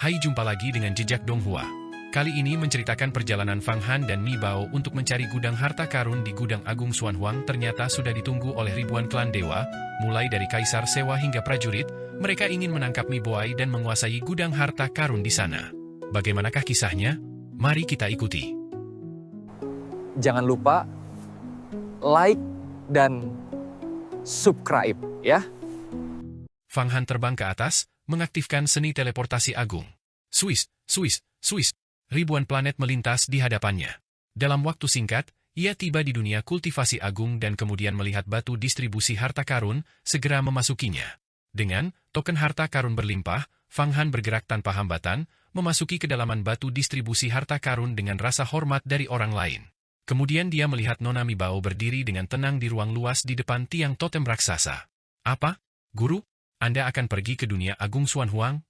Hai, jumpa lagi dengan Jejak Donghua. Kali ini menceritakan perjalanan Fang Han dan Mi Bao untuk mencari gudang harta karun di Gudang Agung Xuanhuang. Ternyata sudah ditunggu oleh ribuan klan dewa, mulai dari kaisar, sewa hingga prajurit. Mereka ingin menangkap Mi Boai dan menguasai gudang harta karun di sana. Bagaimanakah kisahnya? Mari kita ikuti. Jangan lupa like dan subscribe ya. Fang Han terbang ke atas, mengaktifkan seni teleportasi agung. Swish, swish, swish. Ribuan planet melintas di hadapannya. Dalam waktu singkat, ia tiba di dunia kultivasi agung dan kemudian melihat batu distribusi harta karun, segera memasukinya. Dengan token harta karun berlimpah, Fang Han bergerak tanpa hambatan, memasuki kedalaman batu distribusi harta karun dengan rasa hormat dari orang lain. Kemudian dia melihat Nona Mi Bao berdiri dengan tenang di ruang luas di depan tiang totem raksasa. Apa? Guru? Anda akan pergi ke dunia Agung Xuanhuang?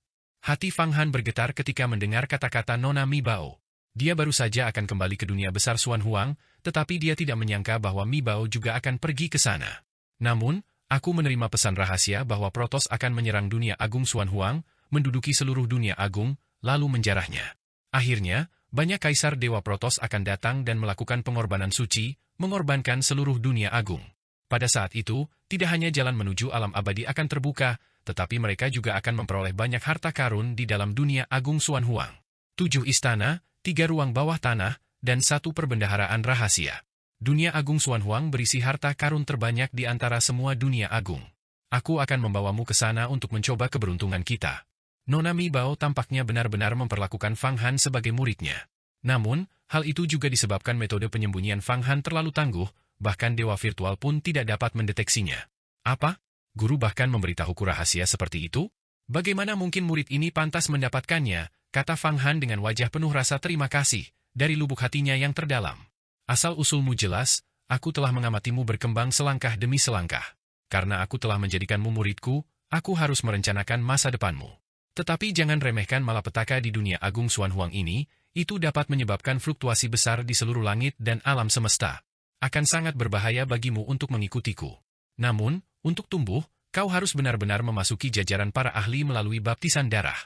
Hati Fang Han bergetar ketika mendengar kata-kata Nona Mi Bao. Dia baru saja akan kembali ke dunia besar Xuanhuang, tetapi dia tidak menyangka bahwa Mi Bao juga akan pergi ke sana. Namun, aku menerima pesan rahasia bahwa Protoss akan menyerang dunia Agung Xuanhuang, menduduki seluruh dunia Agung, lalu menjarahnya. Akhirnya, banyak kaisar dewa Protoss akan datang dan melakukan pengorbanan suci, mengorbankan seluruh dunia Agung. Pada saat itu, tidak hanya jalan menuju alam abadi akan terbuka, tetapi mereka juga akan memperoleh banyak harta karun di dalam dunia Agung Xuanhuang. 7 istana, 3 ruang bawah tanah, dan 1 perbendaharaan rahasia. Dunia Agung Xuanhuang berisi harta karun terbanyak di antara semua dunia agung. Aku akan membawamu ke sana untuk mencoba keberuntungan kita. Nona Mi Bao tampaknya benar-benar memperlakukan Fang Han sebagai muridnya. Namun, hal itu juga disebabkan metode penyembunyian Fang Han terlalu tangguh, bahkan dewa virtual pun tidak dapat mendeteksinya. Apa? Guru bahkan memberitahuku rahasia seperti itu? Bagaimana mungkin murid ini pantas mendapatkannya? Kata Fang Han dengan wajah penuh rasa terima kasih, dari lubuk hatinya yang terdalam. Asal-usulmu jelas, aku telah mengamatimu berkembang selangkah demi selangkah. Karena aku telah menjadikanmu muridku, aku harus merencanakan masa depanmu. Tetapi jangan remehkan malapetaka di dunia Agung Xuanhuang ini, itu dapat menyebabkan fluktuasi besar di seluruh langit dan alam semesta. Akan sangat berbahaya bagimu untuk mengikutiku. Namun, untuk tumbuh, kau harus benar-benar memasuki jajaran para ahli melalui baptisan darah.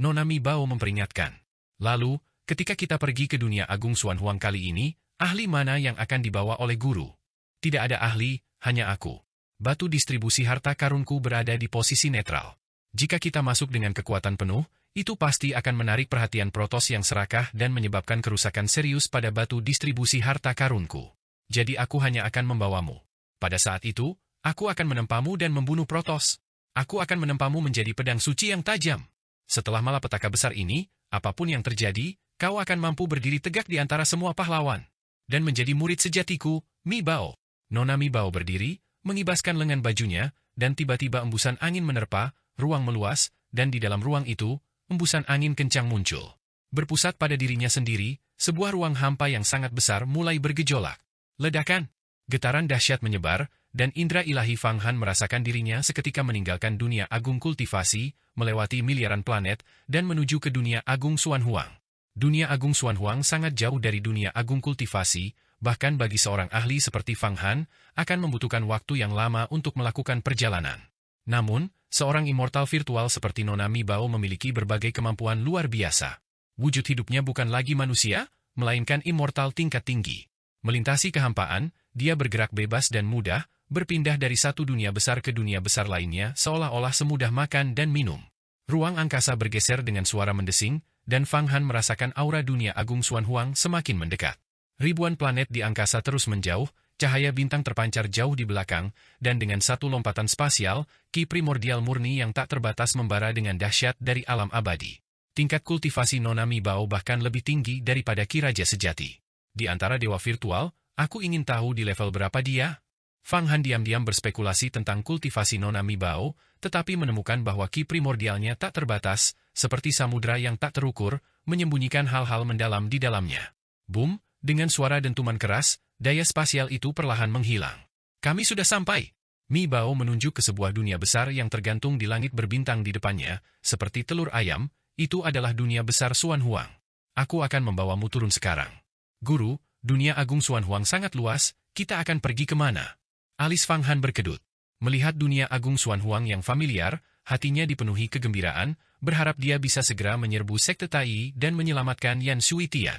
Nona Mi Bao memperingatkan. Lalu, ketika kita pergi ke dunia Agung Xuanhuang kali ini, ahli mana yang akan dibawa oleh guru? Tidak ada ahli, hanya aku. Batu distribusi harta karunku berada di posisi netral. Jika kita masuk dengan kekuatan penuh, itu pasti akan menarik perhatian Protoss yang serakah dan menyebabkan kerusakan serius pada batu distribusi harta karunku. Jadi aku hanya akan membawamu. Pada saat itu, aku akan menempamu dan membunuh Protoss. Aku akan menempamu menjadi pedang suci yang tajam. Setelah malapetaka besar ini, apapun yang terjadi, kau akan mampu berdiri tegak di antara semua pahlawan. Dan menjadi murid sejatiku, Mi Bao. Nona Mi Bao berdiri, mengibaskan lengan bajunya, dan tiba-tiba embusan angin menerpa, ruang meluas, dan di dalam ruang itu, embusan angin kencang muncul. Berpusat pada dirinya sendiri, sebuah ruang hampa yang sangat besar mulai bergejolak. Ledakan! Getaran dahsyat menyebar, dan indera ilahi Fang Han merasakan dirinya seketika meninggalkan dunia agung kultivasi, melewati miliaran planet, dan menuju ke dunia Agung Xuanhuang. Dunia Agung Xuanhuang sangat jauh dari dunia agung kultivasi, bahkan bagi seorang ahli seperti Fang Han, akan membutuhkan waktu yang lama untuk melakukan perjalanan. Namun, seorang immortal virtual seperti Nona Mi Bao memiliki berbagai kemampuan luar biasa. Wujud hidupnya bukan lagi manusia, melainkan immortal tingkat tinggi. Melintasi kehampaan, dia bergerak bebas dan mudah, berpindah dari satu dunia besar ke dunia besar lainnya seolah-olah semudah makan dan minum. Ruang angkasa bergeser dengan suara mendesing, dan Fang Han merasakan aura dunia Agung Xuanhuang semakin mendekat. Ribuan planet di angkasa terus menjauh, cahaya bintang terpancar jauh di belakang, dan dengan satu lompatan spasial, ki primordial murni yang tak terbatas membara dengan dahsyat dari alam abadi. Tingkat kultivasi Nona Mi Bao bahkan lebih tinggi daripada ki raja sejati. Di antara dewa virtual, aku ingin tahu di level berapa dia? Fang Han diam-diam berspekulasi tentang kultivasi Nona Mi Bao, tetapi menemukan bahwa ki primordialnya tak terbatas, seperti samudra yang tak terukur, menyembunyikan hal-hal mendalam di dalamnya. Boom! Dengan suara dentuman keras, daya spasial itu perlahan menghilang. Kami sudah sampai. Mi Bao menunjuk ke sebuah dunia besar yang tergantung di langit berbintang di depannya, seperti telur ayam, itu adalah dunia besar Xuanhuang. Aku akan membawamu turun sekarang. Guru, dunia Agung Xuanhuang sangat luas, kita akan pergi kemana? Alis Fang Han berkedut. Melihat dunia Agung Xuanhuang yang familiar, hatinya dipenuhi kegembiraan, berharap dia bisa segera menyerbu sekte Tai dan menyelamatkan Yan Shuitian.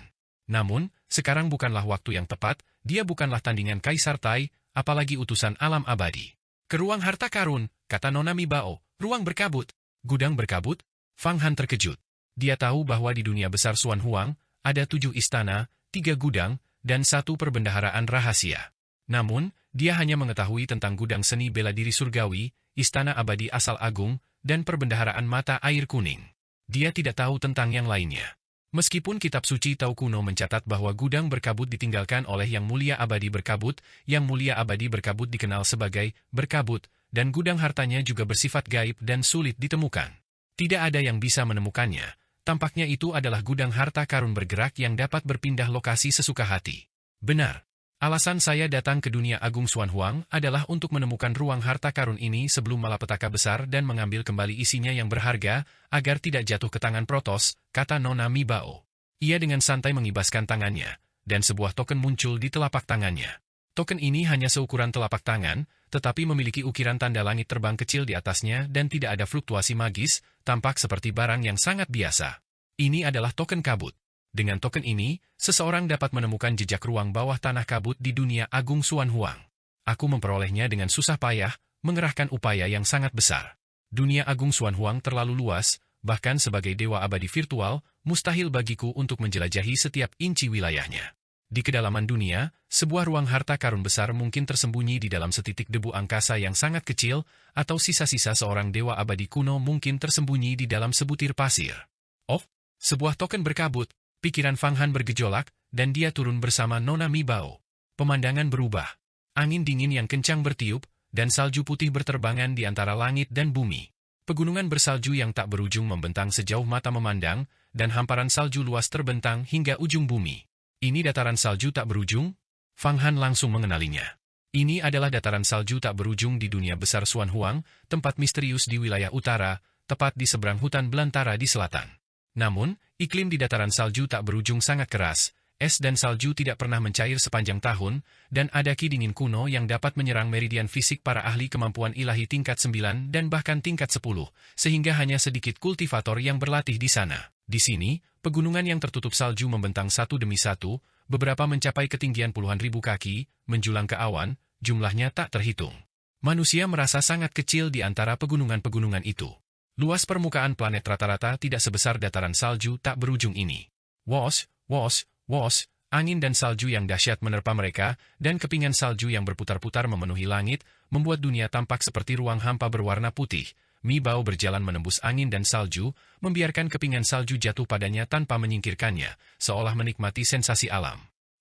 Namun, sekarang bukanlah waktu yang tepat, dia bukanlah tandingan Kaisar Tai, apalagi utusan alam abadi. Ke ruang harta karun, kata Nona Mi Bao, ruang berkabut. Gudang berkabut? Fang Han terkejut. Dia tahu bahwa di dunia besar Xuan Huang, ada 7 istana, 3 gudang, dan 1 perbendaharaan rahasia. Namun, dia hanya mengetahui tentang gudang seni bela diri surgawi, istana abadi asal agung, dan perbendaharaan mata air kuning. Dia tidak tahu tentang yang lainnya. Meskipun kitab suci Tao kuno mencatat bahwa gudang berkabut ditinggalkan oleh Yang Mulia Abadi Berkabut, Yang Mulia Abadi Berkabut dikenal sebagai berkabut, dan gudang hartanya juga bersifat gaib dan sulit ditemukan. Tidak ada yang bisa menemukannya. Tampaknya itu adalah gudang harta karun bergerak yang dapat berpindah lokasi sesuka hati. Benar. Alasan saya datang ke dunia agung Xuan Huang adalah untuk menemukan ruang harta karun ini sebelum malapetaka besar dan mengambil kembali isinya yang berharga, agar tidak jatuh ke tangan Protos, kata Nona Mi Bao. Ia dengan santai mengibaskan tangannya, dan sebuah token muncul di telapak tangannya. Token ini hanya seukuran telapak tangan, tetapi memiliki ukiran tanda langit terbang kecil di atasnya dan tidak ada fluktuasi magis, tampak seperti barang yang sangat biasa. Ini adalah token kabut. Dengan token ini, seseorang dapat menemukan jejak ruang bawah tanah kabut di dunia agung Xuan Huang. Aku memperolehnya dengan susah payah, mengerahkan upaya yang sangat besar. Dunia agung Xuan Huang terlalu luas, bahkan sebagai dewa abadi virtual, mustahil bagiku untuk menjelajahi setiap inci wilayahnya. Di kedalaman dunia, sebuah ruang harta karun besar mungkin tersembunyi di dalam setitik debu angkasa yang sangat kecil, atau sisa-sisa seorang dewa abadi kuno mungkin tersembunyi di dalam sebutir pasir. Oh, sebuah token berkabut. Pikiran Fang Han bergejolak, dan dia turun bersama Nona Mi Bao. Pemandangan berubah. Angin dingin yang kencang bertiup, dan salju putih berterbangan di antara langit dan bumi. Pegunungan bersalju yang tak berujung membentang sejauh mata memandang, dan hamparan salju luas terbentang hingga ujung bumi. Ini dataran salju tak berujung? Fang Han langsung mengenalinya. Ini adalah dataran salju tak berujung di dunia besar Xuan Huang, tempat misterius di wilayah utara, tepat di seberang hutan belantara di selatan. Namun, iklim di dataran salju tak berujung sangat keras, es dan salju tidak pernah mencair sepanjang tahun, dan ada ki dingin kuno yang dapat menyerang meridian fisik para ahli kemampuan ilahi tingkat 9 dan bahkan tingkat 10, sehingga hanya sedikit kultivator yang berlatih di sana. Di sini, pegunungan yang tertutup salju membentang satu demi satu, beberapa mencapai ketinggian puluhan ribu kaki, menjulang ke awan, jumlahnya tak terhitung. Manusia merasa sangat kecil di antara pegunungan-pegunungan itu. Luas permukaan planet rata-rata tidak sebesar dataran salju tak berujung ini. Wosh, wosh, wosh, angin dan salju yang dahsyat menerpa mereka, dan kepingan salju yang berputar-putar memenuhi langit, membuat dunia tampak seperti ruang hampa berwarna putih. Mi Bao berjalan menembus angin dan salju, membiarkan kepingan salju jatuh padanya tanpa menyingkirkannya, seolah menikmati sensasi alam.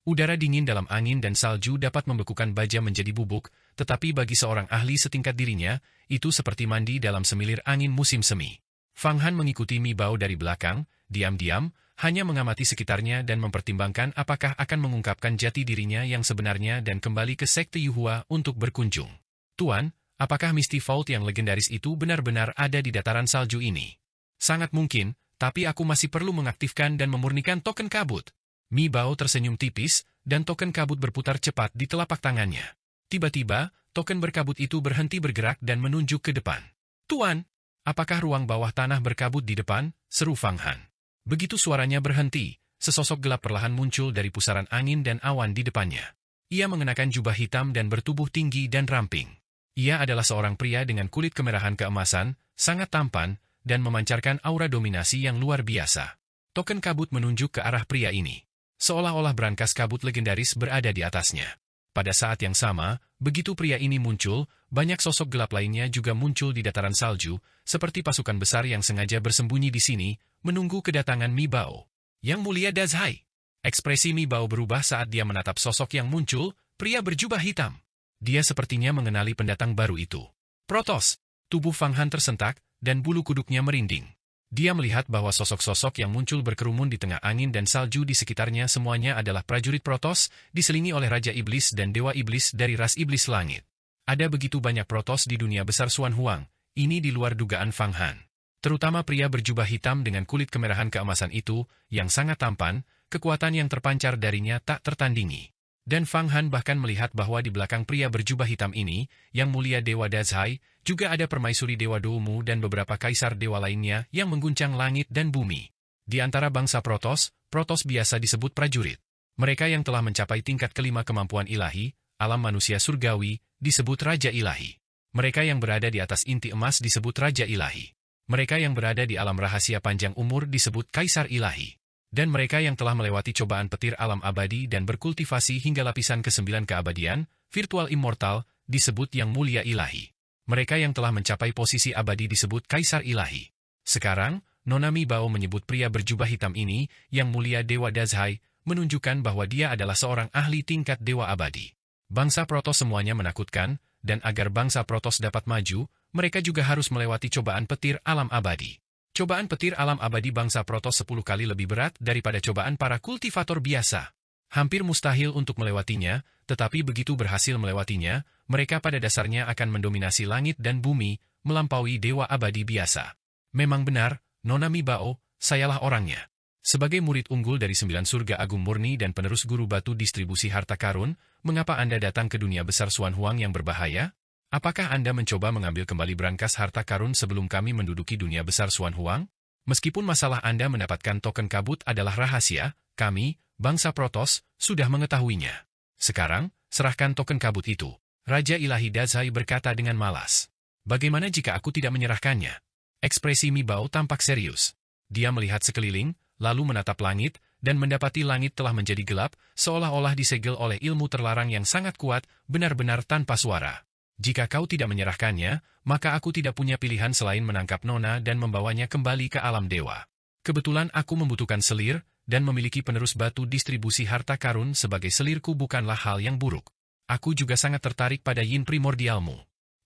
Udara dingin dalam angin dan salju dapat membekukan baja menjadi bubuk, tetapi bagi seorang ahli setingkat dirinya, itu seperti mandi dalam semilir angin musim semi. Fang Han mengikuti Mi Bao dari belakang, diam-diam, hanya mengamati sekitarnya dan mempertimbangkan apakah akan mengungkapkan jati dirinya yang sebenarnya dan kembali ke sekte Yuhua untuk berkunjung. Tuan, apakah Misty Vault yang legendaris itu benar-benar ada di dataran salju ini? Sangat mungkin, tapi aku masih perlu mengaktifkan dan memurnikan token kabut. Mi Bao tersenyum tipis, dan token kabut berputar cepat di telapak tangannya. Tiba-tiba, token berkabut itu berhenti bergerak dan menunjuk ke depan. Tuan, apakah ruang bawah tanah berkabut di depan? Seru Fang Han. Begitu suaranya berhenti, sesosok gelap perlahan muncul dari pusaran angin dan awan di depannya. Ia mengenakan jubah hitam dan bertubuh tinggi dan ramping. Ia adalah seorang pria dengan kulit kemerahan keemasan, sangat tampan, dan memancarkan aura dominasi yang luar biasa. Token kabut menunjuk ke arah pria ini. Seolah-olah brankas kabut legendaris berada di atasnya. Pada saat yang sama, begitu pria ini muncul, banyak sosok gelap lainnya juga muncul di dataran salju, seperti pasukan besar yang sengaja bersembunyi di sini, menunggu kedatangan Mi Bao. Yang Mulia Dazhai. Ekspresi Mi Bao berubah saat dia menatap sosok yang muncul, pria berjubah hitam. Dia sepertinya mengenali pendatang baru itu. Protos! Tubuh Fang Han tersentak, dan bulu kuduknya merinding. Dia melihat bahwa sosok-sosok yang muncul berkerumun di tengah angin dan salju di sekitarnya semuanya adalah prajurit Protos, diselingi oleh Raja Iblis dan Dewa Iblis dari ras Iblis Langit. Ada begitu banyak Protos di dunia besar Xuan Huang, ini di luar dugaan Fang Han. Terutama pria berjubah hitam dengan kulit kemerahan keemasan itu, yang sangat tampan, kekuatan yang terpancar darinya tak tertandingi. Dan Fang Han bahkan melihat bahwa di belakang pria berjubah hitam ini, Yang Mulia Dewa Dazhai, juga ada permaisuri Dewa Doumu dan beberapa kaisar dewa lainnya yang mengguncang langit dan bumi. Di antara bangsa Protoss, Protoss biasa disebut prajurit. Mereka yang telah mencapai tingkat kelima kemampuan ilahi, alam manusia surgawi, disebut Raja Ilahi. Mereka yang berada di atas inti emas disebut Raja Ilahi. Mereka yang berada di alam rahasia panjang umur disebut Kaisar Ilahi. Dan mereka yang telah melewati cobaan petir alam abadi dan berkultivasi hingga lapisan ke-9 keabadian, virtual immortal, disebut Yang Mulia Ilahi. Mereka yang telah mencapai posisi abadi disebut Kaisar Ilahi. Sekarang, Nona Mi Bao menyebut pria berjubah hitam ini, Yang Mulia Dewa Dazhai, menunjukkan bahwa dia adalah seorang ahli tingkat dewa abadi. Bangsa Protoss semuanya menakutkan, dan agar bangsa Protoss dapat maju, mereka juga harus melewati cobaan petir alam abadi. Cobaan petir alam abadi bangsa Protoss 10 kali lebih berat daripada cobaan para kultivator biasa. Hampir mustahil untuk melewatinya, tetapi begitu berhasil melewatinya, mereka pada dasarnya akan mendominasi langit dan bumi, melampaui dewa abadi biasa. Memang benar, Nona Mi Bao, sayalah orangnya. Sebagai murid unggul dari 9 surga agung murni dan penerus guru batu distribusi harta karun, mengapa Anda datang ke dunia besar Xuan Huang yang berbahaya? Apakah Anda mencoba mengambil kembali brankas harta karun sebelum kami menduduki dunia besar Xuan Huang? Meskipun masalah Anda mendapatkan token kabut adalah rahasia, kami, bangsa Protoss, sudah mengetahuinya. Sekarang, serahkan token kabut itu. Raja Ilahi Dazhai berkata dengan malas. Bagaimana jika aku tidak menyerahkannya? Ekspresi Mi Bao tampak serius. Dia melihat sekeliling, lalu menatap langit, dan mendapati langit telah menjadi gelap, seolah-olah disegel oleh ilmu terlarang yang sangat kuat, benar-benar tanpa suara. Jika kau tidak menyerahkannya, maka aku tidak punya pilihan selain menangkap Nona dan membawanya kembali ke alam dewa. Kebetulan aku membutuhkan selir, dan memiliki penerus batu distribusi harta karun sebagai selirku bukanlah hal yang buruk. Aku juga sangat tertarik pada yin primordialmu.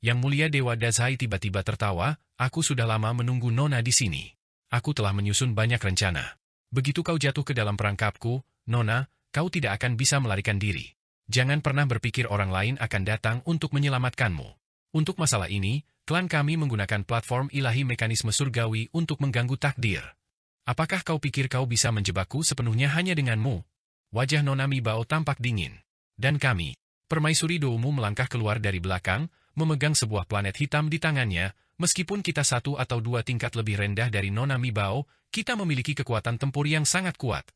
Yang Mulia Dewa Dazhai tiba-tiba tertawa, aku sudah lama menunggu Nona di sini. Aku telah menyusun banyak rencana. Begitu kau jatuh ke dalam perangkapku, Nona, kau tidak akan bisa melarikan diri. Jangan pernah berpikir orang lain akan datang untuk menyelamatkanmu. Untuk masalah ini, klan kami menggunakan platform ilahi mekanisme surgawi untuk mengganggu takdir. Apakah kau pikir kau bisa menjebakku sepenuhnya hanya denganmu? Wajah Nona Mi Bao tampak dingin. Dan kami, permaisuri Doumu melangkah keluar dari belakang, memegang sebuah planet hitam di tangannya, meskipun kita 1 atau 2 tingkat lebih rendah dari Nona Mi Bao, kita memiliki kekuatan tempur yang sangat kuat.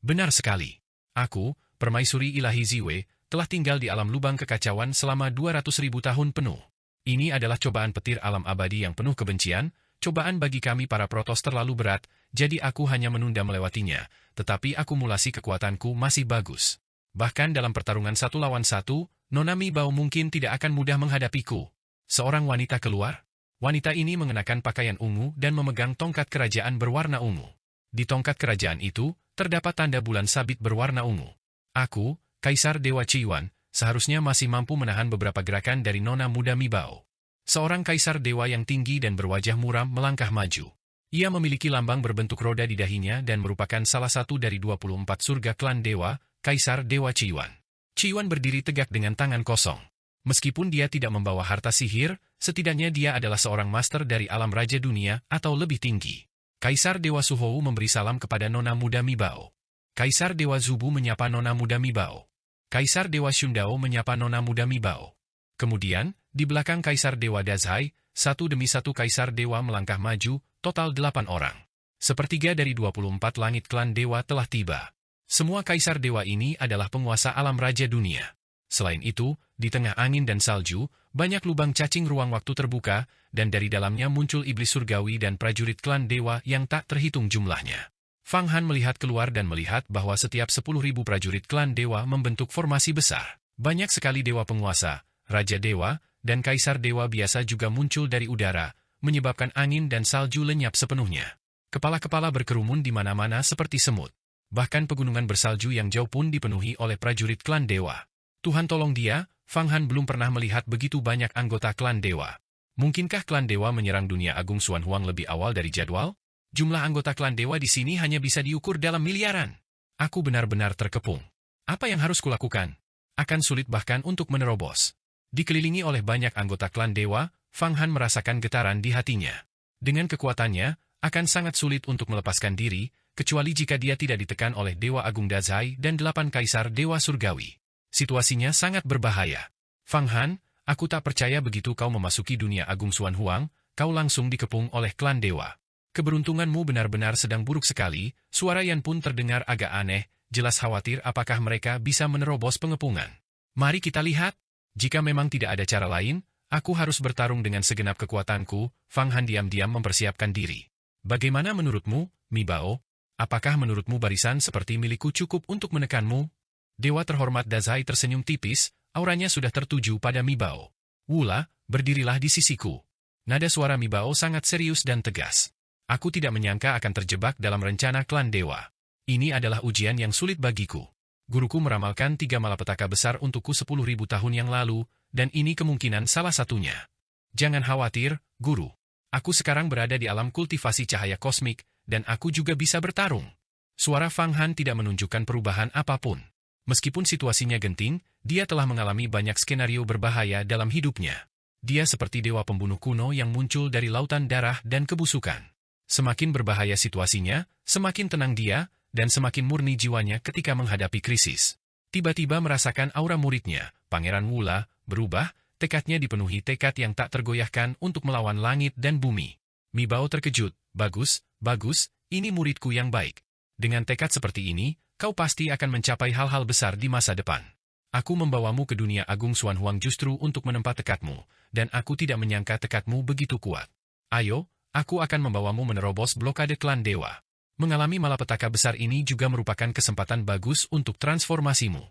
Benar sekali. Aku, permaisuri ilahi Ziwei, telah tinggal di alam lubang kekacauan selama 200.000 tahun penuh. Ini adalah cobaan petir alam abadi yang penuh kebencian, cobaan bagi kami para Protoss terlalu berat, jadi aku hanya menunda melewatinya, tetapi akumulasi kekuatanku masih bagus. Bahkan dalam pertarungan 1 lawan 1, Nona Mi Bao mungkin tidak akan mudah menghadapiku. Seorang wanita keluar. Wanita ini mengenakan pakaian ungu dan memegang tongkat kerajaan berwarna ungu. Di tongkat kerajaan itu, terdapat tanda bulan sabit berwarna ungu. Aku, Kaisar Dewa Qiyuan, seharusnya masih mampu menahan beberapa gerakan dari Nona Muda Mi Bao. Seorang kaisar dewa yang tinggi dan berwajah muram melangkah maju. Ia memiliki lambang berbentuk roda di dahinya dan merupakan salah satu dari 24 surga klan dewa, Kaisar Dewa Qiyuan. Qiyuan berdiri tegak dengan tangan kosong. Meskipun dia tidak membawa harta sihir, setidaknya dia adalah seorang master dari alam raja dunia atau lebih tinggi. Kaisar Dewa Suhou memberi salam kepada Nona Muda Mi Bao. Kaisar Dewa Zubu menyapa Nona Muda Mi Bao. Kaisar Dewa Shundao menyapa Nona Muda Mi Bao. Kemudian, di belakang Kaisar Dewa Dazhai, satu demi satu Kaisar Dewa melangkah maju, total 8 orang. Sepertiga dari 24 langit klan dewa telah tiba. Semua Kaisar Dewa ini adalah penguasa alam raja dunia. Selain itu, di tengah angin dan salju, banyak lubang cacing ruang waktu terbuka, dan dari dalamnya muncul iblis surgawi dan prajurit klan dewa yang tak terhitung jumlahnya. Fang Han melihat keluar dan melihat bahwa setiap 10.000 prajurit klan dewa membentuk formasi besar. Banyak sekali dewa penguasa, raja dewa, dan kaisar dewa biasa juga muncul dari udara, menyebabkan angin dan salju lenyap sepenuhnya. Kepala-kepala berkerumun di mana-mana seperti semut. Bahkan pegunungan bersalju yang jauh pun dipenuhi oleh prajurit klan dewa. Tuhan tolong dia, Fang Han belum pernah melihat begitu banyak anggota klan dewa. Mungkinkah klan dewa menyerang dunia agung Xuan Huang lebih awal dari jadwal? Jumlah anggota klan dewa di sini hanya bisa diukur dalam miliaran. Aku benar-benar terkepung. Apa yang harus kulakukan? Akan sulit bahkan untuk menerobos. Dikelilingi oleh banyak anggota klan dewa, Fang Han merasakan getaran di hatinya. Dengan kekuatannya, akan sangat sulit untuk melepaskan diri, kecuali jika dia tidak ditekan oleh Dewa Agung Dazhai dan 8 kaisar dewa surgawi. Situasinya sangat berbahaya. Fang Han, aku tak percaya begitu kau memasuki dunia agung Xuan Huang, kau langsung dikepung oleh klan dewa. Keberuntunganmu benar-benar sedang buruk sekali, suara Yan pun terdengar agak aneh, jelas khawatir apakah mereka bisa menerobos pengepungan. Mari kita lihat. Jika memang tidak ada cara lain, aku harus bertarung dengan segenap kekuatanku. Fang Han diam-diam mempersiapkan diri. Bagaimana menurutmu, Mi Bao? Apakah menurutmu barisan seperti milikku cukup untuk menekanmu? Dewa terhormat Dazai tersenyum tipis, auranya sudah tertuju pada Mi Bao. Wula, berdirilah di sisiku. Nada suara Mi Bao sangat serius dan tegas. Aku tidak menyangka akan terjebak dalam rencana klan dewa. Ini adalah ujian yang sulit bagiku. Guruku meramalkan 3 malapetaka besar untukku 10.000 tahun yang lalu, dan ini kemungkinan salah satunya. Jangan khawatir, guru. Aku sekarang berada di alam kultivasi cahaya kosmik, dan aku juga bisa bertarung. Suara Fang Han tidak menunjukkan perubahan apapun. Meskipun situasinya genting, dia telah mengalami banyak skenario berbahaya dalam hidupnya. Dia seperti dewa pembunuh kuno yang muncul dari lautan darah dan kebusukan. Semakin berbahaya situasinya, semakin tenang dia, dan semakin murni jiwanya ketika menghadapi krisis. Tiba-tiba merasakan aura muridnya, Pangeran Wula, berubah, tekadnya dipenuhi tekad yang tak tergoyahkan untuk melawan langit dan bumi. Mi Bao terkejut, bagus, ini muridku yang baik. Dengan tekad seperti ini, kau pasti akan mencapai hal-hal besar di masa depan. Aku membawamu ke dunia agung Xuan Huang justru untuk menempa tekadmu, dan aku tidak menyangka tekadmu begitu kuat. Ayo, aku akan membawamu menerobos blokade klan dewa. Mengalami malapetaka besar ini juga merupakan kesempatan bagus untuk transformasimu.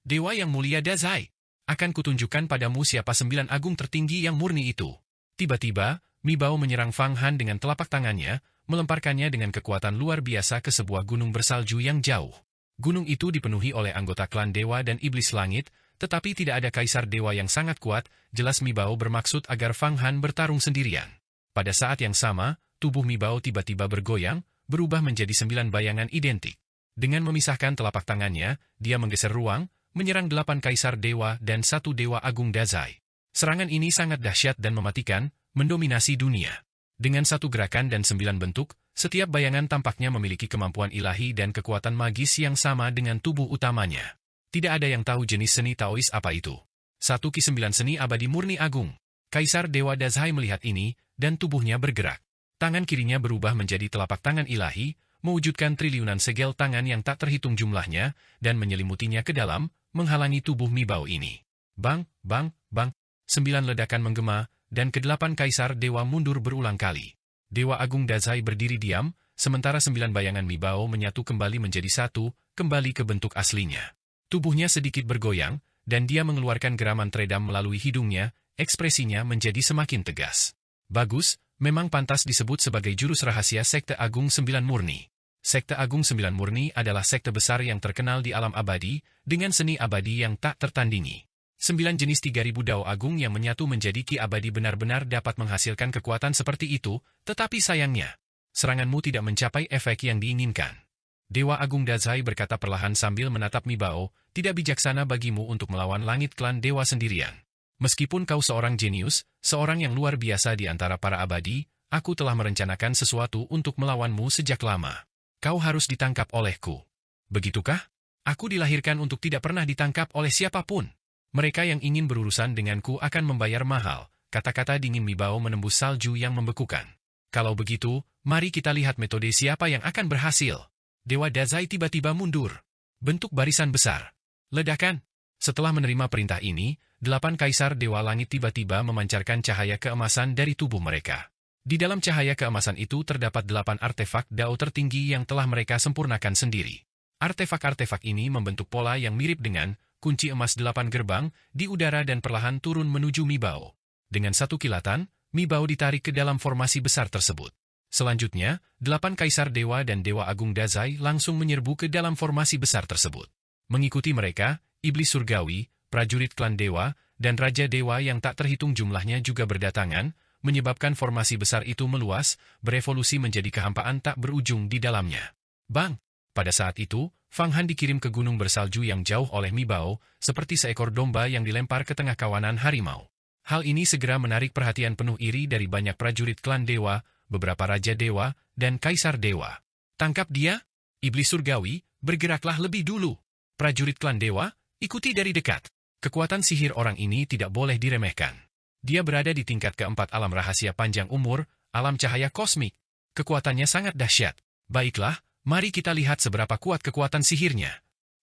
Dewa yang mulia Dazai, akan kutunjukkan padamu siapa 9 agung tertinggi yang murni itu. Tiba-tiba, Mi Bao menyerang Fang Han dengan telapak tangannya, melemparkannya dengan kekuatan luar biasa ke sebuah gunung bersalju yang jauh. Gunung itu dipenuhi oleh anggota klan dewa dan iblis langit, tetapi tidak ada kaisar dewa yang sangat kuat, jelas Mi Bao bermaksud agar Fang Han bertarung sendirian. Pada saat yang sama, tubuh Mi Bao tiba-tiba bergoyang, berubah menjadi 9 bayangan identik. Dengan memisahkan telapak tangannya, dia menggeser ruang, menyerang 8 kaisar dewa dan 1 dewa agung Dazai. Serangan ini sangat dahsyat dan mematikan, mendominasi dunia. Dengan 1 gerakan dan 9 bentuk, setiap bayangan tampaknya memiliki kemampuan ilahi dan kekuatan magis yang sama dengan tubuh utamanya. Tidak ada yang tahu jenis seni Taois apa itu. 1 Ki 9 seni abadi murni agung. Kaisar dewa Dazai melihat ini, dan tubuhnya bergerak. Tangan kirinya berubah menjadi telapak tangan ilahi, mewujudkan triliunan segel tangan yang tak terhitung jumlahnya, dan menyelimutinya ke dalam, menghalangi tubuh Mi Bao ini. Bang, bang, bang, 9 ledakan menggema, dan ke-8 kaisar dewa mundur berulang kali. Dewa Agung Dazai berdiri diam, sementara 9 bayangan Mi Bao menyatu kembali menjadi 1, kembali ke bentuk aslinya. Tubuhnya sedikit bergoyang, dan dia mengeluarkan geraman teredam melalui hidungnya, ekspresinya menjadi semakin tegas. Bagus. Memang pantas disebut sebagai jurus rahasia Sekte Agung 9 Murni. Sekte Agung 9 Murni adalah sekte besar yang terkenal di alam abadi, dengan seni abadi yang tak tertandingi. 9 jenis 3000 Dao Agung yang menyatu menjadi Ki abadi benar-benar dapat menghasilkan kekuatan seperti itu, tetapi sayangnya, seranganmu tidak mencapai efek yang diinginkan. Dewa Agung Dazai berkata perlahan sambil menatap Mi Bao, tidak bijaksana bagimu untuk melawan langit klan dewa sendirian. Meskipun kau seorang jenius, seorang yang luar biasa di antara para abadi, aku telah merencanakan sesuatu untuk melawanmu sejak lama. Kau harus ditangkap olehku. Begitukah? Aku dilahirkan untuk tidak pernah ditangkap oleh siapapun. Mereka yang ingin berurusan denganku akan membayar mahal. Kata-kata dingin Mi Bao menembus salju yang membekukan. Kalau begitu, mari kita lihat metode siapa yang akan berhasil. Dewa Dazai tiba-tiba mundur. Bentuk barisan besar. Ledakan. Setelah menerima perintah ini, 8 kaisar dewa langit tiba-tiba memancarkan cahaya keemasan dari tubuh mereka. Di dalam cahaya keemasan itu terdapat 8 artefak Dao tertinggi yang telah mereka sempurnakan sendiri. Artefak-artefak ini membentuk pola yang mirip dengan kunci emas 8 gerbang di udara dan perlahan turun menuju Mi Bao. Dengan satu kilatan, Mi Bao ditarik ke dalam formasi besar tersebut. Selanjutnya, 8 kaisar dewa dan dewa agung Dazai langsung menyerbu ke dalam formasi besar tersebut. Mengikuti mereka, iblis surgawi, prajurit klan dewa, dan raja dewa yang tak terhitung jumlahnya juga berdatangan, menyebabkan formasi besar itu meluas, berevolusi menjadi kehampaan tak berujung di dalamnya. Bang! Pada saat itu, Fang Han dikirim ke gunung bersalju yang jauh oleh Mi Bao, seperti seekor domba yang dilempar ke tengah kawanan harimau. Hal ini segera menarik perhatian penuh iri dari banyak prajurit klan dewa, beberapa raja dewa, dan kaisar dewa. Tangkap dia! Iblis surgawi, bergeraklah lebih dulu! Prajurit klan dewa, Ikuti dari dekat. Kekuatan sihir orang ini tidak boleh diremehkan. Dia berada di tingkat keempat alam rahasia panjang umur, alam cahaya kosmik. Kekuatannya sangat dahsyat. Baiklah, mari kita lihat seberapa kuat kekuatan sihirnya.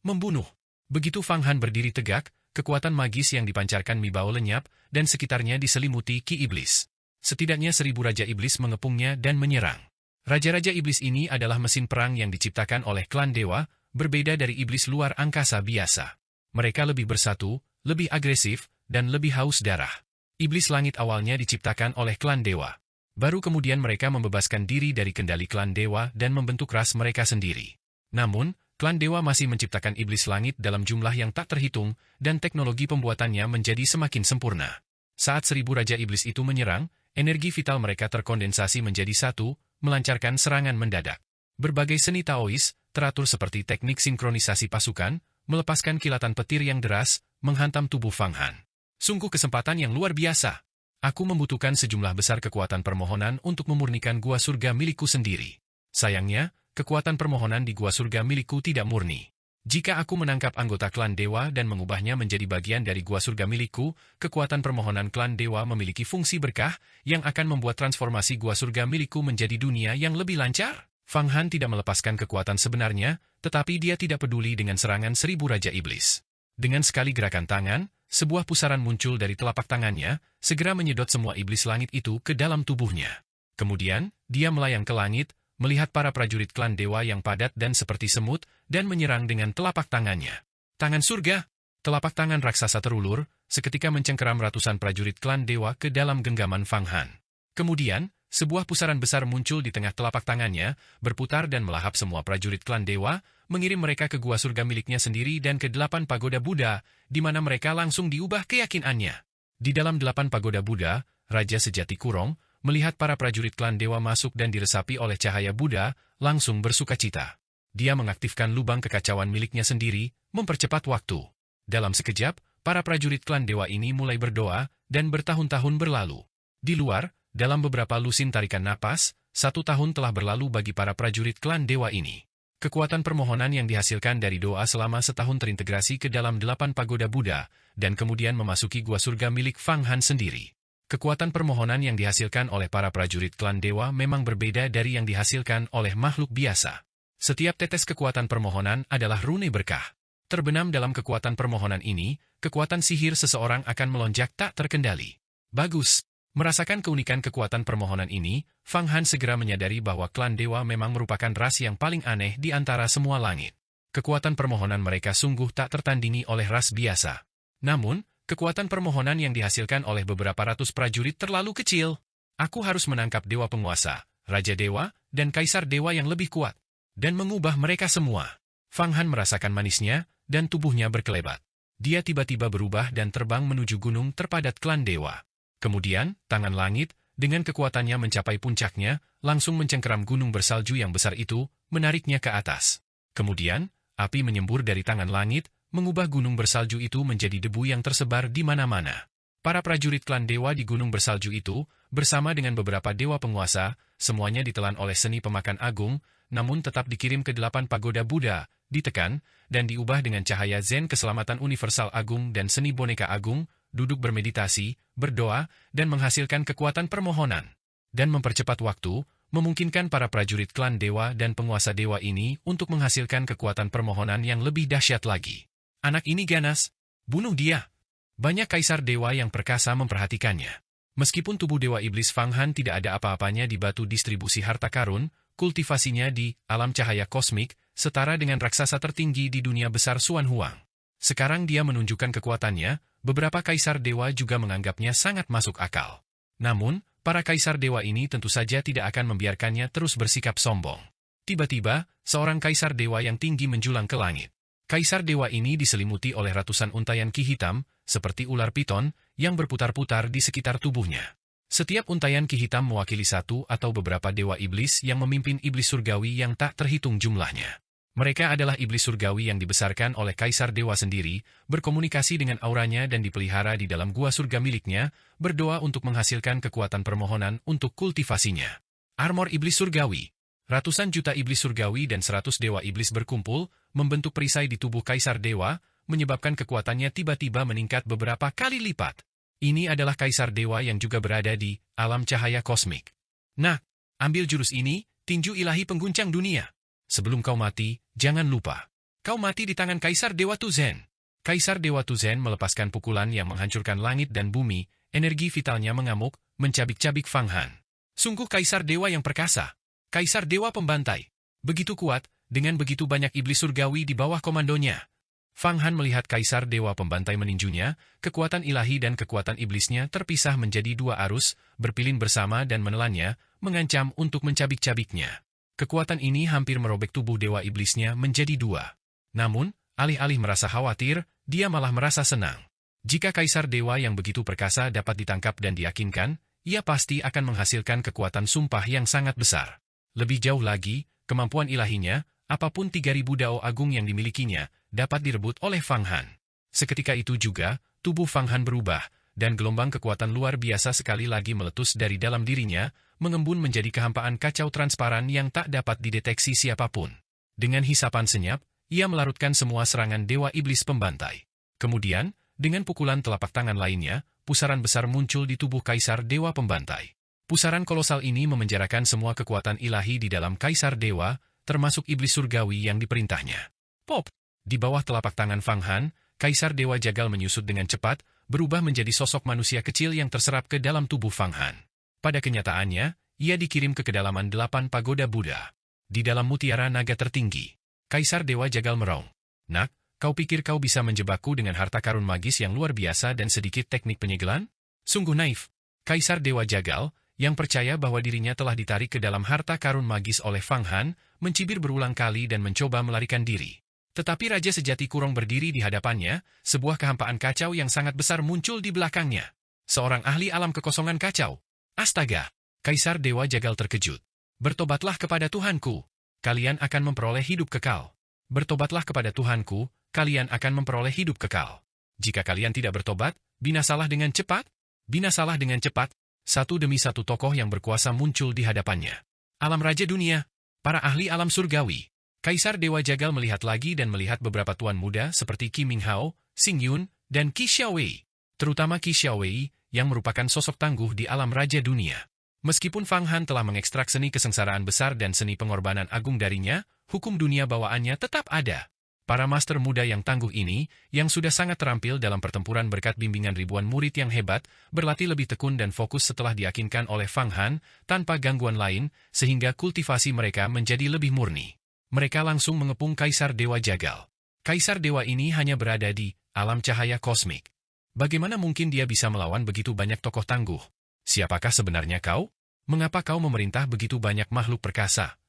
Membunuh. Begitu Fang Han berdiri tegak, kekuatan magis yang dipancarkan Mi Bao lenyap, dan sekitarnya diselimuti ki iblis. Setidaknya 1000 Raja Iblis mengepungnya dan menyerang. Raja-Raja Iblis ini adalah mesin perang yang diciptakan oleh klan dewa, berbeda dari iblis luar angkasa biasa. Mereka lebih bersatu, lebih agresif, dan lebih haus darah. Iblis langit awalnya diciptakan oleh klan dewa. Baru kemudian mereka membebaskan diri dari kendali klan dewa dan membentuk ras mereka sendiri. Namun, klan dewa masih menciptakan iblis langit dalam jumlah yang tak terhitung, dan teknologi pembuatannya menjadi semakin sempurna. Saat 1000 Raja Iblis itu menyerang, energi vital mereka terkondensasi menjadi satu, melancarkan serangan mendadak. Berbagai seni Taois, teratur seperti teknik sinkronisasi pasukan, melepaskan kilatan petir yang deras, menghantam tubuh Fang Han. Sungguh kesempatan yang luar biasa. Aku membutuhkan sejumlah besar kekuatan permohonan untuk memurnikan gua surga milikku sendiri. Sayangnya, kekuatan permohonan di gua surga milikku tidak murni. Jika aku menangkap anggota klan dewa dan mengubahnya menjadi bagian dari gua surga milikku, kekuatan permohonan klan dewa memiliki fungsi berkah yang akan membuat transformasi gua surga milikku menjadi dunia yang lebih lancar. Fang Han tidak melepaskan kekuatan sebenarnya, tetapi dia tidak peduli dengan serangan 1000 Raja Iblis. Dengan sekali gerakan tangan, sebuah pusaran muncul dari telapak tangannya, segera menyedot semua iblis langit itu ke dalam tubuhnya. Kemudian, dia melayang ke langit, melihat para prajurit klan dewa yang padat dan seperti semut, dan menyerang dengan telapak tangannya. Tangan surga! Telapak tangan raksasa terulur, seketika mencengkeram ratusan prajurit klan dewa ke dalam genggaman Fang Han. Kemudian, sebuah pusaran besar muncul di tengah telapak tangannya, berputar dan melahap semua prajurit klan dewa, mengirim mereka ke gua surga miliknya sendiri dan ke 8 pagoda Buddha, di mana mereka langsung diubah keyakinannya. Di dalam 8 pagoda Buddha, Raja Sejati Kurong, melihat para prajurit klan dewa masuk dan diresapi oleh cahaya Buddha, langsung bersukacita. Dia mengaktifkan lubang kekacauan miliknya sendiri, mempercepat waktu. Dalam sekejap, para prajurit klan dewa ini mulai berdoa, dan bertahun-tahun berlalu. Di luar, dalam beberapa lusin tarikan napas, 1 tahun telah berlalu bagi para prajurit klan dewa ini. Kekuatan permohonan yang dihasilkan dari doa selama setahun terintegrasi ke dalam 8 pagoda Buddha, dan kemudian memasuki gua surga milik Fang Han sendiri. Kekuatan permohonan yang dihasilkan oleh para prajurit klan dewa memang berbeda dari yang dihasilkan oleh makhluk biasa. Setiap tetes kekuatan permohonan adalah rune berkah. Terbenam dalam kekuatan permohonan ini, kekuatan sihir seseorang akan melonjak tak terkendali. Bagus. Merasakan keunikan kekuatan permohonan ini, Fang Han segera menyadari bahwa klan dewa memang merupakan ras yang paling aneh di antara semua langit. Kekuatan permohonan mereka sungguh tak tertandingi oleh ras biasa. Namun, kekuatan permohonan yang dihasilkan oleh beberapa ratus prajurit terlalu kecil. Aku harus menangkap dewa penguasa, raja dewa, dan kaisar dewa yang lebih kuat, dan mengubah mereka semua. Fang Han merasakan manisnya, dan tubuhnya berkelebat. Dia tiba-tiba berubah dan terbang menuju gunung terpadat klan dewa. Kemudian, tangan langit, dengan kekuatannya mencapai puncaknya, langsung mencengkeram gunung bersalju yang besar itu, menariknya ke atas. Kemudian, api menyembur dari tangan langit, mengubah gunung bersalju itu menjadi debu yang tersebar di mana-mana. Para prajurit klan dewa di gunung bersalju itu, bersama dengan beberapa dewa penguasa, semuanya ditelan oleh seni pemakan agung, namun tetap dikirim ke 8 pagoda Buddha, ditekan, dan diubah dengan cahaya Zen keselamatan universal agung dan seni boneka agung, duduk bermeditasi, berdoa, dan menghasilkan kekuatan permohonan. Dan mempercepat waktu, memungkinkan para prajurit klan dewa dan penguasa dewa ini untuk menghasilkan kekuatan permohonan yang lebih dahsyat lagi. Anak ini ganas. Bunuh dia. Banyak kaisar dewa yang perkasa memperhatikannya. Meskipun tubuh dewa iblis Fang Han tidak ada apa-apanya di batu distribusi harta karun, kultivasinya di alam cahaya kosmik setara dengan raksasa tertinggi di dunia besar Xuan Huang. Sekarang dia menunjukkan kekuatannya, beberapa kaisar dewa juga menganggapnya sangat masuk akal. Namun, para kaisar dewa ini tentu saja tidak akan membiarkannya terus bersikap sombong. Tiba-tiba, seorang kaisar dewa yang tinggi menjulang ke langit. Kaisar dewa ini diselimuti oleh ratusan untayan ki hitam, seperti ular piton, yang berputar-putar di sekitar tubuhnya. Setiap untayan ki hitam mewakili satu atau beberapa dewa iblis yang memimpin iblis surgawi yang tak terhitung jumlahnya. Mereka adalah iblis surgawi yang dibesarkan oleh kaisar dewa sendiri, berkomunikasi dengan auranya dan dipelihara di dalam gua surga miliknya, berdoa untuk menghasilkan kekuatan permohonan untuk kultivasinya. Armor iblis surgawi. Ratusan juta iblis surgawi dan 100 dewa iblis berkumpul, membentuk perisai di tubuh kaisar dewa, menyebabkan kekuatannya tiba-tiba meningkat beberapa kali lipat. Ini adalah kaisar dewa yang juga berada di alam cahaya kosmik. Nah, ambil jurus ini, tinju ilahi pengguncang dunia. Sebelum kau mati, jangan lupa. Kau mati di tangan Kaisar Dewa Tuzen. Kaisar Dewa Tuzen melepaskan pukulan yang menghancurkan langit dan bumi, energi vitalnya mengamuk, mencabik-cabik Fang Han. Sungguh Kaisar Dewa yang perkasa. Kaisar Dewa Pembantai. Begitu kuat, dengan begitu banyak iblis surgawi di bawah komandonya. Fang Han melihat Kaisar Dewa Pembantai meninjunya, kekuatan ilahi dan kekuatan iblisnya terpisah menjadi dua arus, berpilin bersama dan menelannya, mengancam untuk mencabik-cabiknya. Kekuatan ini hampir merobek tubuh dewa iblisnya menjadi dua. Namun, alih-alih merasa khawatir, dia malah merasa senang. Jika Kaisar Dewa yang begitu perkasa dapat ditangkap dan diyakinkan, ia pasti akan menghasilkan kekuatan sumpah yang sangat besar. Lebih jauh lagi, kemampuan ilahinya, apapun 3.000 dao agung yang dimilikinya, dapat direbut oleh Fang Han. Seketika itu juga, tubuh Fang Han berubah, dan gelombang kekuatan luar biasa sekali lagi meletus dari dalam dirinya, mengembun menjadi kehampaan kacau transparan yang tak dapat dideteksi siapapun. Dengan hisapan senyap, ia melarutkan semua serangan dewa iblis pembantai. Kemudian, dengan pukulan telapak tangan lainnya, pusaran besar muncul di tubuh Kaisar Dewa Pembantai. Pusaran kolosal ini memenjarakan semua kekuatan ilahi di dalam Kaisar Dewa, termasuk iblis surgawi yang diperintahnya. Pop! Di bawah telapak tangan Fang Han, Kaisar Dewa Jagal menyusut dengan cepat, berubah menjadi sosok manusia kecil yang terserap ke dalam tubuh Fang Han. Pada kenyataannya, ia dikirim ke kedalaman 8 pagoda Buddha. Di dalam mutiara naga tertinggi, Kaisar Dewa Jagal meraung. Nak, kau pikir kau bisa menjebakku dengan harta karun magis yang luar biasa dan sedikit teknik penyegelan? Sungguh naif. Kaisar Dewa Jagal, yang percaya bahwa dirinya telah ditarik ke dalam harta karun magis oleh Fang Han, mencibir berulang kali dan mencoba melarikan diri. Tetapi Raja Sejati Kurong berdiri di hadapannya, sebuah kehampaan kacau yang sangat besar muncul di belakangnya. Seorang ahli alam kekosongan kacau. Astaga! Kaisar Dewa Jagal terkejut. Bertobatlah kepada Tuhanku. Kalian akan memperoleh hidup kekal. Bertobatlah kepada Tuhanku, kalian akan memperoleh hidup kekal. Jika kalian tidak bertobat, binasalah dengan cepat. Binasalah dengan cepat. Satu demi satu tokoh yang berkuasa muncul di hadapannya. Alam Raja Dunia. Para ahli alam surgawi. Kaisar Dewa Jagal melihat lagi dan melihat beberapa tuan muda seperti Qi Minghao, Xing Yun, dan Qi Xiaowei. Terutama Qi Xiaowei, yang merupakan sosok tangguh di alam Raja Dunia. Meskipun Fang Han telah mengekstrak seni kesengsaraan besar dan seni pengorbanan agung darinya, hukum dunia bawaannya tetap ada. Para master muda yang tangguh ini, yang sudah sangat terampil dalam pertempuran berkat bimbingan ribuan murid yang hebat, berlatih lebih tekun dan fokus setelah diyakinkan oleh Fang Han, tanpa gangguan lain, sehingga kultivasi mereka menjadi lebih murni. Mereka langsung mengepung Kaisar Dewa Jagal. Kaisar Dewa ini hanya berada di alam cahaya kosmik. Bagaimana mungkin dia bisa melawan begitu banyak tokoh tangguh? Siapakah sebenarnya kau? Mengapa kau memerintah begitu banyak makhluk perkasa?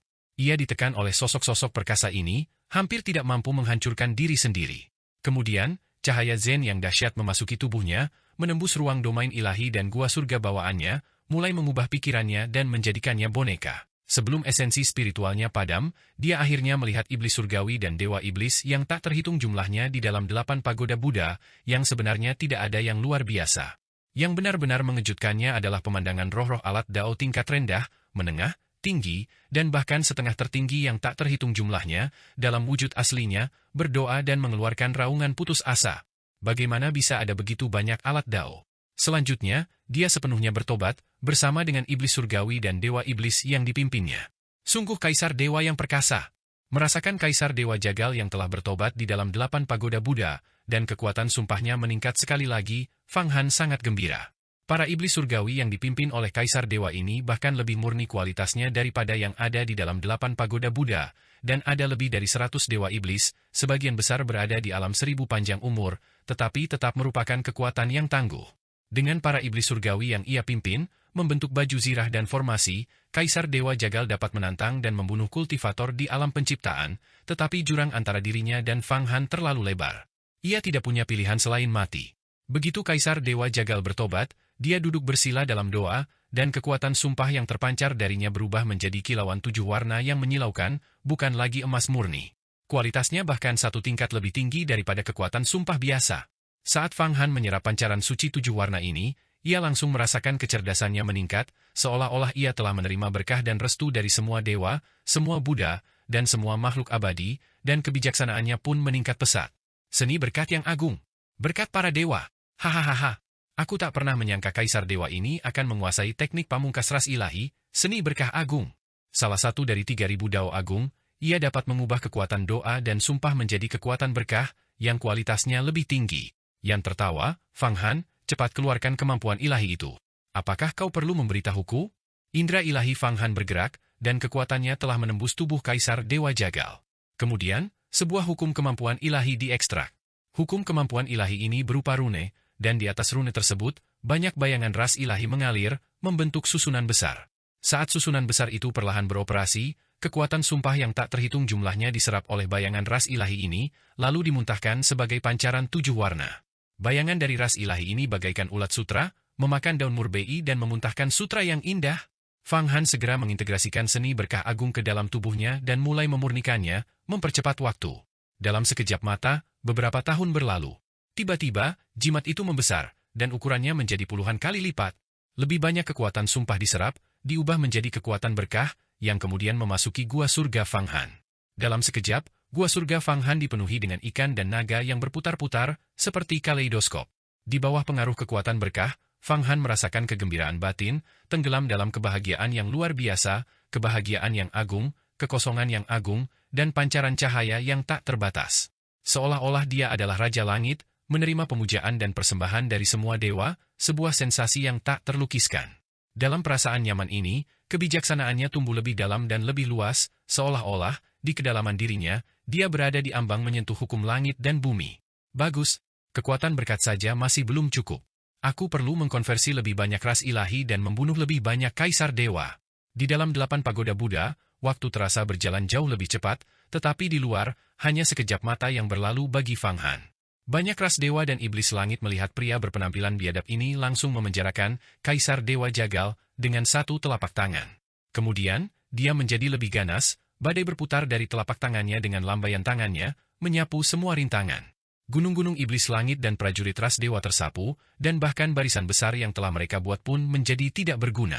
Ia ditekan oleh sosok-sosok perkasa ini, hampir tidak mampu menghancurkan diri sendiri. Kemudian, cahaya Zen yang dahsyat memasuki tubuhnya, menembus ruang domain ilahi dan gua surga bawaannya, mulai mengubah pikirannya dan menjadikannya boneka. Sebelum esensi spiritualnya padam, dia akhirnya melihat iblis surgawi dan dewa iblis yang tak terhitung jumlahnya di dalam 8 pagoda Buddha, yang sebenarnya tidak ada yang luar biasa. Yang benar-benar mengejutkannya adalah pemandangan roh-roh alat dao tingkat rendah, menengah, tinggi, dan bahkan setengah tertinggi yang tak terhitung jumlahnya, dalam wujud aslinya, berdoa dan mengeluarkan raungan putus asa. Bagaimana bisa ada begitu banyak alat dao? Selanjutnya, dia sepenuhnya bertobat, bersama dengan iblis surgawi dan dewa iblis yang dipimpinnya. Sungguh Kaisar Dewa yang perkasa. Merasakan Kaisar Dewa Jagal yang telah bertobat di dalam 8 pagoda Buddha, dan kekuatan sumpahnya meningkat sekali lagi, Fang Han sangat gembira. Para iblis surgawi yang dipimpin oleh Kaisar Dewa ini bahkan lebih murni kualitasnya daripada yang ada di dalam 8 pagoda Buddha, dan ada lebih dari 100 dewa iblis, sebagian besar berada di alam 1000 panjang umur, tetapi tetap merupakan kekuatan yang tangguh. Dengan para iblis surgawi yang ia pimpin, membentuk baju zirah dan formasi, Kaisar Dewa Jagal dapat menantang dan membunuh kultivator di alam penciptaan, tetapi jurang antara dirinya dan Fang Han terlalu lebar. Ia tidak punya pilihan selain mati. Begitu Kaisar Dewa Jagal bertobat, dia duduk bersila dalam doa, dan kekuatan sumpah yang terpancar darinya berubah menjadi kilauan 7 warna yang menyilaukan, bukan lagi emas murni. Kualitasnya bahkan 1 tingkat lebih tinggi daripada kekuatan sumpah biasa. Saat Fang Han menyerap pancaran suci 7 warna ini, ia langsung merasakan kecerdasannya meningkat, seolah-olah ia telah menerima berkah dan restu dari semua dewa, semua Buddha, dan semua makhluk abadi, dan kebijaksanaannya pun meningkat pesat. Seni berkat yang agung. Berkat para dewa. Hahaha. Aku tak pernah menyangka kaisar dewa ini akan menguasai teknik pamungkas ras ilahi, seni berkah agung. Salah satu dari 3000 dao agung, ia dapat mengubah kekuatan doa dan sumpah menjadi kekuatan berkah yang kualitasnya lebih tinggi. Yan tertawa, Fang Han, cepat keluarkan kemampuan ilahi itu. Apakah kau perlu memberitahuku? Indra ilahi Fang Han bergerak, dan kekuatannya telah menembus tubuh kaisar dewa jagal. Kemudian, sebuah hukum kemampuan ilahi diekstrak. Hukum kemampuan ilahi ini berupa rune, dan di atas rune tersebut, banyak bayangan ras ilahi mengalir, membentuk susunan besar. Saat susunan besar itu perlahan beroperasi, kekuatan sumpah yang tak terhitung jumlahnya diserap oleh bayangan ras ilahi ini, lalu dimuntahkan sebagai pancaran 7 warna. Bayangan dari ras ilahi ini bagaikan ulat sutra, memakan daun murbei dan memuntahkan sutra yang indah. Fang Han segera mengintegrasikan seni berkah agung ke dalam tubuhnya dan mulai memurnikannya, mempercepat waktu. Dalam sekejap mata, beberapa tahun berlalu. Tiba-tiba, jimat itu membesar, dan ukurannya menjadi puluhan kali lipat. Lebih banyak kekuatan sumpah diserap, diubah menjadi kekuatan berkah, yang kemudian memasuki gua surga Fang Han. Dalam sekejap, gua surga Fang Han dipenuhi dengan ikan dan naga yang berputar-putar, seperti kaleidoskop. Di bawah pengaruh kekuatan berkah, Fang Han merasakan kegembiraan batin, tenggelam dalam kebahagiaan yang luar biasa, kebahagiaan yang agung, kekosongan yang agung, dan pancaran cahaya yang tak terbatas. Seolah-olah dia adalah Raja Langit, menerima pemujaan dan persembahan dari semua dewa, sebuah sensasi yang tak terlukiskan. Dalam perasaan nyaman ini, kebijaksanaannya tumbuh lebih dalam dan lebih luas, seolah-olah, di kedalaman dirinya, dia berada di ambang menyentuh hukum langit dan bumi. Bagus, kekuatan berkat saja masih belum cukup. Aku perlu mengkonversi lebih banyak ras ilahi dan membunuh lebih banyak kaisar dewa. Di dalam 8 pagoda Buddha, waktu terasa berjalan jauh lebih cepat, tetapi di luar, hanya sekejap mata yang berlalu bagi Fang Han. Banyak ras dewa dan iblis langit melihat pria berpenampilan biadab ini langsung memenjarakan kaisar dewa jagal dengan satu telapak tangan. Kemudian, dia menjadi lebih ganas, badai berputar dari telapak tangannya dengan lambaian tangannya, menyapu semua rintangan. Gunung-gunung iblis langit dan prajurit ras dewa tersapu, dan bahkan barisan besar yang telah mereka buat pun menjadi tidak berguna.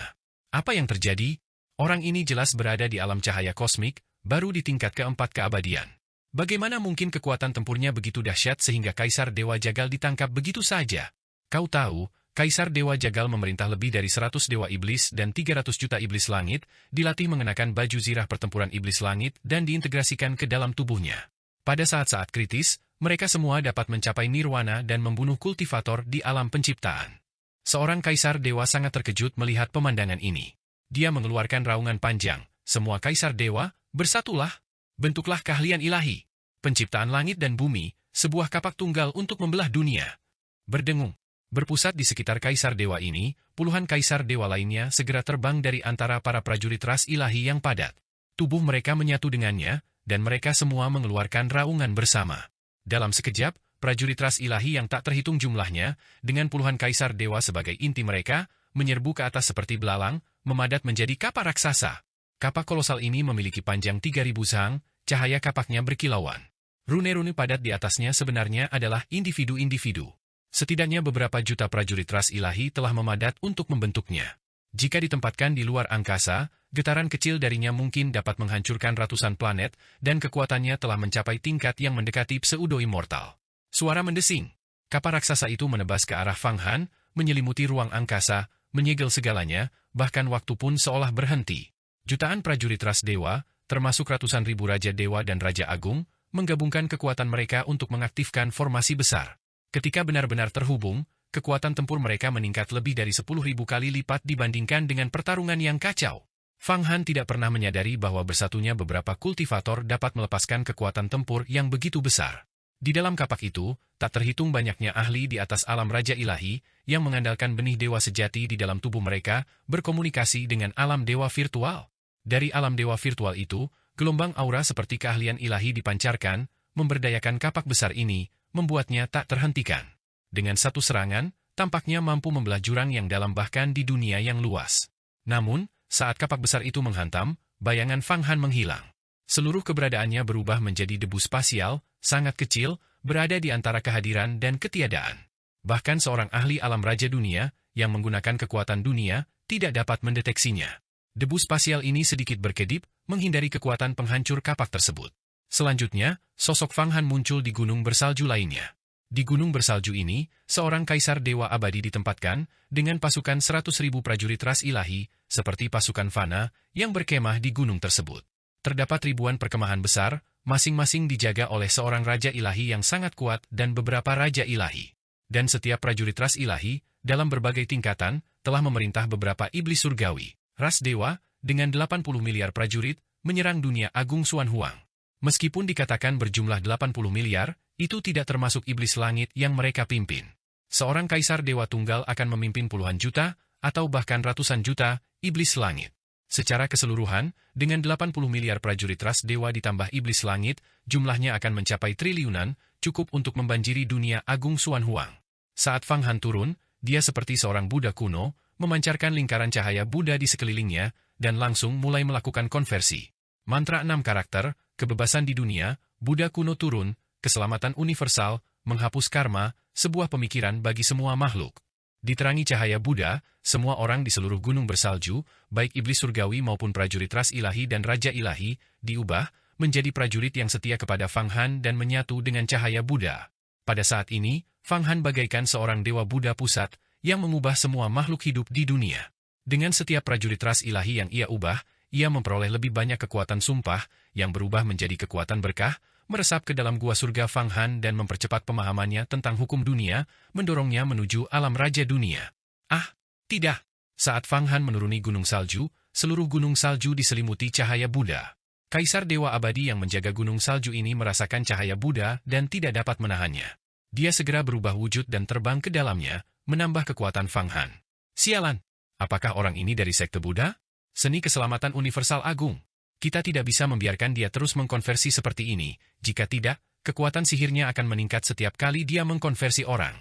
Apa yang terjadi? Orang ini jelas berada di alam cahaya kosmik, baru di tingkat keempat keabadian. Bagaimana mungkin kekuatan tempurnya begitu dahsyat sehingga Kaisar Dewa Jagal ditangkap begitu saja? Kau tahu, Kaisar Dewa Jagal memerintah lebih dari 100 dewa iblis dan 300 juta iblis langit, dilatih mengenakan baju zirah pertempuran iblis langit dan diintegrasikan ke dalam tubuhnya. Pada saat-saat kritis, mereka semua dapat mencapai nirwana dan membunuh kultivator di alam penciptaan. Seorang Kaisar Dewa sangat terkejut melihat pemandangan ini. Dia mengeluarkan raungan panjang. Semua Kaisar Dewa, bersatulah. Bentuklah keahlian ilahi. Penciptaan langit dan bumi, sebuah kapak tunggal untuk membelah dunia. Berdengung. Berpusat di sekitar Kaisar Dewa ini, puluhan Kaisar Dewa lainnya segera terbang dari antara para prajurit ras ilahi yang padat. Tubuh mereka menyatu dengannya, dan mereka semua mengeluarkan raungan bersama. Dalam sekejap, prajurit ras ilahi yang tak terhitung jumlahnya, dengan puluhan Kaisar Dewa sebagai inti mereka, menyerbu ke atas seperti belalang, memadat menjadi kapak raksasa. Kapak kolosal ini memiliki panjang 3000 sang, cahaya kapaknya berkilauan. Rune-rune padat di atasnya sebenarnya adalah individu-individu. Setidaknya beberapa juta prajurit ras ilahi telah memadat untuk membentuknya. Jika ditempatkan di luar angkasa, getaran kecil darinya mungkin dapat menghancurkan ratusan planet, dan kekuatannya telah mencapai tingkat yang mendekati pseudo-immortal. Suara mendesing. Kapak raksasa itu menebas ke arah Fang Han, menyelimuti ruang angkasa, menyegel segalanya, bahkan waktu pun seolah berhenti. Jutaan prajurit ras dewa, termasuk ratusan ribu Raja Dewa dan Raja Agung, menggabungkan kekuatan mereka untuk mengaktifkan formasi besar. Ketika benar-benar terhubung, kekuatan tempur mereka meningkat lebih dari 10.000 kali lipat dibandingkan dengan pertarungan yang kacau. Fang Han tidak pernah menyadari bahwa bersatunya beberapa kultivator dapat melepaskan kekuatan tempur yang begitu besar. Di dalam kapak itu, tak terhitung banyaknya ahli di atas alam Raja Ilahi, yang mengandalkan benih dewa sejati di dalam tubuh mereka, berkomunikasi dengan alam dewa virtual. Dari alam dewa virtual itu, gelombang aura seperti keahlian ilahi dipancarkan, memberdayakan kapak besar ini, membuatnya tak terhentikan. Dengan satu serangan, tampaknya mampu membelah jurang yang dalam bahkan di dunia yang luas. Namun, saat kapak besar itu menghantam, bayangan Fang Han menghilang. Seluruh keberadaannya berubah menjadi debu spasial, sangat kecil, berada di antara kehadiran dan ketiadaan. Bahkan seorang ahli alam Raja Dunia, yang menggunakan kekuatan dunia, tidak dapat mendeteksinya. Debu spasial ini sedikit berkedip, menghindari kekuatan penghancur kapak tersebut. Selanjutnya, sosok Fang Han muncul di gunung bersalju lainnya. Di gunung bersalju ini, seorang kaisar dewa abadi ditempatkan dengan pasukan 100.000 prajurit ras ilahi, seperti pasukan Fana, yang berkemah di gunung tersebut. Terdapat ribuan perkemahan besar, masing-masing dijaga oleh seorang raja ilahi yang sangat kuat dan beberapa raja ilahi. Dan setiap prajurit ras ilahi, dalam berbagai tingkatan, telah memerintah beberapa iblis surgawi. Ras dewa, dengan 80 miliar prajurit, menyerang dunia agung Xuan Huang. Meskipun dikatakan berjumlah 80 miliar, itu tidak termasuk iblis langit yang mereka pimpin. Seorang kaisar dewa tunggal akan memimpin puluhan juta, atau bahkan ratusan juta, iblis langit. Secara keseluruhan, dengan 80 miliar prajurit ras dewa ditambah iblis langit, jumlahnya akan mencapai triliunan, cukup untuk membanjiri dunia agung Xuan Huang. Saat Fang Han turun, dia seperti seorang Buddha kuno, memancarkan lingkaran cahaya Buddha di sekelilingnya, dan langsung mulai melakukan konversi. Mantra 6 karakter, kebebasan di dunia, Buddha kuno turun, keselamatan universal, menghapus karma, sebuah pemikiran bagi semua makhluk. Diterangi cahaya Buddha, semua orang di seluruh gunung bersalju, baik iblis surgawi maupun prajurit ras ilahi dan raja ilahi, diubah menjadi prajurit yang setia kepada Fang Han dan menyatu dengan cahaya Buddha. Pada saat ini, Fang Han bagaikan seorang dewa Buddha pusat, yang mengubah semua makhluk hidup di dunia. Dengan setiap prajurit ras ilahi yang ia ubah, ia memperoleh lebih banyak kekuatan sumpah, yang berubah menjadi kekuatan berkah, meresap ke dalam gua surga Fang Han dan mempercepat pemahamannya tentang hukum dunia, mendorongnya menuju alam raja dunia. Ah, tidak! Saat Fang Han menuruni gunung salju, seluruh gunung salju diselimuti cahaya Buddha. Kaisar dewa abadi yang menjaga gunung salju ini merasakan cahaya Buddha dan tidak dapat menahannya. Dia segera berubah wujud dan terbang ke dalamnya, menambah kekuatan Fang Han. Sialan! Apakah orang ini dari sekte Buddha? Seni keselamatan universal agung. Kita tidak bisa membiarkan dia terus mengkonversi seperti ini. Jika tidak, kekuatan sihirnya akan meningkat setiap kali dia mengkonversi orang.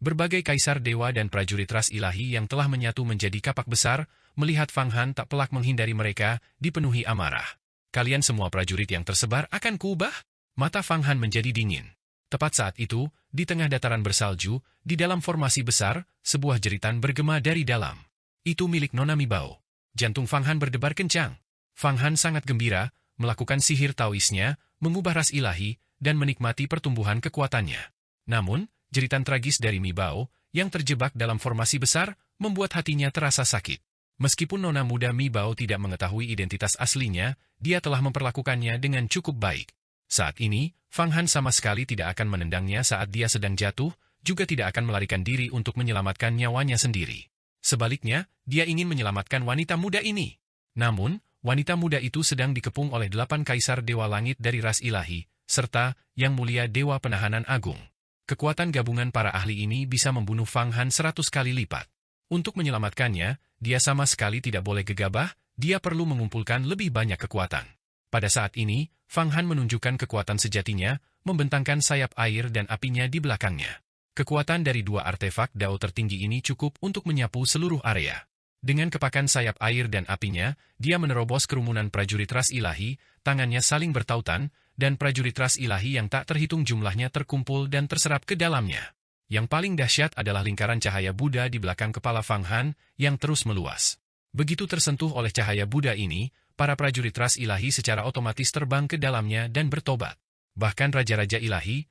Berbagai kaisar dewa dan prajurit ras ilahi yang telah menyatu menjadi kapak besar, melihat Fang Han tak pelak menghindari mereka, dipenuhi amarah. Kalian semua prajurit yang tersebar akan kuubah? Mata Fang Han menjadi dingin. Tepat saat itu, di tengah dataran bersalju, di dalam formasi besar, sebuah jeritan bergema dari dalam. Itu milik Nona Mi Bao. Jantung Fang Han berdebar kencang. Fang Han sangat gembira, melakukan sihir Taoisnya, mengubah ras ilahi, dan menikmati pertumbuhan kekuatannya. Namun, jeritan tragis dari Mi Bao, yang terjebak dalam formasi besar, membuat hatinya terasa sakit. Meskipun nona muda Mi Bao tidak mengetahui identitas aslinya, dia telah memperlakukannya dengan cukup baik. Saat ini, Fang Han sama sekali tidak akan menendangnya saat dia sedang jatuh, juga tidak akan melarikan diri untuk menyelamatkan nyawanya sendiri. Sebaliknya, dia ingin menyelamatkan wanita muda ini. Namun, wanita muda itu sedang dikepung oleh 8 kaisar dewa langit dari ras ilahi, serta Yang Mulia Dewa Penahanan Agung. Kekuatan gabungan para ahli ini bisa membunuh Fang Han 100 kali lipat. Untuk menyelamatkannya, dia sama sekali tidak boleh gegabah, dia perlu mengumpulkan lebih banyak kekuatan. Pada saat ini, Fang Han menunjukkan kekuatan sejatinya, membentangkan sayap air dan apinya di belakangnya. Kekuatan dari 2 artefak Dao tertinggi ini cukup untuk menyapu seluruh area. Dengan kepakan sayap air dan apinya, dia menerobos kerumunan prajurit ras ilahi, tangannya saling bertautan, dan prajurit ras ilahi yang tak terhitung jumlahnya terkumpul dan terserap ke dalamnya. Yang paling dahsyat adalah lingkaran cahaya Buddha di belakang kepala Fang Han, yang terus meluas. Begitu tersentuh oleh cahaya Buddha ini, para prajurit ras ilahi secara otomatis terbang ke dalamnya dan bertobat. Bahkan raja-raja ilahi,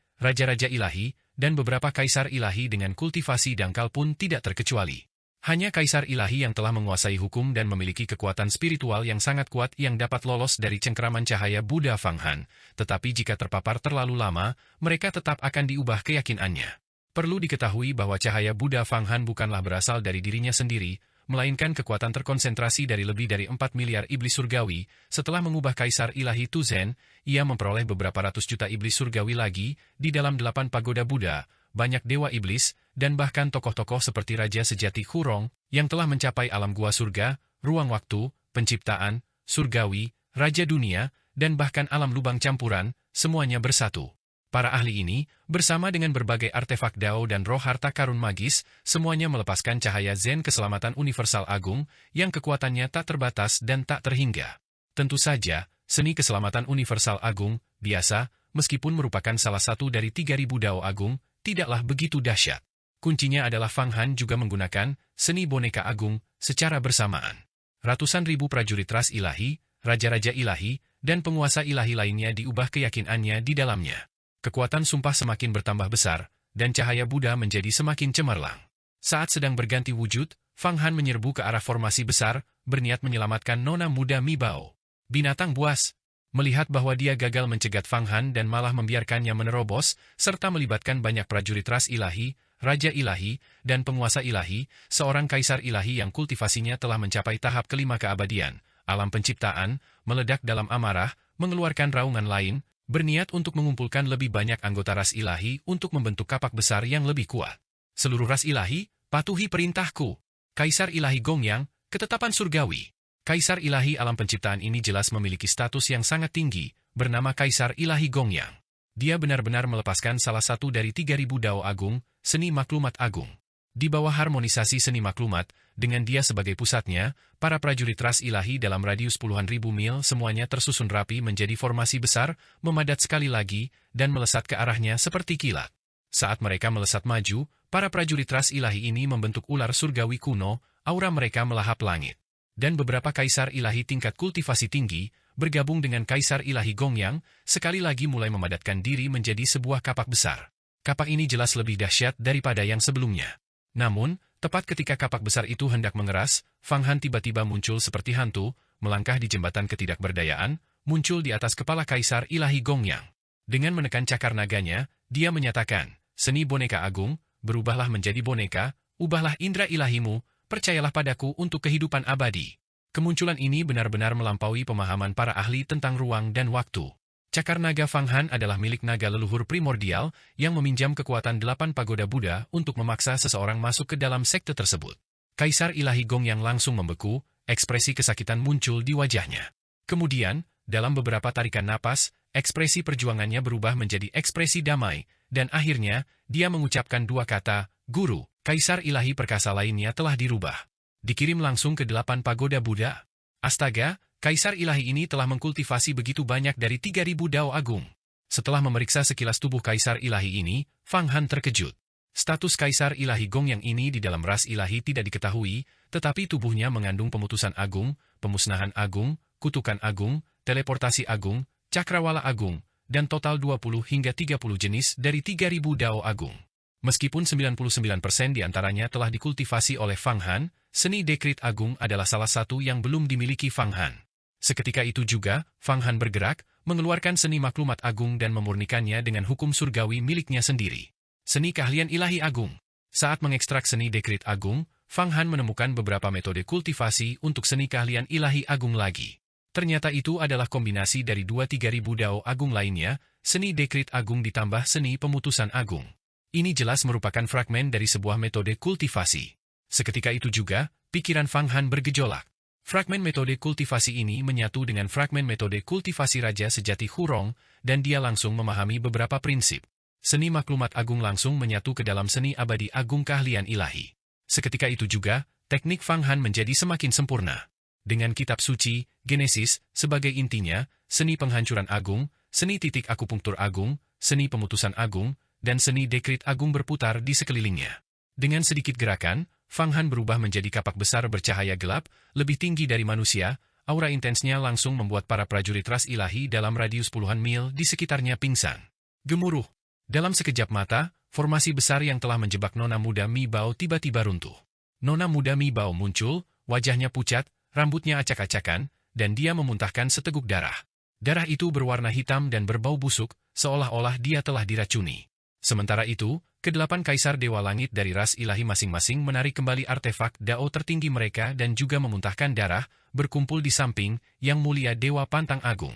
dan beberapa kaisar ilahi dengan kultivasi dangkal pun tidak terkecuali. Hanya kaisar ilahi yang telah menguasai hukum dan memiliki kekuatan spiritual yang sangat kuat yang dapat lolos dari cengkeraman cahaya Buddha Fang Han, tetapi jika terpapar terlalu lama, mereka tetap akan diubah keyakinannya. Perlu diketahui bahwa cahaya Buddha Fang Han bukanlah berasal dari dirinya sendiri, melainkan kekuatan terkonsentrasi dari lebih dari 4 miliar iblis surgawi. Setelah mengubah kaisar ilahi Tu Zhen, ia memperoleh beberapa ratus juta iblis surgawi lagi, di dalam 8 pagoda Buddha, banyak dewa iblis, dan bahkan tokoh-tokoh seperti Raja Sejati Hurong, yang telah mencapai alam gua surga, ruang waktu, penciptaan, surgawi, raja dunia, dan bahkan alam lubang campuran, semuanya bersatu. Para ahli ini, bersama dengan berbagai artefak Dao dan roh harta karun magis, semuanya melepaskan cahaya Zen keselamatan universal agung, yang kekuatannya tak terbatas dan tak terhingga. Tentu saja, seni keselamatan universal agung, biasa, meskipun merupakan salah satu dari 3.000 Dao agung, tidaklah begitu dahsyat. Kuncinya adalah Fang Han juga menggunakan seni boneka agung secara bersamaan. Ratusan ribu prajurit ras ilahi, raja-raja ilahi, dan penguasa ilahi lainnya diubah keyakinannya di dalamnya. Kekuatan sumpah semakin bertambah besar, dan cahaya Buddha menjadi semakin cemerlang. Saat sedang berganti wujud, Fang Han menyerbu ke arah formasi besar, berniat menyelamatkan nona muda Mi Bao. Binatang buas. Melihat bahwa dia gagal mencegat Fang Han dan malah membiarkannya menerobos, serta melibatkan banyak prajurit ras ilahi, raja ilahi, dan penguasa ilahi, seorang kaisar ilahi yang kultivasinya telah mencapai tahap kelima keabadian, alam penciptaan, meledak dalam amarah, mengeluarkan raungan lain, berniat untuk mengumpulkan lebih banyak anggota ras ilahi untuk membentuk kapak besar yang lebih kuat. Seluruh ras ilahi, patuhi perintahku. Kaisar ilahi Gongyang, ketetapan surgawi. Kaisar ilahi alam penciptaan ini jelas memiliki status yang sangat tinggi, bernama Kaisar ilahi Gongyang. Dia benar-benar melepaskan salah satu dari 3.000 Dao Agung, seni maklumat agung. Di bawah harmonisasi seni maklumat, dengan dia sebagai pusatnya, para prajurit ras ilahi dalam radius puluhan ribu mil semuanya tersusun rapi menjadi formasi besar, memadat sekali lagi, dan melesat ke arahnya seperti kilat. Saat mereka melesat maju, para prajurit ras ilahi ini membentuk ular surgawi kuno, aura mereka melahap langit. Dan beberapa kaisar ilahi tingkat kultivasi tinggi, bergabung dengan kaisar ilahi Gongyang, sekali lagi mulai memadatkan diri menjadi sebuah kapak besar. Kapak ini jelas lebih dahsyat daripada yang sebelumnya. Namun, tepat ketika kapak besar itu hendak mengeras, Fang Han tiba-tiba muncul seperti hantu, melangkah di jembatan ketidakberdayaan, muncul di atas kepala kaisar ilahi Gongyang. Dengan menekan cakar naganya, dia menyatakan, "Seni boneka agung, berubahlah menjadi boneka, ubahlah indera ilahimu, percayalah padaku untuk kehidupan abadi." Kemunculan ini benar-benar melampaui pemahaman para ahli tentang ruang dan waktu. Cakar naga Fang Han adalah milik naga leluhur primordial yang meminjam kekuatan 8 pagoda Buddha untuk memaksa seseorang masuk ke dalam sekte tersebut. Kaisar ilahi Gongyang langsung membeku, ekspresi kesakitan muncul di wajahnya. Kemudian, dalam beberapa tarikan napas, ekspresi perjuangannya berubah menjadi ekspresi damai, dan akhirnya, dia mengucapkan 2 kata, "Guru." Kaisar ilahi perkasa lainnya telah dirubah. Dikirim langsung ke 8 pagoda Buddha. Astaga, kaisar ilahi ini telah mengkultivasi begitu banyak dari 3.000 Dao Agung. Setelah memeriksa sekilas tubuh kaisar ilahi ini, Fang Han terkejut. Status kaisar ilahi Gongyang ini di dalam ras ilahi tidak diketahui, tetapi tubuhnya mengandung pemutusan agung, pemusnahan agung, kutukan agung, teleportasi agung, cakrawala agung, dan total 20 hingga 30 jenis dari 3.000 Dao Agung. Meskipun 99% di antaranya telah dikultivasi oleh Fang Han, seni dekrit agung adalah salah satu yang belum dimiliki Fang Han. Seketika itu juga, Fang Han bergerak, mengeluarkan seni maklumat agung dan memurnikannya dengan hukum surgawi miliknya sendiri. Seni keahlian ilahi agung. Saat mengekstrak seni dekrit agung, Fang Han menemukan beberapa metode kultivasi untuk seni keahlian ilahi agung lagi. Ternyata itu adalah kombinasi dari 2-3.000 Dao Agung lainnya, seni dekrit agung ditambah seni pemutusan agung. Ini jelas merupakan fragmen dari sebuah metode kultivasi. Seketika itu juga, pikiran Fang Han bergejolak. Fragmen metode kultivasi ini menyatu dengan fragmen metode kultivasi Raja Sejati Hurong, dan dia langsung memahami beberapa prinsip. Seni maklumat agung langsung menyatu ke dalam seni abadi agung keahlian ilahi. Seketika itu juga, teknik Fang Han menjadi semakin sempurna. Dengan kitab suci, Genesis, sebagai intinya, seni penghancuran agung, seni titik akupunktur agung, seni pemutusan agung, dan seni dekrit agung berputar di sekelilingnya. Dengan sedikit gerakan, Fang Han berubah menjadi kapak besar bercahaya gelap, lebih tinggi dari manusia, aura intensnya langsung membuat para prajurit ras ilahi dalam radius puluhan mil di sekitarnya pingsan. Gemuruh. Dalam sekejap mata, formasi besar yang telah menjebak nona muda Mi Bao tiba-tiba runtuh. Nona muda Mi Bao muncul, wajahnya pucat, rambutnya acak-acakan, dan dia memuntahkan seteguk darah. Darah itu berwarna hitam dan berbau busuk, seolah-olah dia telah diracuni. Sementara itu, ke-8 kaisar Dewa Langit dari ras ilahi masing-masing menarik kembali artefak Dao tertinggi mereka dan juga memuntahkan darah, berkumpul di samping Yang Mulia Dewa Pantang Agung.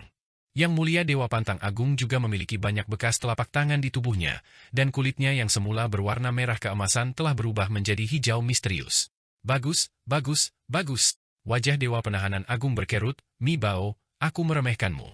Yang Mulia Dewa Pantang Agung juga memiliki banyak bekas telapak tangan di tubuhnya, dan kulitnya yang semula berwarna merah keemasan telah berubah menjadi hijau misterius. Bagus, bagus, bagus. Wajah Dewa Penahanan Agung berkerut, Mi Bao, aku meremehkanmu.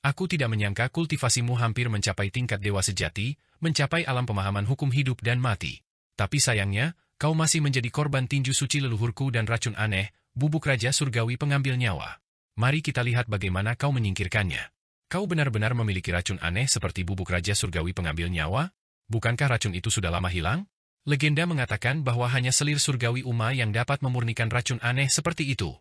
Aku tidak menyangka kultivasimu hampir mencapai tingkat dewa sejati, mencapai alam pemahaman hukum hidup dan mati. Tapi sayangnya, kau masih menjadi korban tinju suci leluhurku dan racun aneh, bubuk raja surgawi pengambil nyawa. Mari kita lihat bagaimana kau menyingkirkannya. Kau benar-benar memiliki racun aneh seperti bubuk raja surgawi pengambil nyawa? Bukankah racun itu sudah lama hilang? Legenda mengatakan bahwa hanya selir surgawi Uma yang dapat memurnikan racun aneh seperti itu.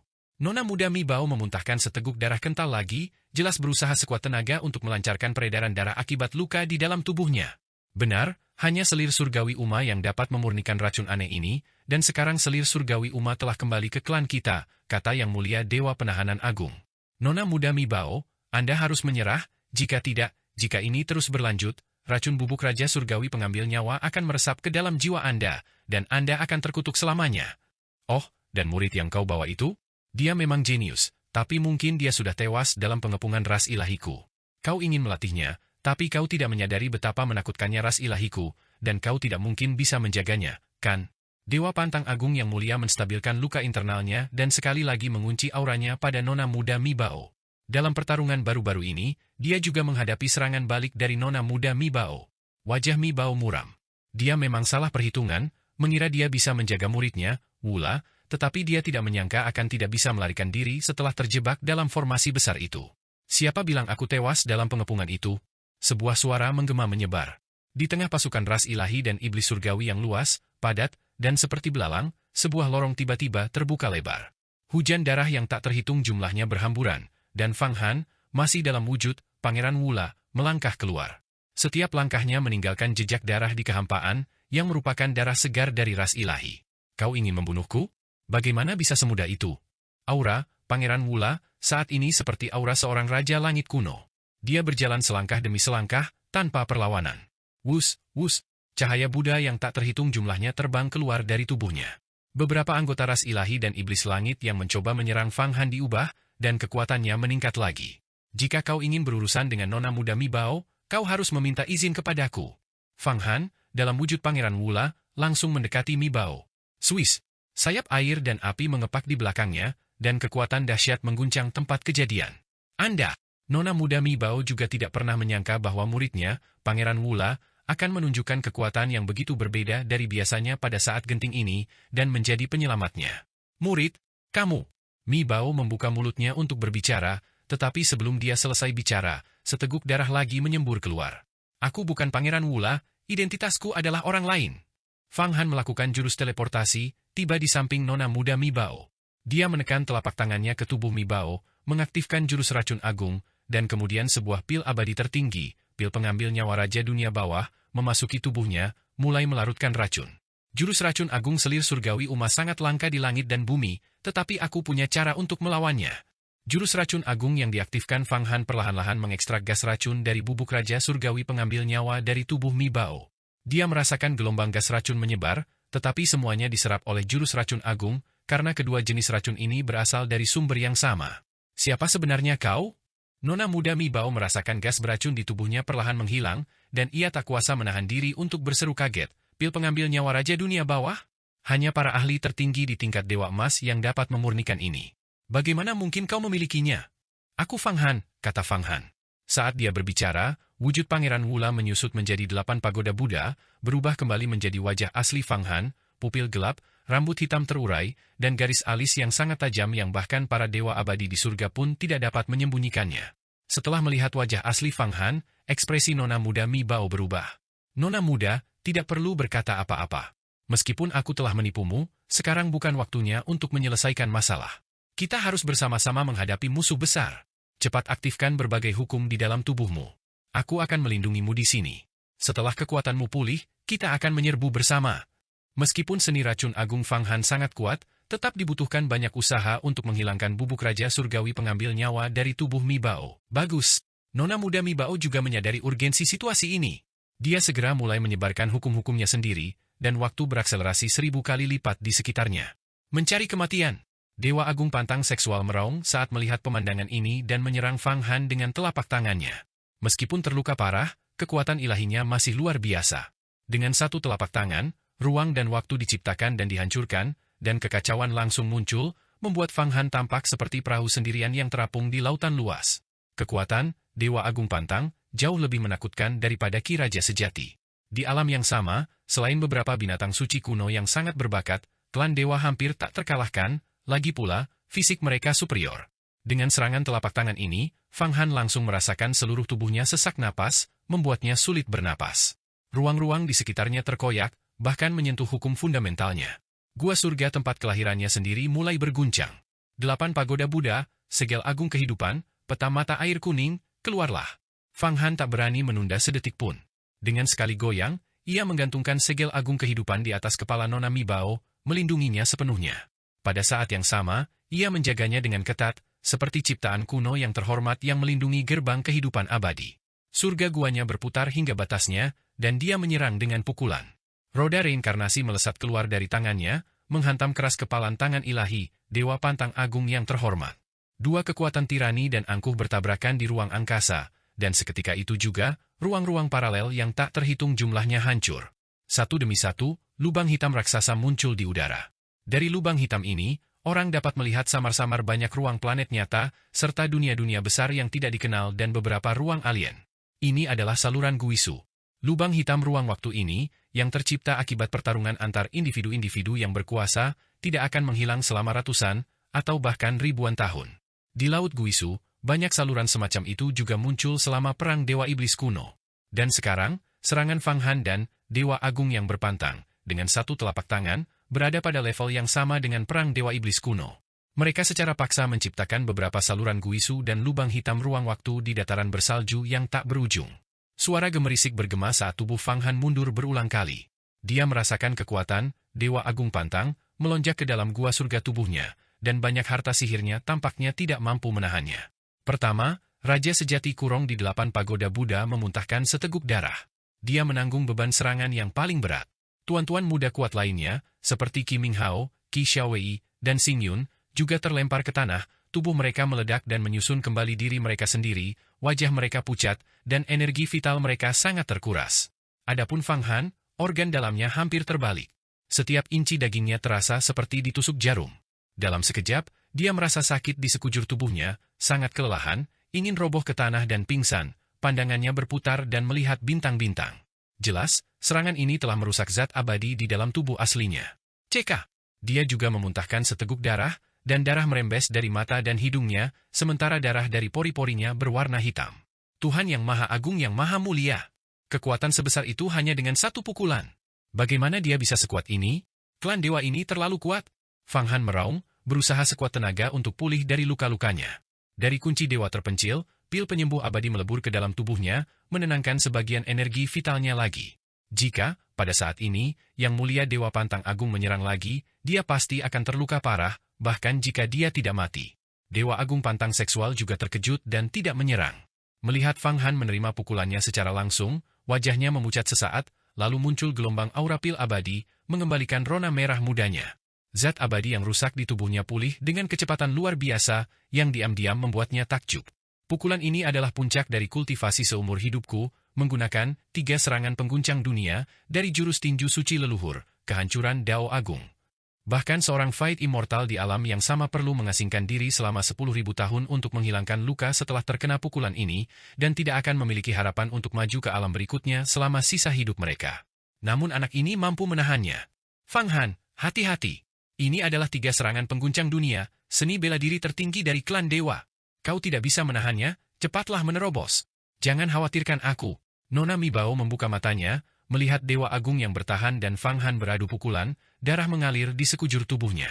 Nona muda Mi Bao memuntahkan seteguk darah kental lagi, jelas berusaha sekuat tenaga untuk melancarkan peredaran darah akibat luka di dalam tubuhnya. Benar, hanya selir surgawi Uma yang dapat memurnikan racun aneh ini, dan sekarang selir surgawi Uma telah kembali ke klan kita, kata Yang Mulia Dewa Penahanan Agung. Nona muda Mi Bao, Anda harus menyerah, jika tidak, jika ini terus berlanjut, racun bubuk Raja Surgawi pengambil nyawa akan meresap ke dalam jiwa Anda, dan Anda akan terkutuk selamanya. Oh, dan murid yang kau bawa itu? Dia memang jenius, tapi mungkin dia sudah tewas dalam pengepungan ras ilahiku. Kau ingin melatihnya, tapi kau tidak menyadari betapa menakutkannya ras ilahiku, dan kau tidak mungkin bisa menjaganya, kan? Dewa Pantang Agung Yang Mulia menstabilkan luka internalnya dan sekali lagi mengunci auranya pada Nona muda Mi Bao. Dalam pertarungan baru-baru ini, dia juga menghadapi serangan balik dari Nona muda Mi Bao. Wajah Mi Bao muram. Dia memang salah perhitungan, mengira dia bisa menjaga muridnya, Wula, tetapi dia tidak menyangka akan tidak bisa melarikan diri setelah terjebak dalam formasi besar itu. Siapa bilang aku tewas dalam pengepungan itu? Sebuah suara menggema menyebar. Di tengah pasukan ras ilahi dan iblis surgawi yang luas, padat, dan seperti belalang, sebuah lorong tiba-tiba terbuka lebar. Hujan darah yang tak terhitung jumlahnya berhamburan, dan Fang Han, masih dalam wujud Pangeran Wula, melangkah keluar. Setiap langkahnya meninggalkan jejak darah di kehampaan, yang merupakan darah segar dari ras ilahi. Kau ingin membunuhku? Bagaimana bisa semudah itu? Aura, Pangeran Wula, saat ini seperti aura seorang raja langit kuno. Dia berjalan selangkah demi selangkah, tanpa perlawanan. Wus, wus, cahaya Buddha yang tak terhitung jumlahnya terbang keluar dari tubuhnya. Beberapa anggota ras ilahi dan iblis langit yang mencoba menyerang Fang Han diubah, dan kekuatannya meningkat lagi. Jika kau ingin berurusan dengan Nona muda Mi Bao, kau harus meminta izin kepadaku. Fang Han, dalam wujud Pangeran Wula, langsung mendekati Mi Bao. Swiss. Sayap air dan api mengepak di belakangnya, dan kekuatan dahsyat mengguncang tempat kejadian. Anda, Nona muda Mi Bao juga tidak pernah menyangka bahwa muridnya, Pangeran Wula, akan menunjukkan kekuatan yang begitu berbeda dari biasanya pada saat genting ini, dan menjadi penyelamatnya. Murid, kamu. Mi Bao membuka mulutnya untuk berbicara, tetapi sebelum dia selesai bicara, seteguk darah lagi menyembur keluar. Aku bukan Pangeran Wula, identitasku adalah orang lain. Fang Han melakukan jurus teleportasi, tiba di samping Nona muda Mi Bao. Dia menekan telapak tangannya ke tubuh Mi Bao, mengaktifkan jurus racun agung, dan kemudian sebuah pil abadi tertinggi, pil pengambil nyawa Raja Dunia Bawah, memasuki tubuhnya, mulai melarutkan racun. Jurus racun agung selir surgawi Uma sangat langka di langit dan bumi, tetapi aku punya cara untuk melawannya. Jurus racun agung yang diaktifkan Fang Han perlahan-lahan mengekstrak gas racun dari bubuk Raja Surgawi pengambil nyawa dari tubuh Mi Bao. Dia merasakan gelombang gas racun menyebar, tetapi semuanya diserap oleh jurus racun agung, karena kedua jenis racun ini berasal dari sumber yang sama. Siapa sebenarnya kau? Nona muda Mi Bao merasakan gas beracun di tubuhnya perlahan menghilang, dan ia tak kuasa menahan diri untuk berseru kaget. Pil pengambil nyawa Raja Dunia Bawah? Hanya para ahli tertinggi di tingkat Dewa Emas yang dapat memurnikan ini. Bagaimana mungkin kau memilikinya? Aku Fang Han, kata Fang Han. Saat dia berbicara, wujud Pangeran Wula menyusut menjadi 8 pagoda Buddha, berubah kembali menjadi wajah asli Fang Han, pupil gelap, rambut hitam terurai, dan garis alis yang sangat tajam yang bahkan para dewa abadi di surga pun tidak dapat menyembunyikannya. Setelah melihat wajah asli Fang Han, ekspresi Nona muda Mi Bao berubah. Nona muda, tidak perlu berkata apa-apa. Meskipun aku telah menipumu, sekarang bukan waktunya untuk menyelesaikan masalah. Kita harus bersama-sama menghadapi musuh besar. Cepat aktifkan berbagai hukum di dalam tubuhmu. Aku akan melindungimu di sini. Setelah kekuatanmu pulih, kita akan menyerbu bersama. Meskipun seni racun agung Fang Han sangat kuat, tetap dibutuhkan banyak usaha untuk menghilangkan bubuk Raja Surgawi pengambil nyawa dari tubuh Mi Bao. Bagus. Nona muda Mi Bao juga menyadari urgensi situasi ini. Dia segera mulai menyebarkan hukum-hukumnya sendiri, dan waktu berakselerasi 1000 kali lipat di sekitarnya. Mencari kematian. Dewa Agung Pantang seksual meraung saat melihat pemandangan ini dan menyerang Fang Han dengan telapak tangannya. Meskipun terluka parah, kekuatan ilahinya masih luar biasa. Dengan satu telapak tangan, ruang dan waktu diciptakan dan dihancurkan, dan kekacauan langsung muncul, membuat Fang Han tampak seperti perahu sendirian yang terapung di lautan luas. Kekuatan, Dewa Agung Pantang, jauh lebih menakutkan daripada Ki Raja sejati. Di alam yang sama, selain beberapa binatang suci kuno yang sangat berbakat, klan dewa hampir tak terkalahkan. Lagi pula, fisik mereka superior. Dengan serangan telapak tangan ini, Fang Han langsung merasakan seluruh tubuhnya sesak napas, membuatnya sulit bernapas. Ruang-ruang di sekitarnya terkoyak, bahkan menyentuh hukum fundamentalnya. Gua surga tempat kelahirannya sendiri mulai berguncang. 8 pagoda Buddha, segel agung kehidupan, peta mata air kuning, keluarlah. Fang Han tak berani menunda sedetik pun. Dengan sekali goyang, ia menggantungkan segel agung kehidupan di atas kepala Nona Mi Bao, melindunginya sepenuhnya. Pada saat yang sama, ia menjaganya dengan ketat, seperti ciptaan kuno yang terhormat yang melindungi gerbang kehidupan abadi. Surga guanya berputar hingga batasnya, dan dia menyerang dengan pukulan. Roda reinkarnasi melesat keluar dari tangannya, menghantam keras kepalan tangan ilahi, Dewa Pantang Agung yang terhormat. Dua kekuatan tirani dan angkuh bertabrakan di ruang angkasa, dan seketika itu juga, ruang-ruang paralel yang tak terhitung jumlahnya hancur. Satu demi satu, lubang hitam raksasa muncul di udara. Dari lubang hitam ini, orang dapat melihat samar-samar banyak ruang planet nyata, serta dunia-dunia besar yang tidak dikenal dan beberapa ruang alien. Ini adalah saluran Guisu. Lubang hitam ruang waktu ini, yang tercipta akibat pertarungan antar individu-individu yang berkuasa, tidak akan menghilang selama ratusan, atau bahkan ribuan tahun. Di Laut Guisu, banyak saluran semacam itu juga muncul selama Perang Dewa Iblis kuno. Dan sekarang, serangan Fang Han dan Dewa Agung yang berpantang, dengan satu telapak tangan, berada pada level yang sama dengan Perang Dewa Iblis kuno. Mereka secara paksa menciptakan beberapa saluran Guisu dan lubang hitam ruang waktu di dataran bersalju yang tak berujung. Suara gemerisik bergema saat tubuh Fang Han mundur berulang kali. Dia merasakan kekuatan Dewa Agung Pantang melonjak ke dalam gua surga tubuhnya, dan banyak harta sihirnya tampaknya tidak mampu menahannya. Pertama, Raja Sejati Kurong di 8 pagoda Buddha memuntahkan seteguk darah. Dia menanggung beban serangan yang paling berat. Tuan-tuan muda kuat lainnya, seperti Qi Minghao, Qi Xiaowei, dan Xing Yun, juga terlempar ke tanah, tubuh mereka meledak dan menyusun kembali diri mereka sendiri, wajah mereka pucat, dan energi vital mereka sangat terkuras. Adapun Fang Han, organ dalamnya hampir terbalik. Setiap inci dagingnya terasa seperti ditusuk jarum. Dalam sekejap, dia merasa sakit di sekujur tubuhnya, sangat kelelahan, ingin roboh ke tanah dan pingsan, pandangannya berputar dan melihat bintang-bintang. Jelas, serangan ini telah merusak zat abadi di dalam tubuh aslinya. Cekah! Dia juga memuntahkan seteguk darah, dan darah merembes dari mata dan hidungnya, sementara darah dari pori-porinya berwarna hitam. Tuhan yang Maha Agung yang Maha Mulia. Kekuatan sebesar itu hanya dengan satu pukulan. Bagaimana dia bisa sekuat ini? Klan dewa ini terlalu kuat. Fang Han meraung, berusaha sekuat tenaga untuk pulih dari luka-lukanya. Dari kunci dewa terpencil, pil penyembuh abadi melebur ke dalam tubuhnya, menenangkan sebagian energi vitalnya lagi. Jika, pada saat ini, Yang Mulia Dewa Pantang Agung menyerang lagi, dia pasti akan terluka parah, bahkan jika dia tidak mati. Dewa Agung Pantang Seksual juga terkejut dan tidak menyerang. Melihat Fang Han menerima pukulannya secara langsung, wajahnya memucat sesaat, lalu muncul gelombang aura pil abadi, mengembalikan rona merah mudanya. Zat abadi yang rusak di tubuhnya pulih dengan kecepatan luar biasa, yang diam-diam membuatnya takjub. Pukulan ini adalah puncak dari kultivasi seumur hidupku, menggunakan 3 serangan pengguncang dunia, dari jurus tinju suci leluhur, kehancuran Dao Agung. Bahkan seorang Fight Immortal di alam yang sama perlu mengasingkan diri selama 10.000 tahun untuk menghilangkan luka setelah terkena pukulan ini, dan tidak akan memiliki harapan untuk maju ke alam berikutnya selama sisa hidup mereka. Namun anak ini mampu menahannya. Fang Han, hati-hati. Ini adalah 3 serangan pengguncang dunia, seni bela diri tertinggi dari klan dewa. Kau tidak bisa menahannya, cepatlah menerobos. Jangan khawatirkan aku. Nona Mi Bao membuka matanya, melihat Dewa Agung yang bertahan dan Fang Han beradu pukulan, darah mengalir di sekujur tubuhnya.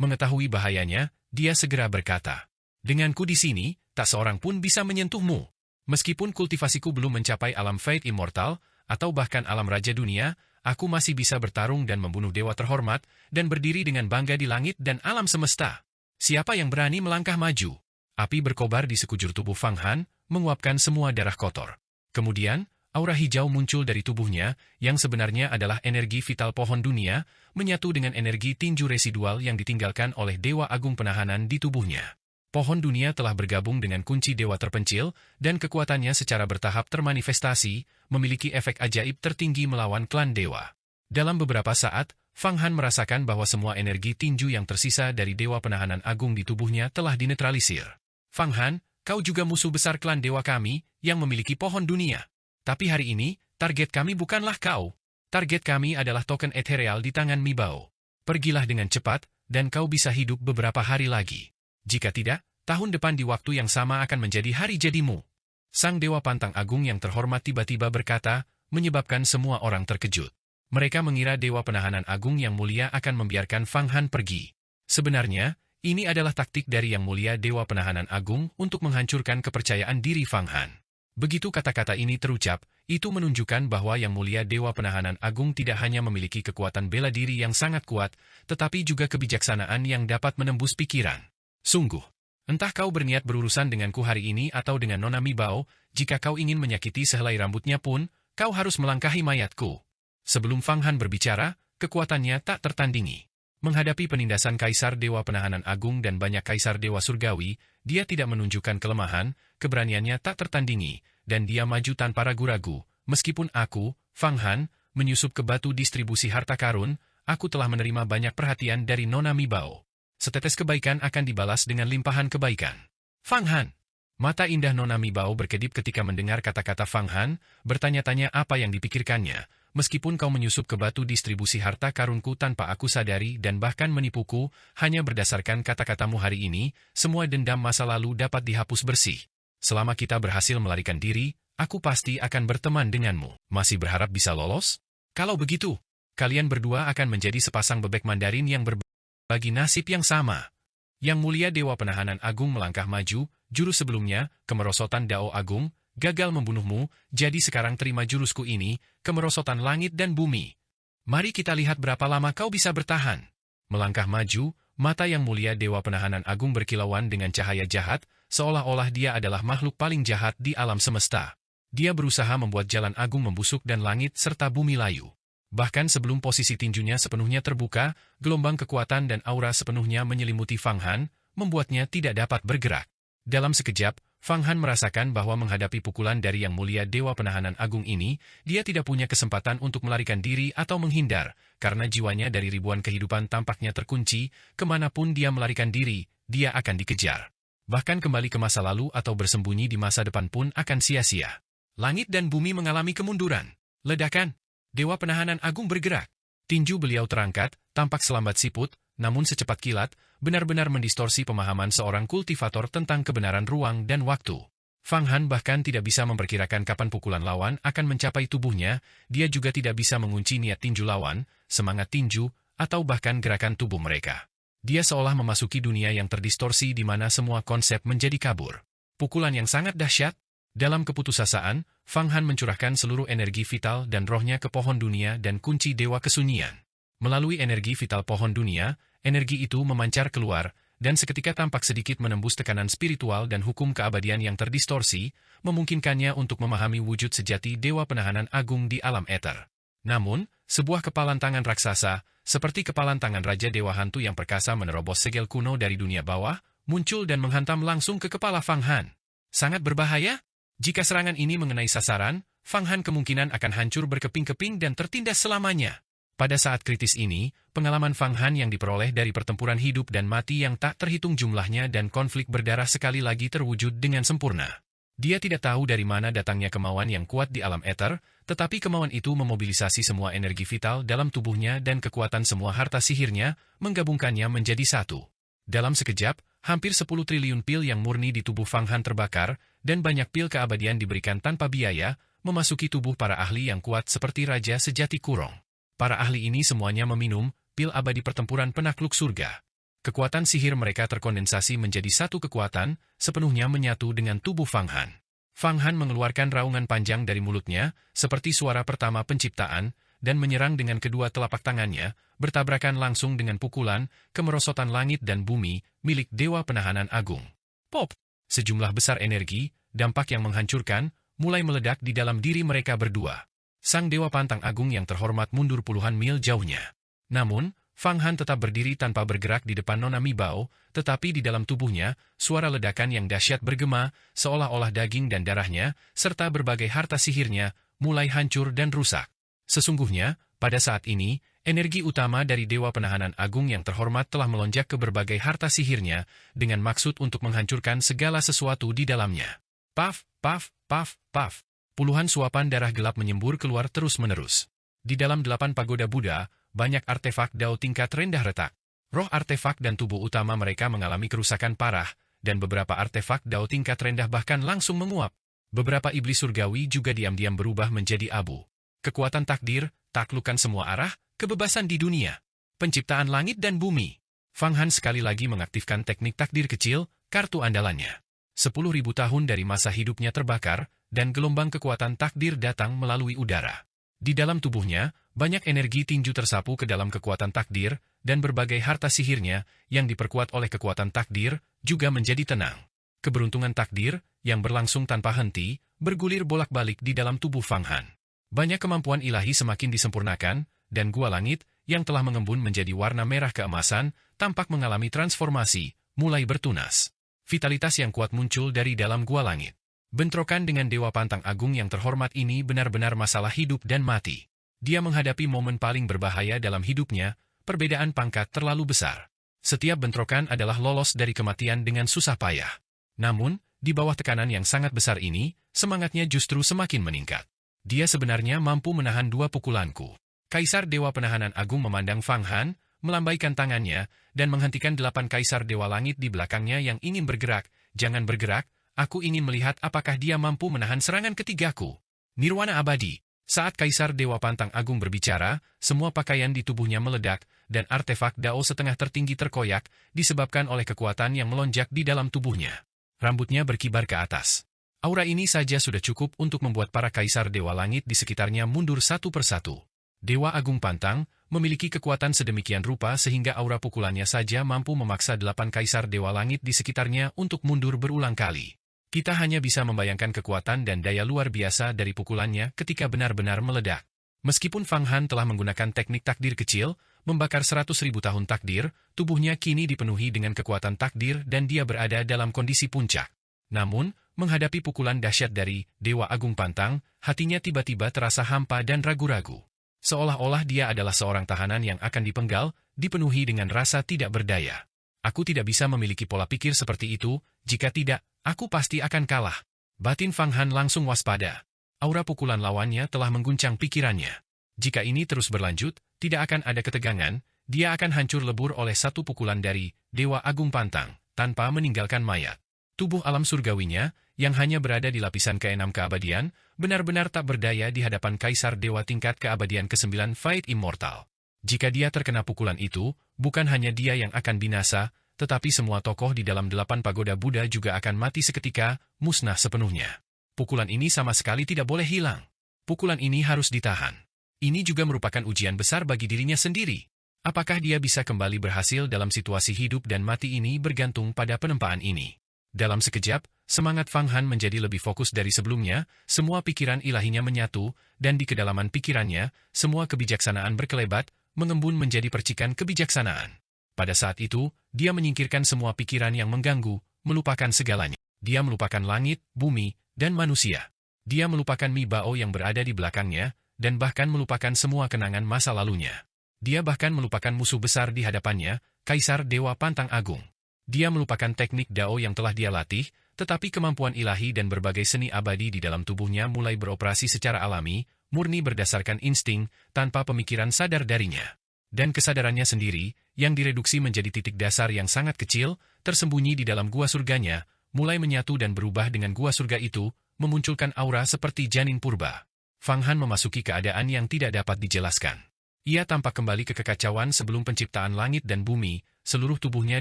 Mengetahui bahayanya, dia segera berkata, "Denganku di sini, tak seorang pun bisa menyentuhmu. Meskipun kultivasiku belum mencapai alam Fate Immortal, atau bahkan alam Raja Dunia, aku masih bisa bertarung dan membunuh dewa terhormat, dan berdiri dengan bangga di langit dan alam semesta. Siapa yang berani melangkah maju?" Api berkobar di sekujur tubuh Fang Han, menguapkan semua darah kotor. Kemudian, aura hijau muncul dari tubuhnya, yang sebenarnya adalah energi vital pohon dunia, menyatu dengan energi tinju residual yang ditinggalkan oleh Dewa Agung penahanan di tubuhnya. Pohon dunia telah bergabung dengan kunci dewa terpencil, dan kekuatannya secara bertahap termanifestasi, memiliki efek ajaib tertinggi melawan klan dewa. Dalam beberapa saat, Fang Han merasakan bahwa semua energi tinju yang tersisa dari dewa penahanan agung di tubuhnya telah dinetralisir. Fang Han, kau juga musuh besar klan dewa kami, yang memiliki pohon dunia. Tapi hari ini, target kami bukanlah kau. Target kami adalah token ethereal di tangan Mi Bao. Pergilah dengan cepat, dan kau bisa hidup beberapa hari lagi. Jika tidak, tahun depan di waktu yang sama akan menjadi hari jadimu. Sang Dewa Pantang Agung yang terhormat tiba-tiba berkata, menyebabkan semua orang terkejut. Mereka mengira Dewa Penahanan Agung yang mulia akan membiarkan Fang Han pergi. Sebenarnya, Ini adalah taktik dari Yang Mulia Dewa Penahanan Agung untuk menghancurkan kepercayaan diri Fang Han. Begitu kata-kata ini terucap, itu menunjukkan bahwa Yang Mulia Dewa Penahanan Agung tidak hanya memiliki kekuatan bela diri yang sangat kuat, tetapi juga kebijaksanaan yang dapat menembus pikiran. Sungguh, entah kau berniat berurusan denganku hari ini atau dengan Nona Mi Bao, jika kau ingin menyakiti sehelai rambutnya pun, kau harus melangkahi mayatku. Sebelum Fang Han berbicara, kekuatannya tak tertandingi. Menghadapi penindasan Kaisar Dewa Penahanan Agung dan banyak Kaisar Dewa Surgawi, dia tidak menunjukkan kelemahan, keberaniannya tak tertandingi, dan dia maju tanpa ragu-ragu. Meskipun aku, Fang Han, menyusup ke batu distribusi harta karun, aku telah menerima banyak perhatian dari Nona Mi Bao. Setetes kebaikan akan dibalas dengan limpahan kebaikan. Fang Han. Mata indah Nona Mi Bao berkedip ketika mendengar kata-kata Fang Han, bertanya-tanya apa yang dipikirkannya. Meskipun kau menyusup ke batu distribusi harta karunku tanpa aku sadari dan bahkan menipuku, hanya berdasarkan kata-katamu hari ini, semua dendam masa lalu dapat dihapus bersih. Selama kita berhasil melarikan diri, aku pasti akan berteman denganmu. Masih berharap bisa lolos? Kalau begitu, kalian berdua akan menjadi sepasang bebek Mandarin yang berbagi nasib yang sama. Yang Mulia Dewa Penahanan Agung melangkah maju, jurus sebelumnya, kemerosotan Dao Agung, gagal membunuhmu, jadi sekarang terima jurusku ini, kemerosotan langit dan bumi. Mari kita lihat berapa lama kau bisa bertahan. Melangkah maju, mata Yang Mulia Dewa Penahanan Agung berkilauan dengan cahaya jahat, seolah-olah dia adalah makhluk paling jahat di alam semesta. Dia berusaha membuat jalan agung membusuk dan langit serta bumi layu. Bahkan sebelum posisi tinjunya sepenuhnya terbuka, gelombang kekuatan dan aura sepenuhnya menyelimuti Fang Han, membuatnya tidak dapat bergerak. Dalam sekejap, Fang Han merasakan bahwa menghadapi pukulan dari Yang Mulia Dewa Penahanan Agung ini, dia tidak punya kesempatan untuk melarikan diri atau menghindar, karena jiwanya dari ribuan kehidupan tampaknya terkunci, kemanapun dia melarikan diri, dia akan dikejar. Bahkan kembali ke masa lalu atau bersembunyi di masa depan pun akan sia-sia. Langit dan bumi mengalami kemunduran. Ledakan. Dewa Penahanan Agung bergerak. Tinju beliau terangkat, tampak selambat siput, namun secepat kilat, benar-benar mendistorsi pemahaman seorang kultivator tentang kebenaran ruang dan waktu. Fang Han bahkan tidak bisa memperkirakan kapan pukulan lawan akan mencapai tubuhnya, dia juga tidak bisa mengunci niat tinju lawan, semangat tinju, atau bahkan gerakan tubuh mereka. Dia seolah memasuki dunia yang terdistorsi di mana semua konsep menjadi kabur. Pukulan yang sangat dahsyat. Dalam keputusasaan, Fang Han mencurahkan seluruh energi vital dan rohnya ke pohon dunia dan kunci dewa kesunyian. Melalui energi vital pohon dunia, energi itu memancar keluar, dan seketika tampak sedikit menembus tekanan spiritual dan hukum keabadian yang terdistorsi, memungkinkannya untuk memahami wujud sejati Dewa Penahanan Agung di alam ether. Namun, sebuah kepalan tangan raksasa, seperti kepalan tangan Raja Dewa Hantu yang perkasa menerobos segel kuno dari dunia bawah, muncul dan menghantam langsung ke kepala Fang Han. Sangat berbahaya? Jika serangan ini mengenai sasaran, Fang Han kemungkinan akan hancur berkeping-keping dan tertindas selamanya. Pada saat kritis ini, pengalaman Fang Han yang diperoleh dari pertempuran hidup dan mati yang tak terhitung jumlahnya dan konflik berdarah sekali lagi terwujud dengan sempurna. Dia tidak tahu dari mana datangnya kemauan yang kuat di alam ether, tetapi kemauan itu memobilisasi semua energi vital dalam tubuhnya dan kekuatan semua harta sihirnya, menggabungkannya menjadi satu. Dalam sekejap, hampir 10 triliun pil yang murni di tubuh Fang Han terbakar, dan banyak pil keabadian diberikan tanpa biaya, memasuki tubuh para ahli yang kuat seperti Raja Sejati Kurong. Para ahli ini semuanya meminum pil abadi pertempuran penakluk surga. Kekuatan sihir mereka terkondensasi menjadi satu kekuatan, sepenuhnya menyatu dengan tubuh Fang Han. Fang Han mengeluarkan raungan panjang dari mulutnya, seperti suara pertama penciptaan, dan menyerang dengan kedua telapak tangannya, bertabrakan langsung dengan pukulan, kemerosotan langit dan bumi, milik Dewa Penahanan Agung. Pop! Sejumlah besar energi, dampak yang menghancurkan, mulai meledak di dalam diri mereka berdua. Sang Dewa Pantang Agung yang terhormat mundur puluhan mil jauhnya. Namun, Fang Han tetap berdiri tanpa bergerak di depan Nona Mi Bao, tetapi di dalam tubuhnya, suara ledakan yang dahsyat bergema, seolah-olah daging dan darahnya, serta berbagai harta sihirnya, mulai hancur dan rusak. Sesungguhnya, pada saat ini, energi utama dari Dewa Penahanan Agung yang terhormat telah melonjak ke berbagai harta sihirnya, dengan maksud untuk menghancurkan segala sesuatu di dalamnya. Paf, paf, paf, paf. Puluhan suapan darah gelap menyembur keluar terus-menerus. Di dalam 8 pagoda Buddha, banyak artefak Dao tingkat rendah retak. Roh artefak dan tubuh utama mereka mengalami kerusakan parah, dan beberapa artefak Dao tingkat rendah bahkan langsung menguap. Beberapa iblis surgawi juga diam-diam berubah menjadi abu. Kekuatan takdir, taklukan semua arah, kebebasan di dunia. Penciptaan langit dan bumi. Fang Han sekali lagi mengaktifkan teknik takdir kecil, kartu andalannya. 10.000 tahun dari masa hidupnya terbakar, dan gelombang kekuatan takdir datang melalui udara. Di dalam tubuhnya, banyak energi tinju tersapu ke dalam kekuatan takdir, dan berbagai harta sihirnya, yang diperkuat oleh kekuatan takdir, juga menjadi tenang. Keberuntungan takdir, yang berlangsung tanpa henti, bergulir bolak-balik di dalam tubuh Fang Han. Banyak kemampuan ilahi semakin disempurnakan, dan gua langit, yang telah mengembun menjadi warna merah keemasan, tampak mengalami transformasi, mulai bertunas. Vitalitas yang kuat muncul dari dalam gua langit. Bentrokan dengan Dewa Pantang Agung yang terhormat ini benar-benar masalah hidup dan mati. Dia menghadapi momen paling berbahaya dalam hidupnya, perbedaan pangkat terlalu besar. Setiap bentrokan adalah lolos dari kematian dengan susah payah. Namun, di bawah tekanan yang sangat besar ini, semangatnya justru semakin meningkat. Dia sebenarnya mampu menahan 2 pukulanku. Kaisar Dewa Penahanan Agung memandang Fang Han, melambaikan tangannya, dan menghentikan 8 Kaisar Dewa Langit di belakangnya yang ingin bergerak. Jangan bergerak, aku ingin melihat apakah dia mampu menahan serangan ketigaku. Nirwana abadi. Saat Kaisar Dewa Pantang Agung berbicara, semua pakaian di tubuhnya meledak, dan artefak Dao setengah tertinggi terkoyak, disebabkan oleh kekuatan yang melonjak di dalam tubuhnya. Rambutnya berkibar ke atas. Aura ini saja sudah cukup untuk membuat para Kaisar Dewa Langit di sekitarnya mundur satu persatu. Dewa Agung Pantang memiliki kekuatan sedemikian rupa sehingga aura pukulannya saja mampu memaksa 8 Kaisar Dewa Langit di sekitarnya untuk mundur berulang kali. Kita hanya bisa membayangkan kekuatan dan daya luar biasa dari pukulannya ketika benar-benar meledak. Meskipun Fang Han telah menggunakan teknik takdir kecil, membakar 100.000 tahun takdir, tubuhnya kini dipenuhi dengan kekuatan takdir dan dia berada dalam kondisi puncak. Namun, menghadapi pukulan dahsyat dari Dewa Agung Pantang, hatinya tiba-tiba terasa hampa dan ragu-ragu. Seolah-olah dia adalah seorang tahanan yang akan dipenggal, dipenuhi dengan rasa tidak berdaya. Aku tidak bisa memiliki pola pikir seperti itu, jika tidak, aku pasti akan kalah. Batin Fang Han langsung waspada. Aura pukulan lawannya telah mengguncang pikirannya. Jika ini terus berlanjut, tidak akan ada ketegangan, dia akan hancur lebur oleh satu pukulan dari Dewa Agung Pantang, tanpa meninggalkan mayat. Tubuh alam surgawinya, yang hanya berada di lapisan ke-6 keabadian, benar-benar tak berdaya di hadapan Kaisar Dewa tingkat keabadian ke-9 Fate Immortal. Jika dia terkena pukulan itu, bukan hanya dia yang akan binasa, tetapi semua tokoh di dalam 8 pagoda Buddha juga akan mati seketika, musnah sepenuhnya. Pukulan ini sama sekali tidak boleh hilang. Pukulan ini harus ditahan. Ini juga merupakan ujian besar bagi dirinya sendiri. Apakah dia bisa kembali berhasil dalam situasi hidup dan mati ini bergantung pada penempaan ini. Dalam sekejap, semangat Fang Han menjadi lebih fokus dari sebelumnya, semua pikiran ilahinya menyatu, dan di kedalaman pikirannya, semua kebijaksanaan berkelebat, mengembun menjadi percikan kebijaksanaan. Pada saat itu, dia menyingkirkan semua pikiran yang mengganggu, melupakan segalanya. Dia melupakan langit, bumi, dan manusia. Dia melupakan Mi Bao yang berada di belakangnya, dan bahkan melupakan semua kenangan masa lalunya. Dia bahkan melupakan musuh besar di hadapannya, Kaisar Dewa Pantang Agung. Dia melupakan teknik Dao yang telah dia latih, tetapi kemampuan ilahi dan berbagai seni abadi di dalam tubuhnya mulai beroperasi secara alami, murni berdasarkan insting, tanpa pemikiran sadar darinya. Dan kesadarannya sendiri, yang direduksi menjadi titik dasar yang sangat kecil, tersembunyi di dalam gua surganya, mulai menyatu dan berubah dengan gua surga itu, memunculkan aura seperti janin purba. Fang Han memasuki keadaan yang tidak dapat dijelaskan. Ia tampak kembali ke kekacauan sebelum penciptaan langit dan bumi, seluruh tubuhnya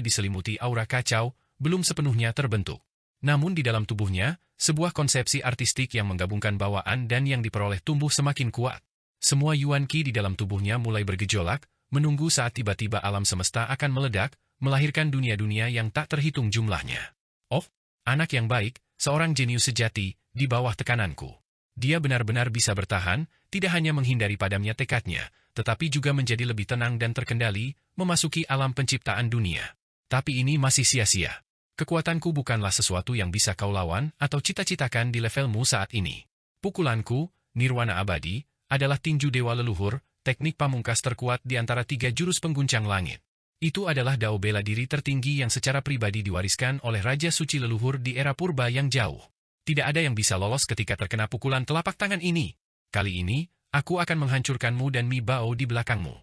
diselimuti aura kacau, belum sepenuhnya terbentuk. Namun di dalam tubuhnya, sebuah konsepsi artistik yang menggabungkan bawaan dan yang diperoleh tumbuh semakin kuat. Semua Yuan Qi di dalam tubuhnya mulai bergejolak, menunggu saat tiba-tiba alam semesta akan meledak, melahirkan dunia-dunia yang tak terhitung jumlahnya. Oh, anak yang baik, seorang jenius sejati, di bawah tekananku. Dia benar-benar bisa bertahan, tidak hanya menghindari padamnya tekadnya, tetapi juga menjadi lebih tenang dan terkendali, memasuki alam penciptaan dunia. Tapi ini masih sia-sia. Kekuatanku bukanlah sesuatu yang bisa kau lawan atau cita-citakan di levelmu saat ini. Pukulanku, Nirwana Abadi, adalah tinju dewa leluhur, teknik pamungkas terkuat di antara 3 jurus pengguncang langit. Itu adalah dao bela diri tertinggi yang secara pribadi diwariskan oleh Raja Suci leluhur di era purba yang jauh. Tidak ada yang bisa lolos ketika terkena pukulan telapak tangan ini. Kali ini, aku akan menghancurkanmu dan Mi Bao di belakangmu.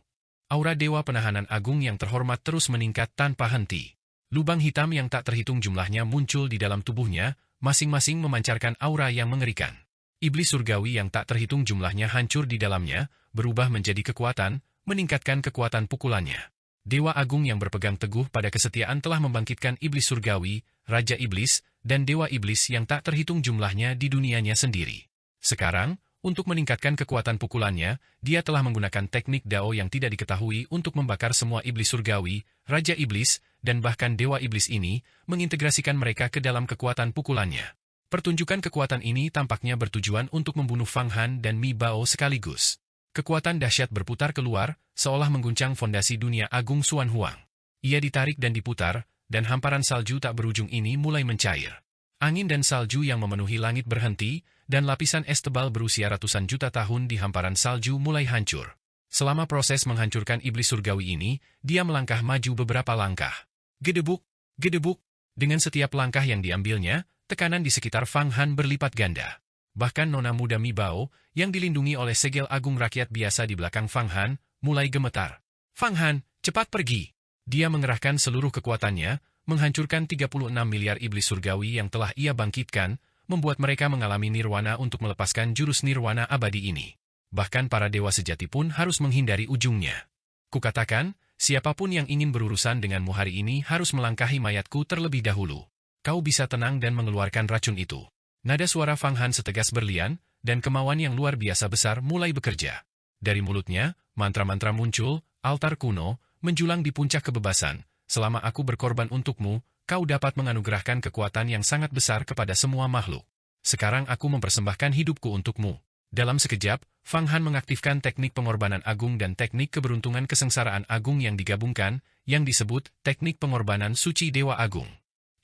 Aura Dewa Penahanan Agung yang terhormat terus meningkat tanpa henti. Lubang hitam yang tak terhitung jumlahnya muncul di dalam tubuhnya, masing-masing memancarkan aura yang mengerikan. Iblis surgawi yang tak terhitung jumlahnya hancur di dalamnya, berubah menjadi kekuatan, meningkatkan kekuatan pukulannya. Dewa Agung yang berpegang teguh pada kesetiaan telah membangkitkan iblis surgawi, Raja Iblis, dan Dewa Iblis yang tak terhitung jumlahnya di dunianya sendiri. Sekarang, untuk meningkatkan kekuatan pukulannya, dia telah menggunakan teknik Dao yang tidak diketahui untuk membakar semua iblis surgawi, Raja Iblis, dan bahkan Dewa Iblis ini, mengintegrasikan mereka ke dalam kekuatan pukulannya. Pertunjukan kekuatan ini tampaknya bertujuan untuk membunuh Fang Han dan Mi Bao sekaligus. Kekuatan dahsyat berputar keluar, seolah mengguncang fondasi dunia agung Xuan Huang. Ia ditarik dan diputar, dan hamparan salju tak berujung ini mulai mencair. Angin dan salju yang memenuhi langit berhenti, dan lapisan es tebal berusia ratusan juta tahun di hamparan salju mulai hancur. Selama proses menghancurkan iblis surgawi ini, dia melangkah maju beberapa langkah. Gedebuk, gedebuk. Dengan setiap langkah yang diambilnya, tekanan di sekitar Fang Han berlipat ganda. Bahkan nona muda Mi Bao, yang dilindungi oleh segel agung rakyat biasa di belakang Fang Han, mulai gemetar. Fang Han, cepat pergi! Dia mengerahkan seluruh kekuatannya, menghancurkan 36 miliar iblis surgawi yang telah ia bangkitkan, membuat mereka mengalami nirwana untuk melepaskan jurus nirwana abadi ini. Bahkan para dewa sejati pun harus menghindari ujungnya. Kukatakan, siapapun yang ingin berurusan denganmu hari ini harus melangkahi mayatku terlebih dahulu. Kau bisa tenang dan mengeluarkan racun itu. Nada suara Fang Han setegas berlian, dan kemauan yang luar biasa besar mulai bekerja. Dari mulutnya, mantra-mantra muncul, altar kuno, menjulang di puncak kebebasan. Selama aku berkorban untukmu, kau dapat menganugerahkan kekuatan yang sangat besar kepada semua makhluk. Sekarang aku mempersembahkan hidupku untukmu. Dalam sekejap, Fang Han mengaktifkan teknik pengorbanan agung dan teknik keberuntungan kesengsaraan agung yang digabungkan, yang disebut teknik pengorbanan suci Dewa Agung.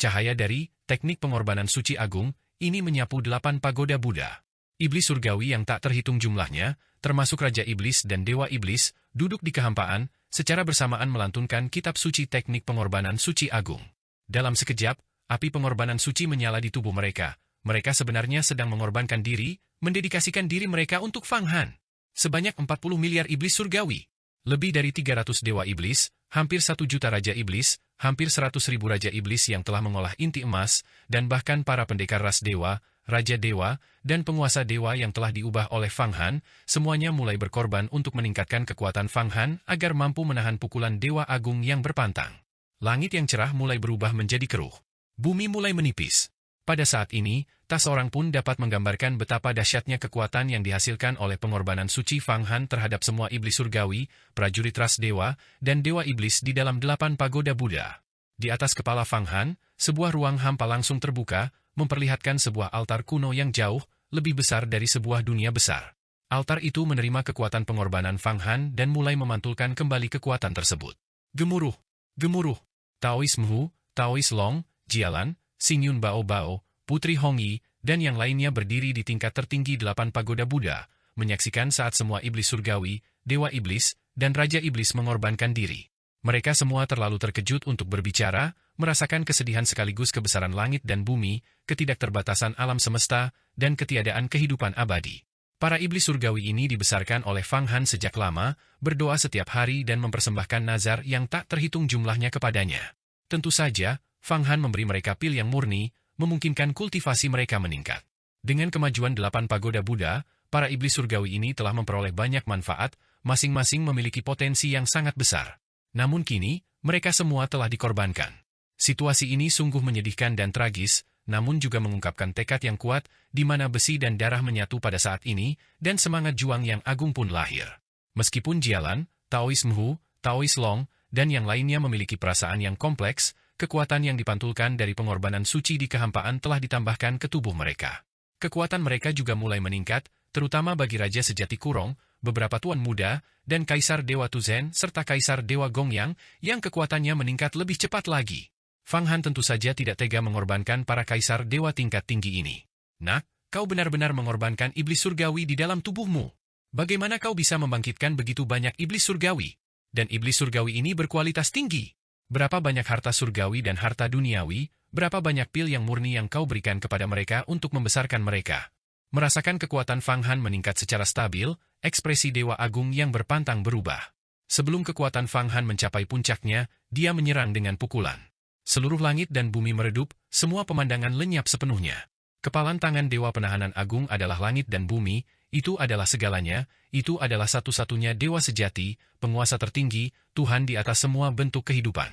Cahaya dari teknik pengorbanan suci agung, ini menyapu 8 pagoda Buddha. Iblis surgawi yang tak terhitung jumlahnya, termasuk Raja Iblis dan Dewa Iblis, duduk di kehampaan, secara bersamaan melantunkan kitab suci teknik pengorbanan suci agung. Dalam sekejap, api pengorbanan suci menyala di tubuh mereka. Mereka sebenarnya sedang mengorbankan diri, mendedikasikan diri mereka untuk Fang Han. Sebanyak 40 miliar iblis surgawi. Lebih dari 300 Dewa Iblis, hampir 1 juta Raja Iblis, hampir 100.000 Raja Iblis yang telah mengolah inti emas, dan bahkan para pendekar ras dewa, Raja Dewa, dan penguasa dewa yang telah diubah oleh Fang Han, semuanya mulai berkorban untuk meningkatkan kekuatan Fang Han agar mampu menahan pukulan Dewa Agung yang berpantang. Langit yang cerah mulai berubah menjadi keruh. Bumi mulai menipis. Pada saat ini, tak seorang pun dapat menggambarkan betapa dahsyatnya kekuatan yang dihasilkan oleh pengorbanan suci Fang Han terhadap semua iblis surgawi, prajurit ras dewa, dan Dewa Iblis di dalam 8 pagoda Buddha. Di atas kepala Fang Han, sebuah ruang hampa langsung terbuka, memperlihatkan sebuah altar kuno yang jauh, lebih besar dari sebuah dunia besar. Altar itu menerima kekuatan pengorbanan Fang Han dan mulai memantulkan kembali kekuatan tersebut. Gemuruh, gemuruh. Taois Mhu, Taois Long, Jialan, Xingyun Bao Bao, Putri Hong Yi, dan yang lainnya berdiri di tingkat tertinggi 8 pagoda Buddha, menyaksikan saat semua iblis surgawi, Dewa Iblis, dan Raja Iblis mengorbankan diri. Mereka semua terlalu terkejut untuk berbicara, merasakan kesedihan sekaligus kebesaran langit dan bumi, ketidakterbatasan alam semesta, dan ketiadaan kehidupan abadi. Para iblis surgawi ini dibesarkan oleh Fang Han sejak lama, berdoa setiap hari dan mempersembahkan nazar yang tak terhitung jumlahnya kepadanya. Tentu saja, Fang Han memberi mereka pil yang murni, memungkinkan kultivasi mereka meningkat. Dengan kemajuan 8 pagoda Buddha, para iblis surgawi ini telah memperoleh banyak manfaat, masing-masing memiliki potensi yang sangat besar. Namun kini, mereka semua telah dikorbankan. Situasi ini sungguh menyedihkan dan tragis, namun juga mengungkapkan tekad yang kuat, di mana besi dan darah menyatu pada saat ini, dan semangat juang yang agung pun lahir. Meskipun Jialan, Taois Mhu, Taois Long, dan yang lainnya memiliki perasaan yang kompleks, kekuatan yang dipantulkan dari pengorbanan suci di kehampaan telah ditambahkan ke tubuh mereka. Kekuatan mereka juga mulai meningkat, terutama bagi Raja Sejati Kurong, beberapa Tuan Muda, dan Kaisar Dewa Tuzen serta Kaisar Dewa Gongyang, yang kekuatannya meningkat lebih cepat lagi. Fang Han tentu saja tidak tega mengorbankan para Kaisar Dewa tingkat tinggi ini. Nak, kau benar-benar mengorbankan iblis surgawi di dalam tubuhmu. Bagaimana kau bisa membangkitkan begitu banyak iblis surgawi? Dan iblis surgawi ini berkualitas tinggi. Berapa banyak harta surgawi dan harta duniawi, berapa banyak pil yang murni yang kau berikan kepada mereka untuk membesarkan mereka. Merasakan kekuatan Fang Han meningkat secara stabil, ekspresi Dewa Agung yang berpantang berubah. Sebelum kekuatan Fang Han mencapai puncaknya, dia menyerang dengan pukulan. Seluruh langit dan bumi meredup, semua pemandangan lenyap sepenuhnya. Kepalan tangan Dewa Penahanan Agung adalah langit dan bumi, itu adalah segalanya, itu adalah satu-satunya dewa sejati, penguasa tertinggi, Tuhan di atas semua bentuk kehidupan.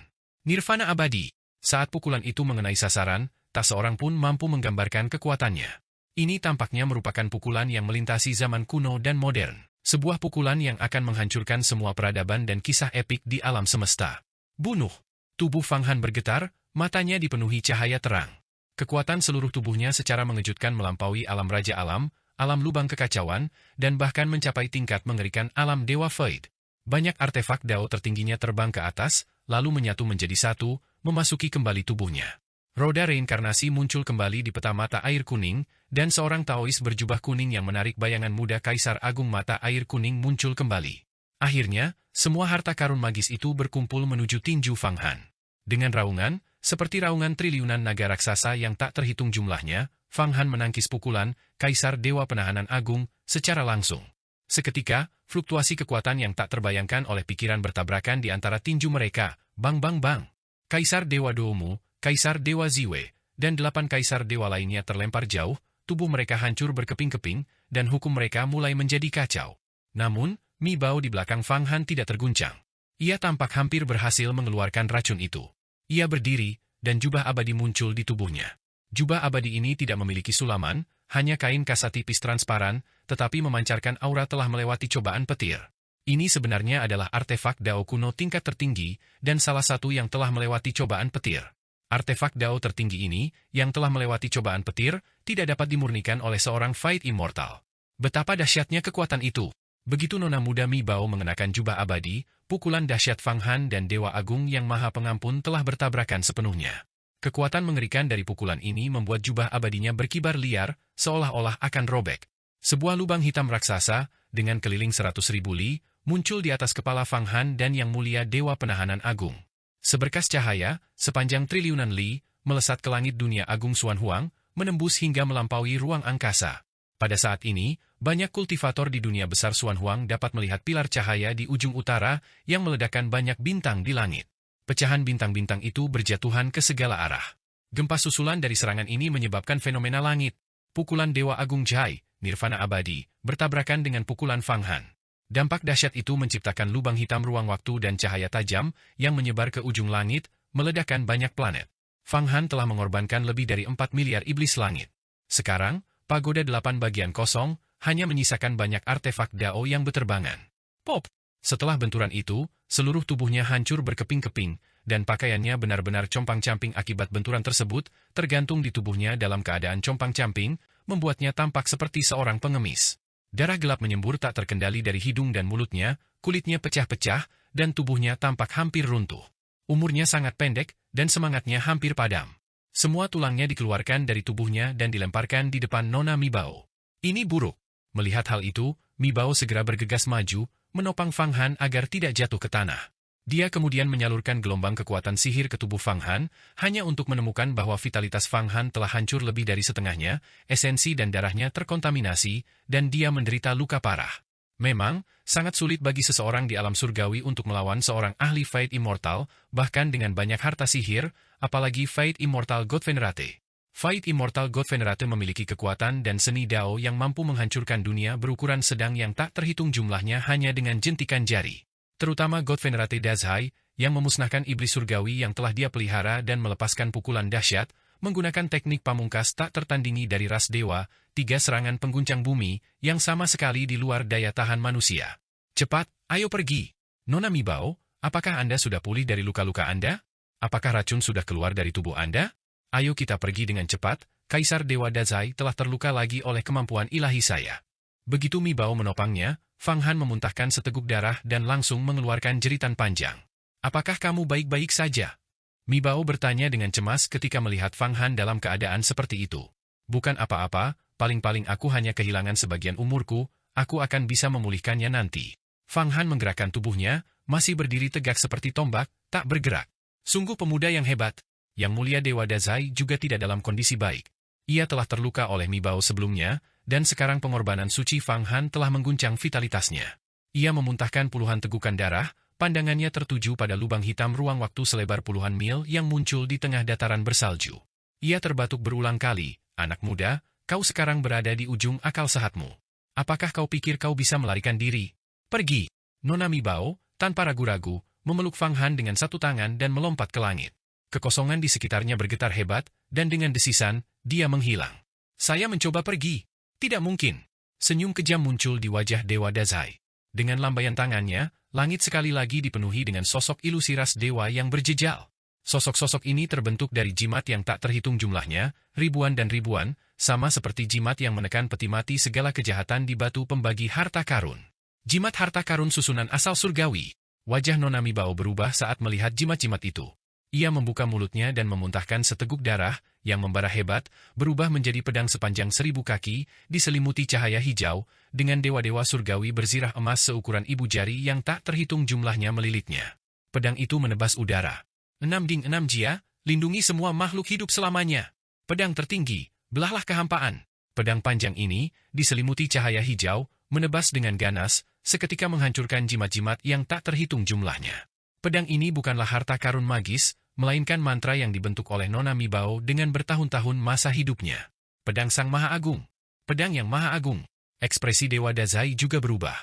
Nirvana abadi. Saat pukulan itu mengenai sasaran, tak seorang pun mampu menggambarkan kekuatannya. Ini tampaknya merupakan pukulan yang melintasi zaman kuno dan modern. Sebuah pukulan yang akan menghancurkan semua peradaban dan kisah epik di alam semesta. Bunuh. Tubuh Fang Han bergetar, matanya dipenuhi cahaya terang. Kekuatan seluruh tubuhnya secara mengejutkan melampaui alam raja alam, alam lubang kekacauan, dan bahkan mencapai tingkat mengerikan alam Dewa Fade. Banyak artefak Dao tertingginya terbang ke atas, lalu menyatu menjadi satu, memasuki kembali tubuhnya. Roda reinkarnasi muncul kembali di peta mata air kuning, dan seorang Taois berjubah kuning yang menarik bayangan muda Kaisar Agung mata air kuning muncul kembali. Akhirnya, semua harta karun magis itu berkumpul menuju tinju Fang Han. Dengan raungan, seperti raungan triliunan naga raksasa yang tak terhitung jumlahnya, Fang Han menangkis pukulan Kaisar Dewa Penahanan Agung secara langsung. Seketika, fluktuasi kekuatan yang tak terbayangkan oleh pikiran bertabrakan di antara tinju mereka, bang bang bang. Kaisar Dewa Doumu, Kaisar Dewa Ziwei, dan 8 Kaisar Dewa lainnya terlempar jauh, tubuh mereka hancur berkeping-keping, dan hukum mereka mulai menjadi kacau. Namun, Mi Bao di belakang Fang Han tidak terguncang. Ia tampak hampir berhasil mengeluarkan racun itu. Ia berdiri, dan jubah abadi muncul di tubuhnya. Jubah abadi ini tidak memiliki sulaman, hanya kain kasa tipis transparan, tetapi memancarkan aura telah melewati cobaan petir. Ini sebenarnya adalah artefak Dao kuno tingkat tertinggi, dan salah satu yang telah melewati cobaan petir. Artefak Dao tertinggi ini, yang telah melewati cobaan petir, tidak dapat dimurnikan oleh seorang Fight Immortal. Betapa dahsyatnya kekuatan itu! Begitu nona muda Mi Bao mengenakan jubah abadi, pukulan dahsyat Fang Han dan Dewa Agung yang Maha Pengampun telah bertabrakan sepenuhnya. Kekuatan mengerikan dari pukulan ini membuat jubah abadinya berkibar liar, seolah-olah akan robek. Sebuah lubang hitam raksasa, dengan keliling 100.000 li, muncul di atas kepala Fang Han dan Yang Mulia Dewa Penahanan Agung. Seberkas cahaya, sepanjang triliunan li, melesat ke langit dunia Agung Xuan Huang, menembus hingga melampaui ruang angkasa. Pada saat ini, banyak kultivator di dunia besar Xuan Huang dapat melihat pilar cahaya di ujung utara yang meledakkan banyak bintang di langit. Pecahan bintang-bintang itu berjatuhan ke segala arah. Gempa susulan dari serangan ini menyebabkan fenomena langit. Pukulan Dewa Agung Jai, Nirvana Abadi, bertabrakan dengan pukulan Fang Han. Dampak dahsyat itu menciptakan lubang hitam ruang waktu dan cahaya tajam yang menyebar ke ujung langit, meledakkan banyak planet. Fang Han telah mengorbankan lebih dari 4 miliar iblis langit. Sekarang, pagoda 8 bagian kosong, hanya menyisakan banyak artefak Dao yang beterbangan. Pop! Setelah benturan itu, seluruh tubuhnya hancur berkeping-keping, dan pakaiannya benar-benar compang-camping akibat benturan tersebut, tergantung di tubuhnya dalam keadaan compang-camping, membuatnya tampak seperti seorang pengemis. Darah gelap menyembur tak terkendali dari hidung dan mulutnya, kulitnya pecah-pecah, dan tubuhnya tampak hampir runtuh. Umurnya sangat pendek, dan semangatnya hampir padam. Semua tulangnya dikeluarkan dari tubuhnya dan dilemparkan di depan Nona Mi Bao. Ini buruk. Melihat hal itu, Mi Bao segera bergegas maju, menopang Fang Han agar tidak jatuh ke tanah. Dia kemudian menyalurkan gelombang kekuatan sihir ke tubuh Fang Han, hanya untuk menemukan bahwa vitalitas Fang Han telah hancur lebih dari setengahnya, esensi dan darahnya terkontaminasi, dan dia menderita luka parah. Memang, sangat sulit bagi seseorang di alam surgawi untuk melawan seorang ahli Fight Immortal, bahkan dengan banyak harta sihir, apalagi Fight Immortal God Venerate. Fight Immortal God Venerate memiliki kekuatan dan seni Dao yang mampu menghancurkan dunia berukuran sedang yang tak terhitung jumlahnya hanya dengan jentikan jari. Terutama God Venerate Dazhai, yang memusnahkan iblis surgawi yang telah dia pelihara dan melepaskan pukulan dahsyat, menggunakan teknik pamungkas tak tertandingi dari ras dewa, 3 serangan pengguncang bumi, yang sama sekali di luar daya tahan manusia. Cepat, ayo pergi. Nona Mi Bao, apakah Anda sudah pulih dari luka-luka Anda? Apakah racun sudah keluar dari tubuh Anda? Ayo kita pergi dengan cepat, Kaisar Dewa Dazhai telah terluka lagi oleh kemampuan ilahi saya. Begitu Mi Bao menopangnya, Fang Han memuntahkan seteguk darah dan langsung mengeluarkan jeritan panjang. Apakah kamu baik-baik saja? Mi Bao bertanya dengan cemas ketika melihat Fang Han dalam keadaan seperti itu. Bukan apa-apa, paling-paling aku hanya kehilangan sebagian umurku, aku akan bisa memulihkannya nanti. Fang Han menggerakkan tubuhnya, masih berdiri tegak seperti tombak, tak bergerak. Sungguh pemuda yang hebat. Yang Mulia Dewa Dazhai juga tidak dalam kondisi baik. Ia telah terluka oleh Mi Bao sebelumnya, dan sekarang pengorbanan suci Fang Han telah mengguncang vitalitasnya. Ia memuntahkan puluhan tegukan darah, pandangannya tertuju pada lubang hitam ruang waktu selebar puluhan mil yang muncul di tengah dataran bersalju. Ia terbatuk berulang kali, anak muda, kau sekarang berada di ujung akal sehatmu. Apakah kau pikir kau bisa melarikan diri? Pergi! Nona Mi Bao, tanpa ragu-ragu, memeluk Fang Han dengan satu tangan dan melompat ke langit. Kekosongan di sekitarnya bergetar hebat, dan dengan desisan, dia menghilang. Saya mencoba pergi. Tidak mungkin. Senyum kejam muncul di wajah Dewa Dazhai. Dengan lambaian tangannya, langit sekali lagi dipenuhi dengan sosok ilusi ras dewa yang berjejal. Sosok-sosok ini terbentuk dari jimat yang tak terhitung jumlahnya, ribuan dan ribuan, sama seperti jimat yang menekan peti mati segala kejahatan di batu pembagi harta karun. Jimat harta karun susunan asal surgawi. Wajah Nona Mi Bao berubah saat melihat jimat-jimat itu. Ia membuka mulutnya dan memuntahkan seteguk darah, yang membara hebat, berubah menjadi pedang sepanjang 1000 kaki, diselimuti cahaya hijau, dengan dewa-dewa surgawi berzirah emas seukuran ibu jari yang tak terhitung jumlahnya melilitnya. Pedang itu menebas udara. 6 Ding 6 Jia, lindungi semua makhluk hidup selamanya. Pedang tertinggi, belahlah kehampaan. Pedang panjang ini, diselimuti cahaya hijau, menebas dengan ganas, seketika menghancurkan jimat-jimat yang tak terhitung jumlahnya. Pedang ini bukanlah harta karun magis, melainkan mantra yang dibentuk oleh Nona Mi Bao dengan bertahun-tahun masa hidupnya. Pedang Sang Maha Agung. Pedang yang Maha Agung. Ekspresi Dewa Dazhai juga berubah.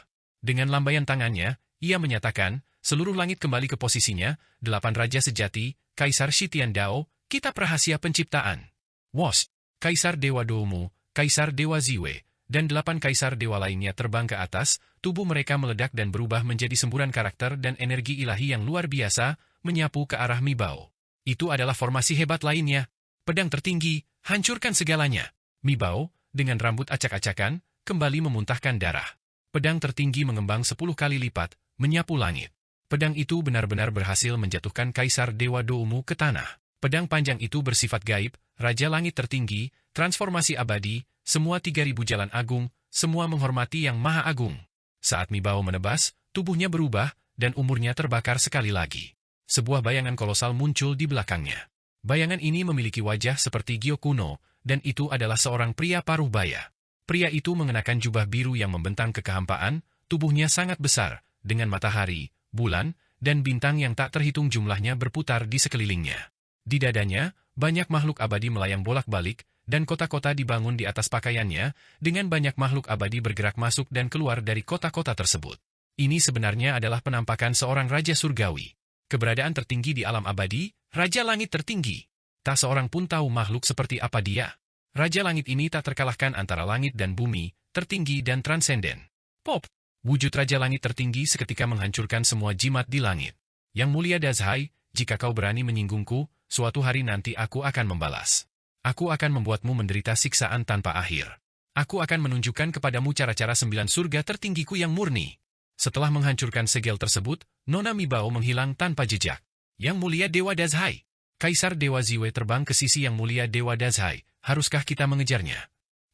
Dengan lambaian tangannya, ia menyatakan, seluruh langit kembali ke posisinya, 8 Raja Sejati, Kaisar Shitian Dao, Kitab Rahasia Penciptaan. Wos, Kaisar Dewa Doumu, Kaisar Dewa Ziwe, dan 8 kaisar dewa lainnya terbang ke atas, tubuh mereka meledak dan berubah menjadi semburan karakter dan energi ilahi yang luar biasa, menyapu ke arah Mi Bao. Itu adalah formasi hebat lainnya. Pedang tertinggi, hancurkan segalanya. Mi Bao, dengan rambut acak-acakan, kembali memuntahkan darah. Pedang tertinggi mengembang 10 kali lipat, menyapu langit. Pedang itu benar-benar berhasil menjatuhkan Kaisar Dewa Doumu ke tanah. Pedang panjang itu bersifat gaib, Raja Langit Tertinggi, transformasi abadi, semua 3000 jalan agung, semua menghormati yang Maha Agung. Saat Mi Bao menebas, tubuhnya berubah, dan umurnya terbakar sekali lagi. Sebuah bayangan kolosal muncul di belakangnya. Bayangan ini memiliki wajah seperti Gyo kuno, dan itu adalah seorang pria paruh baya. Pria itu mengenakan jubah biru yang membentang ke kehampaan, tubuhnya sangat besar, dengan matahari, bulan, dan bintang yang tak terhitung jumlahnya berputar di sekelilingnya. Di dadanya, banyak makhluk abadi melayang bolak-balik, dan kota-kota dibangun di atas pakaiannya, dengan banyak makhluk abadi bergerak masuk dan keluar dari kota-kota tersebut. Ini sebenarnya adalah penampakan seorang Raja Surgawi. Keberadaan tertinggi di alam abadi, Raja Langit Tertinggi. Tak seorang pun tahu makhluk seperti apa dia. Raja Langit ini tak terkalahkan antara langit dan bumi, tertinggi dan transenden. Pop! Wujud Raja Langit Tertinggi seketika menghancurkan semua jimat di langit. Yang Mulia Dazhai, jika kau berani menyinggungku, suatu hari nanti aku akan membalas. Aku akan membuatmu menderita siksaan tanpa akhir. Aku akan menunjukkan kepadamu cara-cara 9 surga tertinggiku yang murni. Setelah menghancurkan segel tersebut, Nona Mi Bao menghilang tanpa jejak. Yang Mulia Dewa Dazhai. Kaisar Dewa Ziwe terbang ke sisi Yang Mulia Dewa Dazhai. Haruskah kita mengejarnya?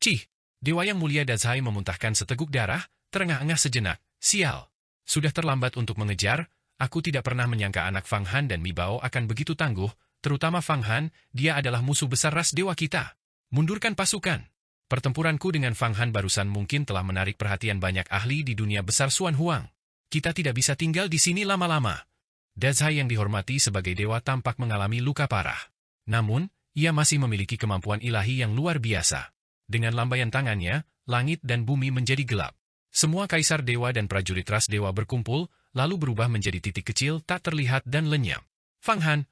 Cih! Dewa Yang Mulia Dazhai memuntahkan seteguk darah, terengah-engah sejenak. Sial! Sudah terlambat untuk mengejar. Aku tidak pernah menyangka anak Fang Han dan Mi Bao akan begitu tangguh, terutama Fang Han, dia adalah musuh besar ras dewa kita. Mundurkan pasukan. Pertempuranku dengan Fang Han barusan mungkin telah menarik perhatian banyak ahli di dunia besar Xuan Huang. Kita tidak bisa tinggal di sini lama-lama. Dazhai yang dihormati sebagai dewa tampak mengalami luka parah. Namun, ia masih memiliki kemampuan ilahi yang luar biasa. Dengan lambaian tangannya, langit dan bumi menjadi gelap. Semua kaisar dewa dan prajurit ras dewa berkumpul, lalu berubah menjadi titik kecil tak terlihat dan lenyap. Fang Han,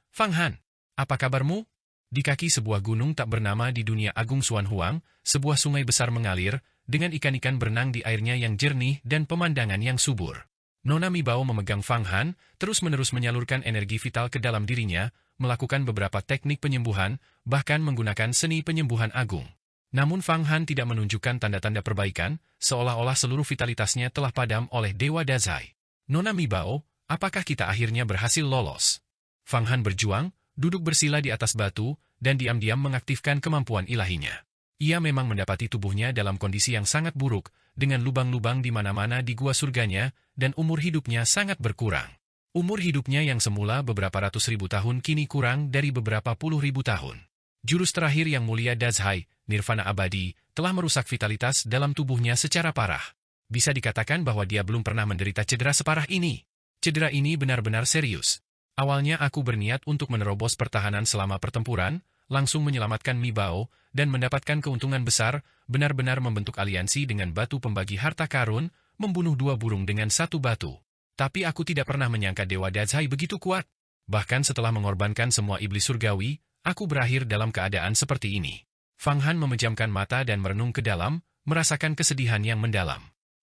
apa kabarmu? Di kaki sebuah gunung tak bernama di dunia agung Xuan Huang, sebuah sungai besar mengalir, dengan ikan-ikan berenang di airnya yang jernih dan pemandangan yang subur. Nona Mi Bao memegang Fang Han, terus-menerus menyalurkan energi vital ke dalam dirinya, melakukan beberapa teknik penyembuhan, bahkan menggunakan seni penyembuhan agung. Namun Fang Han tidak menunjukkan tanda-tanda perbaikan, seolah-olah seluruh vitalitasnya telah padam oleh Dewa Dazhai. Nona Mi Bao, apakah kita akhirnya berhasil lolos? Fang Han berjuang, duduk bersila di atas batu, dan diam-diam mengaktifkan kemampuan ilahinya. Ia memang mendapati tubuhnya dalam kondisi yang sangat buruk, dengan lubang-lubang di mana-mana di gua surganya, dan umur hidupnya sangat berkurang. Umur hidupnya yang semula beberapa ratus ribu tahun kini kurang dari beberapa puluh ribu tahun. Jurus terakhir Yang Mulia Dazhai, Nirvana Abadi, telah merusak vitalitas dalam tubuhnya secara parah. Bisa dikatakan bahwa dia belum pernah menderita cedera separah ini. Cedera ini benar-benar serius. Awalnya aku berniat untuk menerobos pertahanan selama pertempuran, langsung menyelamatkan Mi Bao, dan mendapatkan keuntungan besar, benar-benar membentuk aliansi dengan batu pembagi harta karun, membunuh 2 burung dengan 1 batu. Tapi aku tidak pernah menyangka Dewa Dazhai begitu kuat. Bahkan setelah mengorbankan semua iblis surgawi, aku berakhir dalam keadaan seperti ini. Fang Han memejamkan mata dan merenung ke dalam, merasakan kesedihan yang mendalam.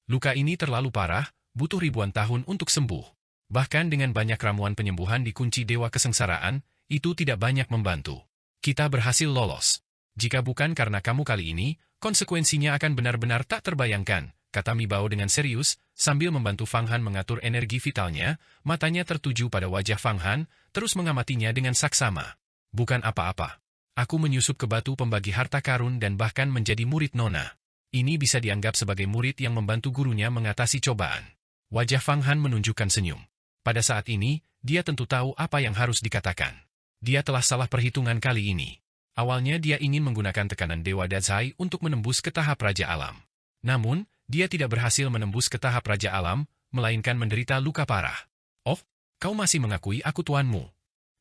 Luka ini terlalu parah, butuh ribuan tahun untuk sembuh. Bahkan dengan banyak ramuan penyembuhan di kunci Dewa Kesengsaraan, itu tidak banyak membantu. Kita berhasil lolos. Jika bukan karena kamu kali ini, konsekuensinya akan benar-benar tak terbayangkan, kata Mi Bao dengan serius, sambil membantu Fang Han mengatur energi vitalnya, matanya tertuju pada wajah Fang Han, terus mengamatinya dengan saksama. Bukan apa-apa. Aku menyusup ke batu pembagi harta karun dan bahkan menjadi murid Nona. Ini bisa dianggap sebagai murid yang membantu gurunya mengatasi cobaan. Wajah Fang Han menunjukkan senyum. Pada saat ini, dia tentu tahu apa yang harus dikatakan. Dia telah salah perhitungan kali ini. Awalnya dia ingin menggunakan tekanan Dewa Dazhai untuk menembus ke tahap Raja Alam. Namun, dia tidak berhasil menembus ke tahap Raja Alam, melainkan menderita luka parah. Oh, kau masih mengakui aku tuanmu.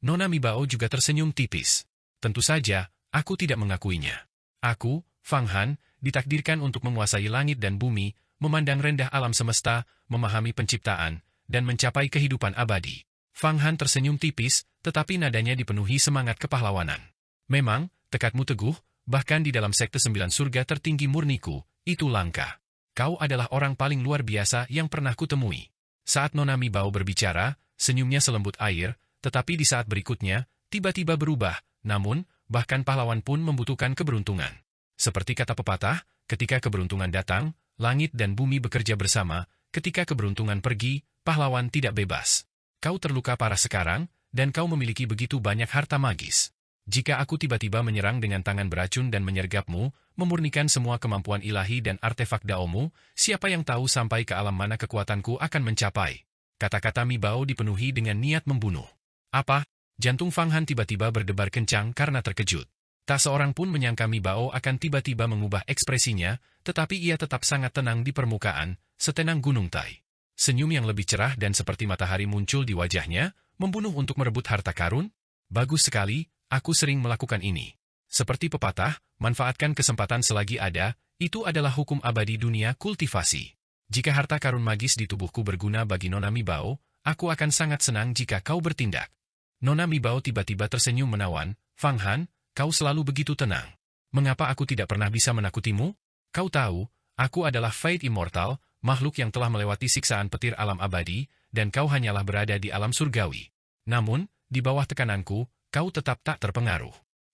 Nona Mi Bao juga tersenyum tipis. Tentu saja, aku tidak mengakuinya. Aku, Fang Han, ditakdirkan untuk menguasai langit dan bumi, memandang rendah alam semesta, memahami penciptaan, dan mencapai kehidupan abadi. Fang Han tersenyum tipis, tetapi nadanya dipenuhi semangat kepahlawanan. Memang, tekadmu teguh, bahkan di dalam sekte 9 surga tertinggi murniku, itu langka. Kau adalah orang paling luar biasa yang pernah kutemui. Saat Nona Mi Bao berbicara, senyumnya selembut air, tetapi di saat berikutnya, tiba-tiba berubah, namun, bahkan pahlawan pun membutuhkan keberuntungan. Seperti kata pepatah, ketika keberuntungan datang, langit dan bumi bekerja bersama, ketika keberuntungan pergi, pahlawan tidak bebas. Kau terluka parah sekarang, dan kau memiliki begitu banyak harta magis. Jika aku tiba-tiba menyerang dengan tangan beracun dan menyergapmu, memurnikan semua kemampuan ilahi dan artefak daomu, siapa yang tahu sampai ke alam mana kekuatanku akan mencapai. Kata-kata Mi Bao dipenuhi dengan niat membunuh. Apa? Jantung Fang Han tiba-tiba berdebar kencang karena terkejut. Tak seorang pun menyangka Mi Bao akan tiba-tiba mengubah ekspresinya, tetapi ia tetap sangat tenang di permukaan, setenang gunung Tai. Senyum yang lebih cerah dan seperti matahari muncul di wajahnya, membunuh untuk merebut harta karun? Bagus sekali, aku sering melakukan ini. Seperti pepatah, manfaatkan kesempatan selagi ada, itu adalah hukum abadi dunia kultivasi. Jika harta karun magis di tubuhku berguna bagi Nona Mi Bao, aku akan sangat senang jika kau bertindak. Nona Mi Bao tiba-tiba tersenyum menawan, Fang Han, kau selalu begitu tenang. Mengapa aku tidak pernah bisa menakutimu? Kau tahu, aku adalah Fate Immortal, makhluk yang telah melewati siksaan petir alam abadi, dan kau hanyalah berada di alam surgawi. Namun, di bawah tekananku, kau tetap tak terpengaruh.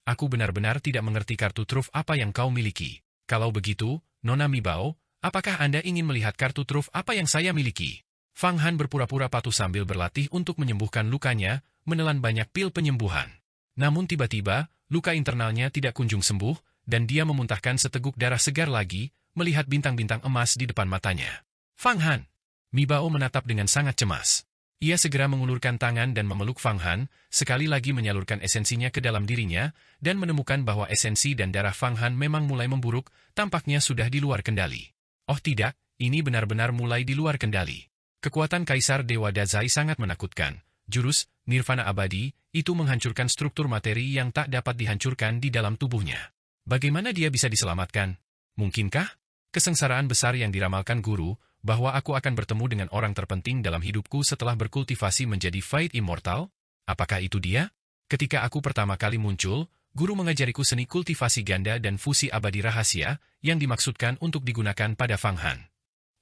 Aku benar-benar tidak mengerti kartu truf apa yang kau miliki. Kalau begitu, Nona Mi Bao, apakah Anda ingin melihat kartu truf apa yang saya miliki? Fang Han berpura-pura patuh sambil berlatih untuk menyembuhkan lukanya, menelan banyak pil penyembuhan. Namun tiba-tiba, luka internalnya tidak kunjung sembuh, dan dia memuntahkan seteguk darah segar lagi, melihat bintang-bintang emas di depan matanya. Fang Han! Mi Bao menatap dengan sangat cemas. Ia segera mengulurkan tangan dan memeluk Fang Han, sekali lagi menyalurkan esensinya ke dalam dirinya, dan menemukan bahwa esensi dan darah Fang Han memang mulai memburuk, tampaknya sudah di luar kendali. Oh tidak, ini benar-benar mulai di luar kendali. Kekuatan Kaisar Dewa Dazhai sangat menakutkan. Jurus, Nirvana Abadi, itu menghancurkan struktur materi yang tak dapat dihancurkan di dalam tubuhnya. Bagaimana dia bisa diselamatkan? Mungkinkah? Kesengsaraan besar yang diramalkan guru, bahwa aku akan bertemu dengan orang terpenting dalam hidupku setelah berkultivasi menjadi Fate Immortal? Apakah itu dia? Ketika aku pertama kali muncul, guru mengajariku seni kultivasi ganda dan fusi abadi rahasia, yang dimaksudkan untuk digunakan pada Fang Han.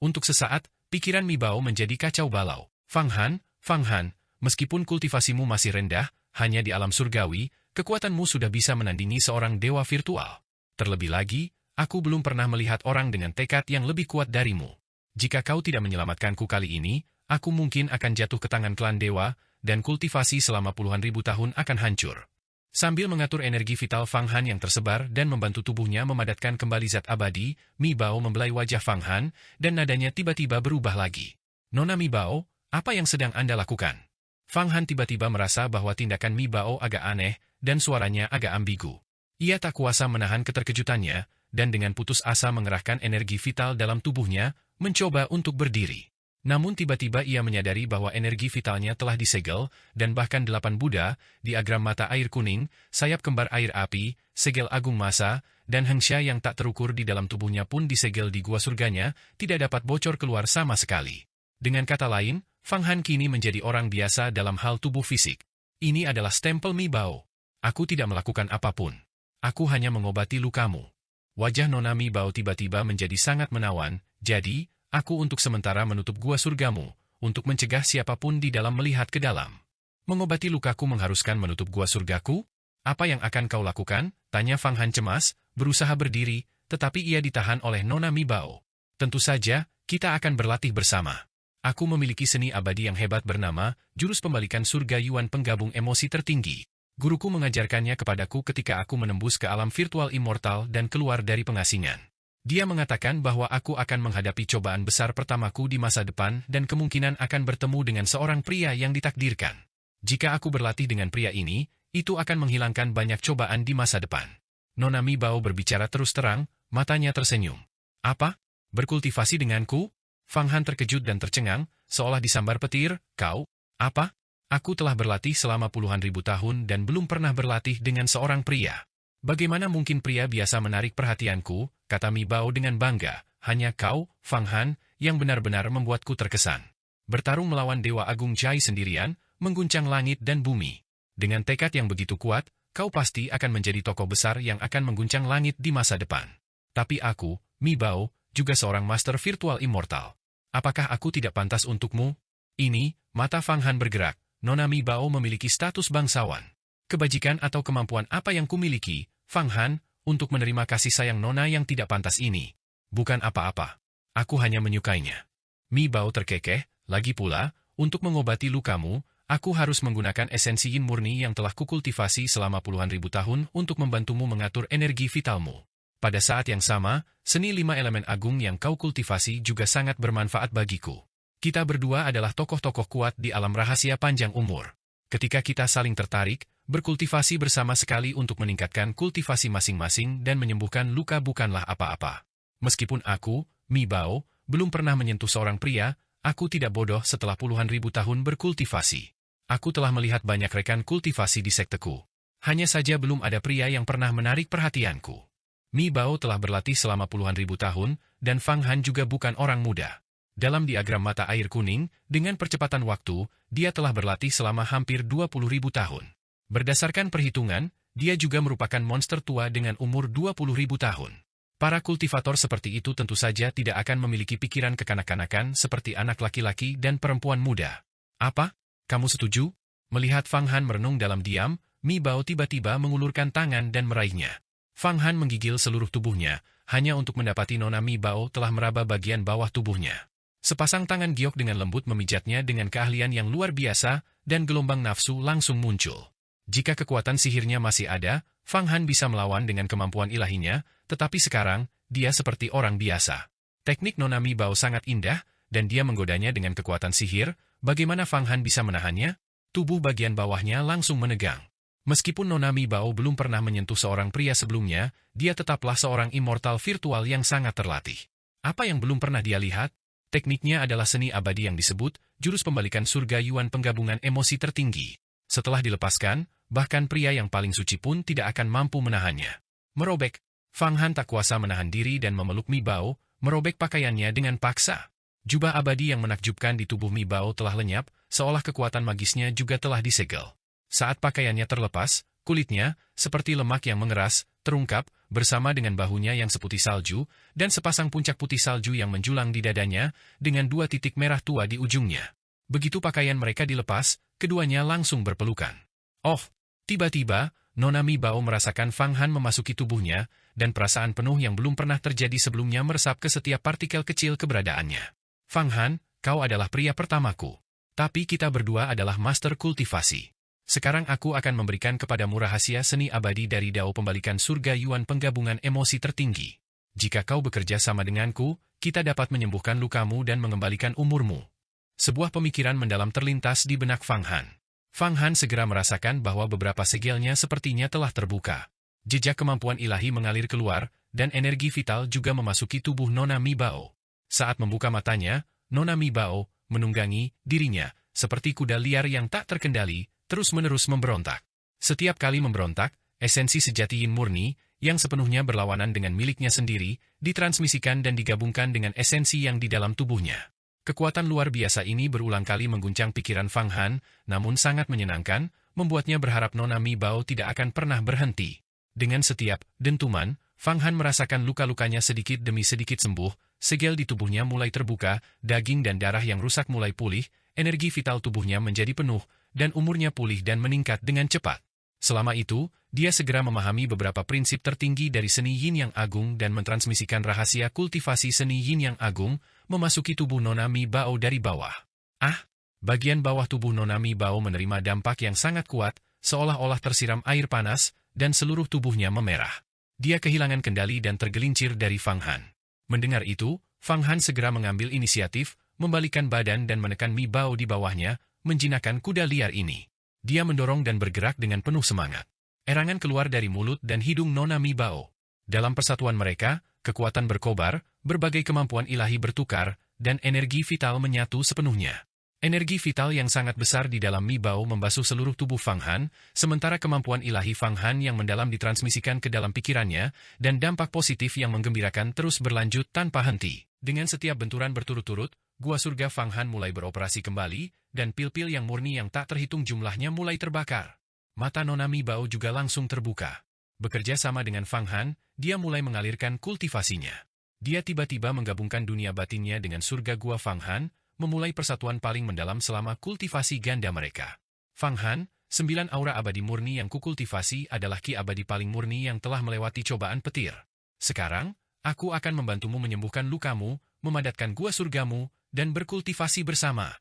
Untuk sesaat, pikiran Mi Bao menjadi kacau balau. Fang Han, meskipun kultivasimu masih rendah, hanya di alam surgawi, kekuatanmu sudah bisa menandingi seorang dewa virtual. Terlebih lagi, aku belum pernah melihat orang dengan tekad yang lebih kuat darimu. Jika kau tidak menyelamatkanku kali ini, aku mungkin akan jatuh ke tangan klan dewa, dan kultivasi selama puluhan ribu tahun akan hancur. Sambil mengatur energi vital Fang Han yang tersebar dan membantu tubuhnya memadatkan kembali zat abadi, Mi Bao membelai wajah Fang Han, dan nadanya tiba-tiba berubah lagi. Nona Mi Bao, apa yang sedang Anda lakukan? Fang Han tiba-tiba merasa bahwa tindakan Mi Bao agak aneh, dan suaranya agak ambigu. Ia tak kuasa menahan keterkejutannya, dan dengan putus asa mengerahkan energi vital dalam tubuhnya, mencoba untuk berdiri. Namun tiba-tiba ia menyadari bahwa energi vitalnya telah disegel, dan bahkan 8 Buddha, diagram mata air kuning, sayap kembar air api, segel agung masa, dan hengsha yang tak terukur di dalam tubuhnya pun disegel di gua surganya, tidak dapat bocor keluar sama sekali. Dengan kata lain, Fang Han kini menjadi orang biasa dalam hal tubuh fisik. Ini adalah stempel Mi Bao. Aku tidak melakukan apapun. Aku hanya mengobati lukamu. Wajah Nona Mi Bao tiba-tiba menjadi sangat menawan, jadi, aku untuk sementara menutup gua surgamu, untuk mencegah siapapun di dalam melihat ke dalam. Mengobati lukaku mengharuskan menutup gua surgaku? Apa yang akan kau lakukan? Tanya Fang Han cemas, berusaha berdiri, tetapi ia ditahan oleh Nona Mi Bao. Tentu saja, kita akan berlatih bersama. Aku memiliki seni abadi yang hebat bernama, Jurus Pembalikan Surga Yuan Penggabung Emosi Tertinggi. Guruku mengajarkannya kepadaku ketika aku menembus ke alam virtual immortal dan keluar dari pengasingan. Dia mengatakan bahwa aku akan menghadapi cobaan besar pertamaku di masa depan dan kemungkinan akan bertemu dengan seorang pria yang ditakdirkan. Jika aku berlatih dengan pria ini, itu akan menghilangkan banyak cobaan di masa depan. Nona Mi Bao berbicara terus terang, matanya tersenyum. Apa? Berkultivasi denganku? Fang Han terkejut dan tercengang, seolah disambar petir. Kau? Apa? Aku telah berlatih selama puluhan ribu tahun dan belum pernah berlatih dengan seorang pria. Bagaimana mungkin pria biasa menarik perhatianku, kata Mi Bao dengan bangga, hanya kau, Fang Han, yang benar-benar membuatku terkesan. Bertarung melawan Dewa Agung Chai sendirian, mengguncang langit dan bumi. Dengan tekad yang begitu kuat, kau pasti akan menjadi tokoh besar yang akan mengguncang langit di masa depan. Tapi aku, Mi Bao, juga seorang master virtual immortal. Apakah aku tidak pantas untukmu? Ini, mata Fang Han bergerak. Nona Mi Bao memiliki status bangsawan. Kebajikan atau kemampuan apa yang kumiliki, Fang Han, untuk menerima kasih sayang Nona yang tidak pantas ini? Bukan apa-apa. Aku hanya menyukainya. Mi Bao terkekeh, lagi pula, untuk mengobati lukamu, aku harus menggunakan esensi yin murni yang telah kukultivasi selama puluhan ribu tahun untuk membantumu mengatur energi vitalmu. Pada saat yang sama, seni 5 elemen agung yang kau kultivasi juga sangat bermanfaat bagiku. Kita berdua adalah tokoh-tokoh kuat di alam rahasia panjang umur. Ketika kita saling tertarik, berkultivasi bersama sekali untuk meningkatkan kultivasi masing-masing dan menyembuhkan luka bukanlah apa-apa. Meskipun aku, Mi Bao, belum pernah menyentuh seorang pria, aku tidak bodoh setelah puluhan ribu tahun berkultivasi. Aku telah melihat banyak rekan kultivasi di sekteku. Hanya saja belum ada pria yang pernah menarik perhatianku. Mi Bao telah berlatih selama puluhan ribu tahun, dan Fang Han juga bukan orang muda. Dalam diagram mata air kuning, dengan percepatan waktu, dia telah berlatih selama hampir 20.000 tahun. Berdasarkan perhitungan, dia juga merupakan monster tua dengan umur 20.000 tahun. Para kultivator seperti itu tentu saja tidak akan memiliki pikiran kekanak-kanakan seperti anak laki-laki dan perempuan muda. Apa? Kamu setuju? Melihat Fang Han merenung dalam diam, Mi Bao tiba-tiba mengulurkan tangan dan meraihnya. Fang Han menggigil seluruh tubuhnya, hanya untuk mendapati Nona Mi Bao telah meraba bagian bawah tubuhnya. Sepasang tangan giok dengan lembut memijatnya dengan keahlian yang luar biasa, dan gelombang nafsu langsung muncul. Jika kekuatan sihirnya masih ada, Fang Han bisa melawan dengan kemampuan ilahinya, tetapi sekarang, dia seperti orang biasa. Teknik Nona Mi Bao sangat indah, dan dia menggodanya dengan kekuatan sihir. Bagaimana Fang Han bisa menahannya? Tubuh bagian bawahnya langsung menegang. Meskipun Nona Mi Bao belum pernah menyentuh seorang pria sebelumnya, dia tetaplah seorang immortal virtual yang sangat terlatih. Apa yang belum pernah dia lihat? Tekniknya adalah seni abadi yang disebut Jurus Pembalikan Surga Yuan Penggabungan Emosi Tertinggi. Setelah dilepaskan, bahkan pria yang paling suci pun tidak akan mampu menahannya. Merobek, Fang Han tak kuasa menahan diri dan memeluk Mi Bao, merobek pakaiannya dengan paksa. Jubah abadi yang menakjubkan di tubuh Mi Bao telah lenyap, seolah kekuatan magisnya juga telah disegel. Saat pakaiannya terlepas, kulitnya, seperti lemak yang mengeras, terungkap, bersama dengan bahunya yang seputih salju, dan sepasang puncak putih salju yang menjulang di dadanya, dengan 2 titik merah tua di ujungnya. Begitu pakaian mereka dilepas, keduanya langsung berpelukan. Oh, tiba-tiba, Nona Mi Bao merasakan Fang Han memasuki tubuhnya, dan perasaan penuh yang belum pernah terjadi sebelumnya meresap ke setiap partikel kecil keberadaannya. Fang Han, kau adalah pria pertamaku. Tapi kita berdua adalah master kultivasi. Sekarang aku akan memberikan kepadamu rahasia seni abadi dari Dao Pembalikan Surga Yuan Penggabungan Emosi Tertinggi. Jika kau bekerja sama denganku, kita dapat menyembuhkan lukamu dan mengembalikan umurmu. Sebuah pemikiran mendalam terlintas di benak Fang Han. Fang Han segera merasakan bahwa beberapa segelnya sepertinya telah terbuka. Jejak kemampuan ilahi mengalir keluar, dan energi vital juga memasuki tubuh Nona Mi Bao. Saat membuka matanya, Nona Mi Bao, menunggangi dirinya, seperti kuda liar yang tak terkendali, terus-menerus memberontak. Setiap kali memberontak, esensi sejati yin murni, yang sepenuhnya berlawanan dengan miliknya sendiri, ditransmisikan dan digabungkan dengan esensi yang di dalam tubuhnya. Kekuatan luar biasa ini berulang kali mengguncang pikiran Fang Han, namun sangat menyenangkan, membuatnya berharap Nona Mi Bao tidak akan pernah berhenti. Dengan setiap dentuman, Fang Han merasakan luka-lukanya sedikit demi sedikit sembuh, segel di tubuhnya mulai terbuka, daging dan darah yang rusak mulai pulih, energi vital tubuhnya menjadi penuh, dan umurnya pulih dan meningkat dengan cepat. Selama itu, dia segera memahami beberapa prinsip tertinggi dari seni Yin Yang Agung dan mentransmisikan rahasia kultivasi seni Yin Yang Agung, memasuki tubuh Nona Mi Bao dari bawah. Bagian bawah tubuh Nona Mi Bao menerima dampak yang sangat kuat, seolah-olah tersiram air panas, dan seluruh tubuhnya memerah. Dia kehilangan kendali dan tergelincir dari Fang Han. Mendengar itu, Fang Han segera mengambil inisiatif, membalikkan badan dan menekan Mi Bao di bawahnya, menjinakkan kuda liar ini. Dia mendorong dan bergerak dengan penuh semangat. Erangan keluar dari mulut dan hidung Nona Mi Bao. Dalam persatuan mereka, kekuatan berkobar, berbagai kemampuan ilahi bertukar, dan energi vital menyatu sepenuhnya. Energi vital yang sangat besar di dalam Mi Bao membasuh seluruh tubuh Fang Han, sementara kemampuan ilahi Fang Han yang mendalam ditransmisikan ke dalam pikirannya, dan dampak positif yang menggembirakan terus berlanjut tanpa henti. Dengan setiap benturan berturut-turut, gua surga Fang Han mulai beroperasi kembali, dan pil-pil yang murni yang tak terhitung jumlahnya mulai terbakar. Mata Nona Mi Bao juga langsung terbuka. Bekerja sama dengan Fang Han, dia mulai mengalirkan kultivasinya. Dia tiba-tiba menggabungkan dunia batinnya dengan surga gua Fang Han, memulai persatuan paling mendalam selama kultivasi ganda mereka. Fang Han, 9 aura abadi murni yang kukultivasi adalah ki abadi paling murni yang telah melewati cobaan petir. Sekarang, aku akan membantumu menyembuhkan lukamu, memadatkan gua surgamu, dan berkultivasi bersama.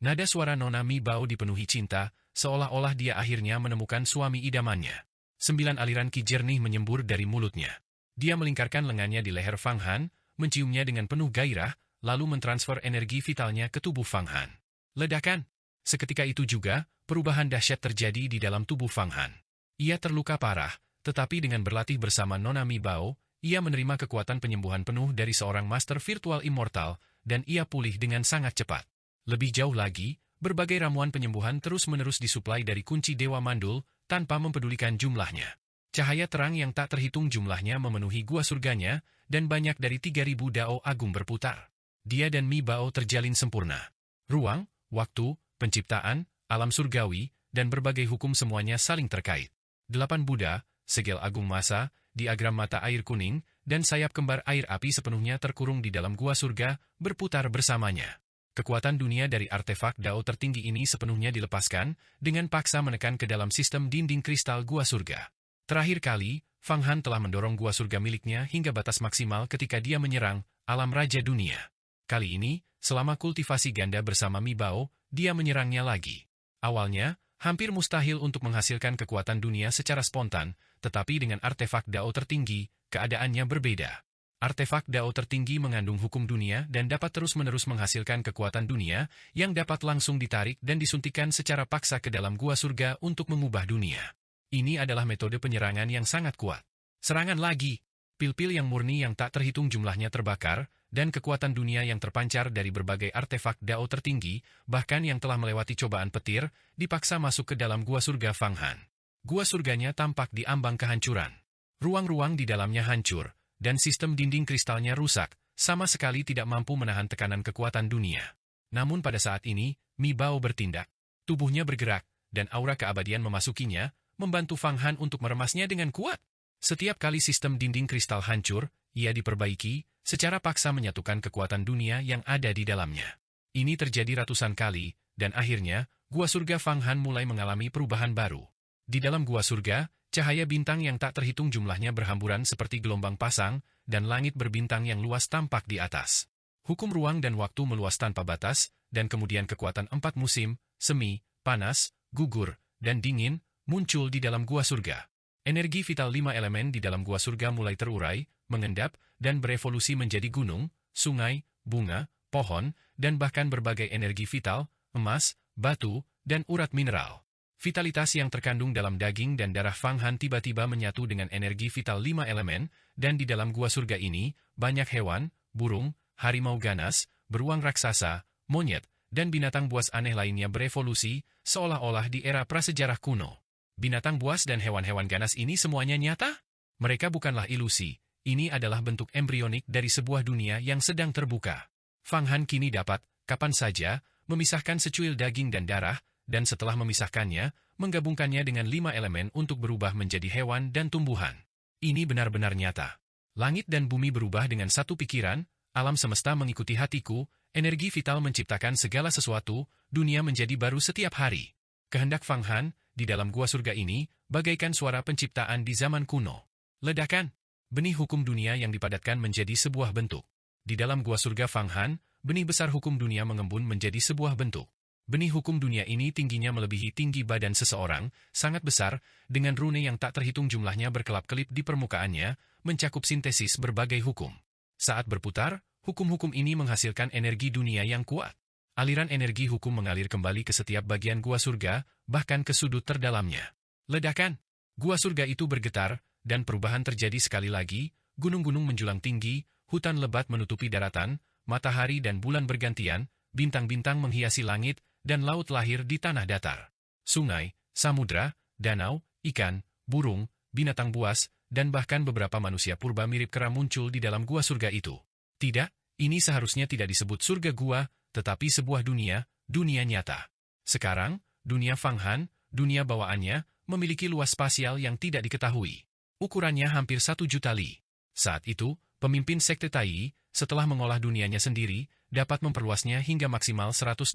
Nada suara Nona Mi Bao dipenuhi cinta, seolah-olah dia akhirnya menemukan suami idamannya. 9 aliran ki jernih menyembur dari mulutnya. Dia melingkarkan lengannya di leher Fang Han, menciumnya dengan penuh gairah, lalu mentransfer energi vitalnya ke tubuh Fang Han. Ledakan! Seketika itu juga, perubahan dahsyat terjadi di dalam tubuh Fang Han. Ia terluka parah, tetapi dengan berlatih bersama Nona Mi Bao, ia menerima kekuatan penyembuhan penuh dari seorang master virtual immortal, dan ia pulih dengan sangat cepat. Lebih jauh lagi, berbagai ramuan penyembuhan terus-menerus disuplai dari kunci Dewa Mandul, tanpa mempedulikan jumlahnya. Cahaya terang yang tak terhitung jumlahnya memenuhi gua surganya, dan banyak dari 3.000 dao agung berputar. Dia dan Mi Bao terjalin sempurna. Ruang, waktu, penciptaan, alam surgawi, dan berbagai hukum semuanya saling terkait. 8 Buddha, segel agung masa, diagram mata air kuning, dan sayap kembar air api sepenuhnya terkurung di dalam gua surga, berputar bersamanya. Kekuatan dunia dari artefak dao tertinggi ini sepenuhnya dilepaskan, dengan paksa menekan ke dalam sistem dinding kristal gua surga. Terakhir kali, Fang Han telah mendorong gua surga miliknya hingga batas maksimal ketika dia menyerang alam raja dunia. Kali ini, selama kultivasi ganda bersama Mi Bao, dia menyerangnya lagi. Awalnya, hampir mustahil untuk menghasilkan kekuatan dunia secara spontan, tetapi dengan artefak dao tertinggi, keadaannya berbeda. Artefak dao tertinggi mengandung hukum dunia dan dapat terus-menerus menghasilkan kekuatan dunia yang dapat langsung ditarik dan disuntikan secara paksa ke dalam gua surga untuk mengubah dunia. Ini adalah metode penyerangan yang sangat kuat. Serangan lagi. Pil-pil yang murni yang tak terhitung jumlahnya terbakar, dan kekuatan dunia yang terpancar dari berbagai artefak dao tertinggi, bahkan yang telah melewati cobaan petir, dipaksa masuk ke dalam gua surga Fang Han. Gua surganya tampak di ambang kehancuran. Ruang-ruang di dalamnya hancur, dan sistem dinding kristalnya rusak, sama sekali tidak mampu menahan tekanan kekuatan dunia. Namun pada saat ini, Mi Bao bertindak. Tubuhnya bergerak, dan aura keabadian memasukinya, membantu Fang Han untuk meremasnya dengan kuat. Setiap kali sistem dinding kristal hancur, ia diperbaiki, secara paksa menyatukan kekuatan dunia yang ada di dalamnya. Ini terjadi ratusan kali, dan akhirnya, gua surga Fang Han mulai mengalami perubahan baru. Di dalam gua surga, cahaya bintang yang tak terhitung jumlahnya berhamburan seperti gelombang pasang, dan langit berbintang yang luas tampak di atas. Hukum ruang dan waktu meluas tanpa batas, dan kemudian kekuatan 4 musim, semi, panas, gugur, dan dingin, muncul di dalam gua surga. Energi vital 5 elemen di dalam gua surga mulai terurai, mengendap, dan berevolusi menjadi gunung, sungai, bunga, pohon, dan bahkan berbagai energi vital, emas, batu, dan urat mineral. Vitalitas yang terkandung dalam daging dan darah Fang Han tiba-tiba menyatu dengan energi vital 5 elemen, dan di dalam gua surga ini, banyak hewan, burung, harimau ganas, beruang raksasa, monyet, dan binatang buas aneh lainnya berevolusi, seolah-olah di era prasejarah kuno. Binatang buas dan hewan-hewan ganas ini semuanya nyata? Mereka bukanlah ilusi, ini adalah bentuk embrionik dari sebuah dunia yang sedang terbuka. Fang Han kini dapat, kapan saja, memisahkan secuil daging dan darah, dan setelah memisahkannya, menggabungkannya dengan 5 elemen untuk berubah menjadi hewan dan tumbuhan. Ini benar-benar nyata. Langit dan bumi berubah dengan satu pikiran, alam semesta mengikuti hatiku, energi vital menciptakan segala sesuatu, dunia menjadi baru setiap hari. Kehendak Fang Han, di dalam gua surga ini, bagaikan suara penciptaan di zaman kuno. Ledakan, benih hukum dunia yang dipadatkan menjadi sebuah bentuk. Di dalam gua surga Fang Han, benih besar hukum dunia mengembun menjadi sebuah bentuk. Benih hukum dunia ini tingginya melebihi tinggi badan seseorang, sangat besar, dengan rune yang tak terhitung jumlahnya berkelap-kelip di permukaannya, mencakup sintesis berbagai hukum. Saat berputar, hukum-hukum ini menghasilkan energi dunia yang kuat. Aliran energi hukum mengalir kembali ke setiap bagian gua surga, bahkan ke sudut terdalamnya. Ledakan, gua surga itu bergetar, dan perubahan terjadi sekali lagi, gunung-gunung menjulang tinggi, hutan lebat menutupi daratan, matahari dan bulan bergantian, bintang-bintang menghiasi langit, dan laut lahir di tanah datar. Sungai, samudra, danau, ikan, burung, binatang buas, dan bahkan beberapa manusia purba mirip kera muncul di dalam gua surga itu. Tidak, ini seharusnya tidak disebut surga gua, tetapi sebuah dunia, dunia nyata. Sekarang, dunia Fang Han, dunia bawaannya, memiliki luas spasial yang tidak diketahui. Ukurannya hampir 1 juta li. Saat itu, pemimpin sekte Tai, setelah mengolah dunianya sendiri, dapat memperluasnya hingga maksimal 108.000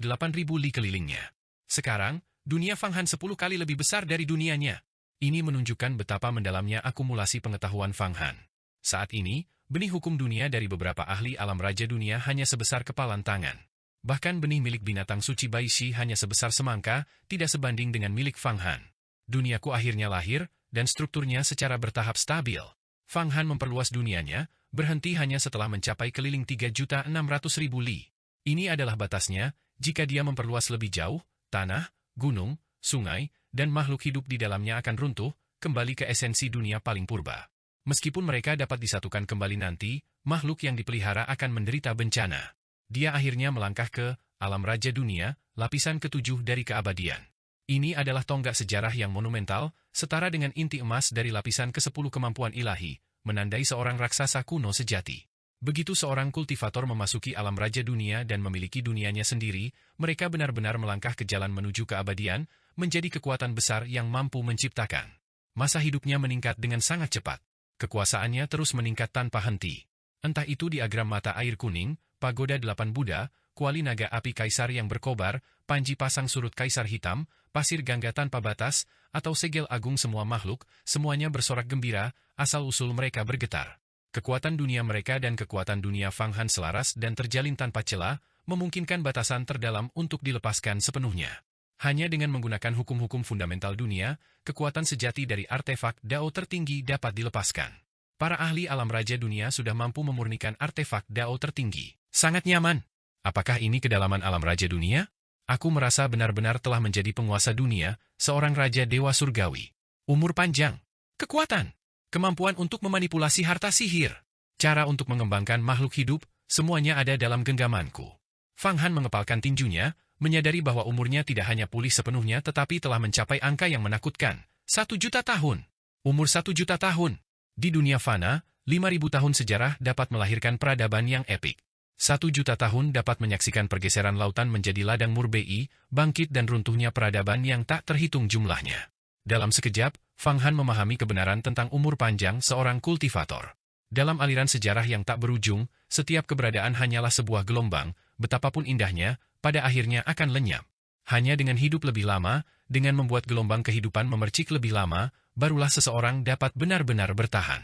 li kelilingnya. Sekarang, dunia Fang Han 10 kali lebih besar dari dunianya. Ini menunjukkan betapa mendalamnya akumulasi pengetahuan Fang Han. Saat ini, benih hukum dunia dari beberapa ahli alam raja dunia hanya sebesar kepalan tangan. Bahkan benih milik binatang suci Baishi hanya sebesar semangka, tidak sebanding dengan milik Fang Han. Duniaku akhirnya lahir, dan strukturnya secara bertahap stabil. Fang Han memperluas dunianya, berhenti hanya setelah mencapai keliling 3.600.000 li. Ini adalah batasnya, jika dia memperluas lebih jauh, tanah, gunung, sungai, dan makhluk hidup di dalamnya akan runtuh, kembali ke esensi dunia paling purba. Meskipun mereka dapat disatukan kembali nanti, makhluk yang dipelihara akan menderita bencana. Dia akhirnya melangkah ke alam raja dunia, lapisan ke-7 dari keabadian. Ini adalah tonggak sejarah yang monumental, setara dengan inti emas dari lapisan ke-10 kemampuan ilahi, menandai seorang raksasa kuno sejati. Begitu seorang kultivator memasuki alam raja dunia dan memiliki dunianya sendiri, mereka benar-benar melangkah ke jalan menuju keabadian, menjadi kekuatan besar yang mampu menciptakan. Masa hidupnya meningkat dengan sangat cepat. Kekuasaannya terus meningkat tanpa henti. Entah itu diagram mata air kuning, pagoda 8 Buddha, kuali naga api kaisar yang berkobar, panji pasang surut kaisar hitam, pasir gangga tanpa batas, atau segel agung semua makhluk, semuanya bersorak gembira, asal-usul mereka bergetar. Kekuatan dunia mereka dan kekuatan dunia Fang Han selaras dan terjalin tanpa celah, memungkinkan batasan terdalam untuk dilepaskan sepenuhnya. Hanya dengan menggunakan hukum-hukum fundamental dunia, kekuatan sejati dari artefak Dao tertinggi dapat dilepaskan. Para ahli alam raja dunia sudah mampu memurnikan artefak Dao tertinggi. Sangat nyaman. Apakah ini kedalaman alam raja dunia? Aku merasa benar-benar telah menjadi penguasa dunia, seorang raja dewa surgawi. Umur panjang, kekuatan, kemampuan untuk memanipulasi harta sihir, cara untuk mengembangkan makhluk hidup, semuanya ada dalam genggamanku. Fang Han mengepalkan tinjunya, menyadari bahwa umurnya tidak hanya pulih sepenuhnya tetapi telah mencapai angka yang menakutkan. 1 juta tahun. Umur 1 juta tahun. Di dunia fana, 5.000 tahun sejarah dapat melahirkan peradaban yang epik. 1 juta tahun dapat menyaksikan pergeseran lautan menjadi ladang murbei, bangkit dan runtuhnya peradaban yang tak terhitung jumlahnya. Dalam sekejap, Fang Han memahami kebenaran tentang umur panjang seorang kultivator. Dalam aliran sejarah yang tak berujung, setiap keberadaan hanyalah sebuah gelombang, betapapun indahnya, pada akhirnya akan lenyap. Hanya dengan hidup lebih lama, dengan membuat gelombang kehidupan memercik lebih lama, barulah seseorang dapat benar-benar bertahan.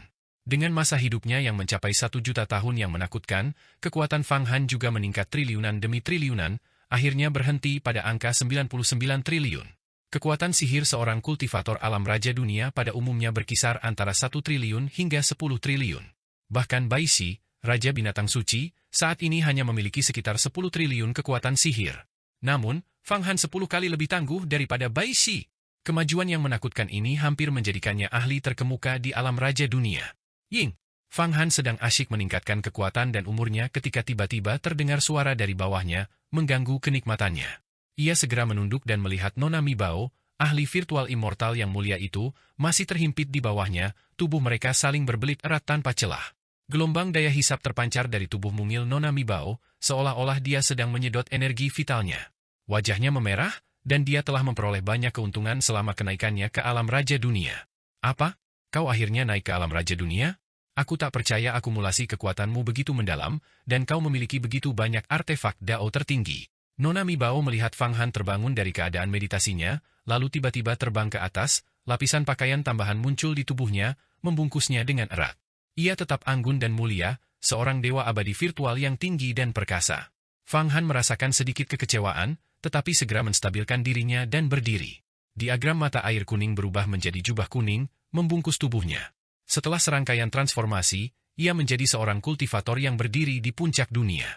Dengan masa hidupnya yang mencapai 1 juta tahun yang menakutkan, kekuatan Fang Han juga meningkat triliunan demi triliunan, akhirnya berhenti pada angka 99 triliun. Kekuatan sihir seorang kultivator alam raja dunia pada umumnya berkisar antara 1 triliun hingga 10 triliun. Bahkan Baishi, Raja Binatang Suci, saat ini hanya memiliki sekitar 10 triliun kekuatan sihir. Namun, Fang Han 10 kali lebih tangguh daripada Baishi. Kemajuan yang menakutkan ini hampir menjadikannya ahli terkemuka di alam raja dunia. Ying, Fang Han sedang asyik meningkatkan kekuatan dan umurnya ketika tiba-tiba terdengar suara dari bawahnya, mengganggu kenikmatannya. Ia segera menunduk dan melihat Nona Mi Bao, ahli virtual immortal yang mulia itu, masih terhimpit di bawahnya, tubuh mereka saling berbelit erat tanpa celah. Gelombang daya hisap terpancar dari tubuh mungil Nona Mi Bao, seolah-olah dia sedang menyedot energi vitalnya. Wajahnya memerah, dan dia telah memperoleh banyak keuntungan selama kenaikannya ke alam Raja Dunia. Apa? Kau akhirnya naik ke alam Raja Dunia? Aku tak percaya akumulasi kekuatanmu begitu mendalam, dan kau memiliki begitu banyak artefak Dao tertinggi. Nona Mi Bao melihat Fang Han terbangun dari keadaan meditasinya, lalu tiba-tiba terbang ke atas, lapisan pakaian tambahan muncul di tubuhnya, membungkusnya dengan erat. Ia tetap anggun dan mulia, seorang dewa abadi virtual yang tinggi dan perkasa. Fang Han merasakan sedikit kekecewaan, tetapi segera menstabilkan dirinya dan berdiri. Diagram mata air kuning berubah menjadi jubah kuning, membungkus tubuhnya. Setelah serangkaian transformasi, ia menjadi seorang kultivator yang berdiri di puncak dunia.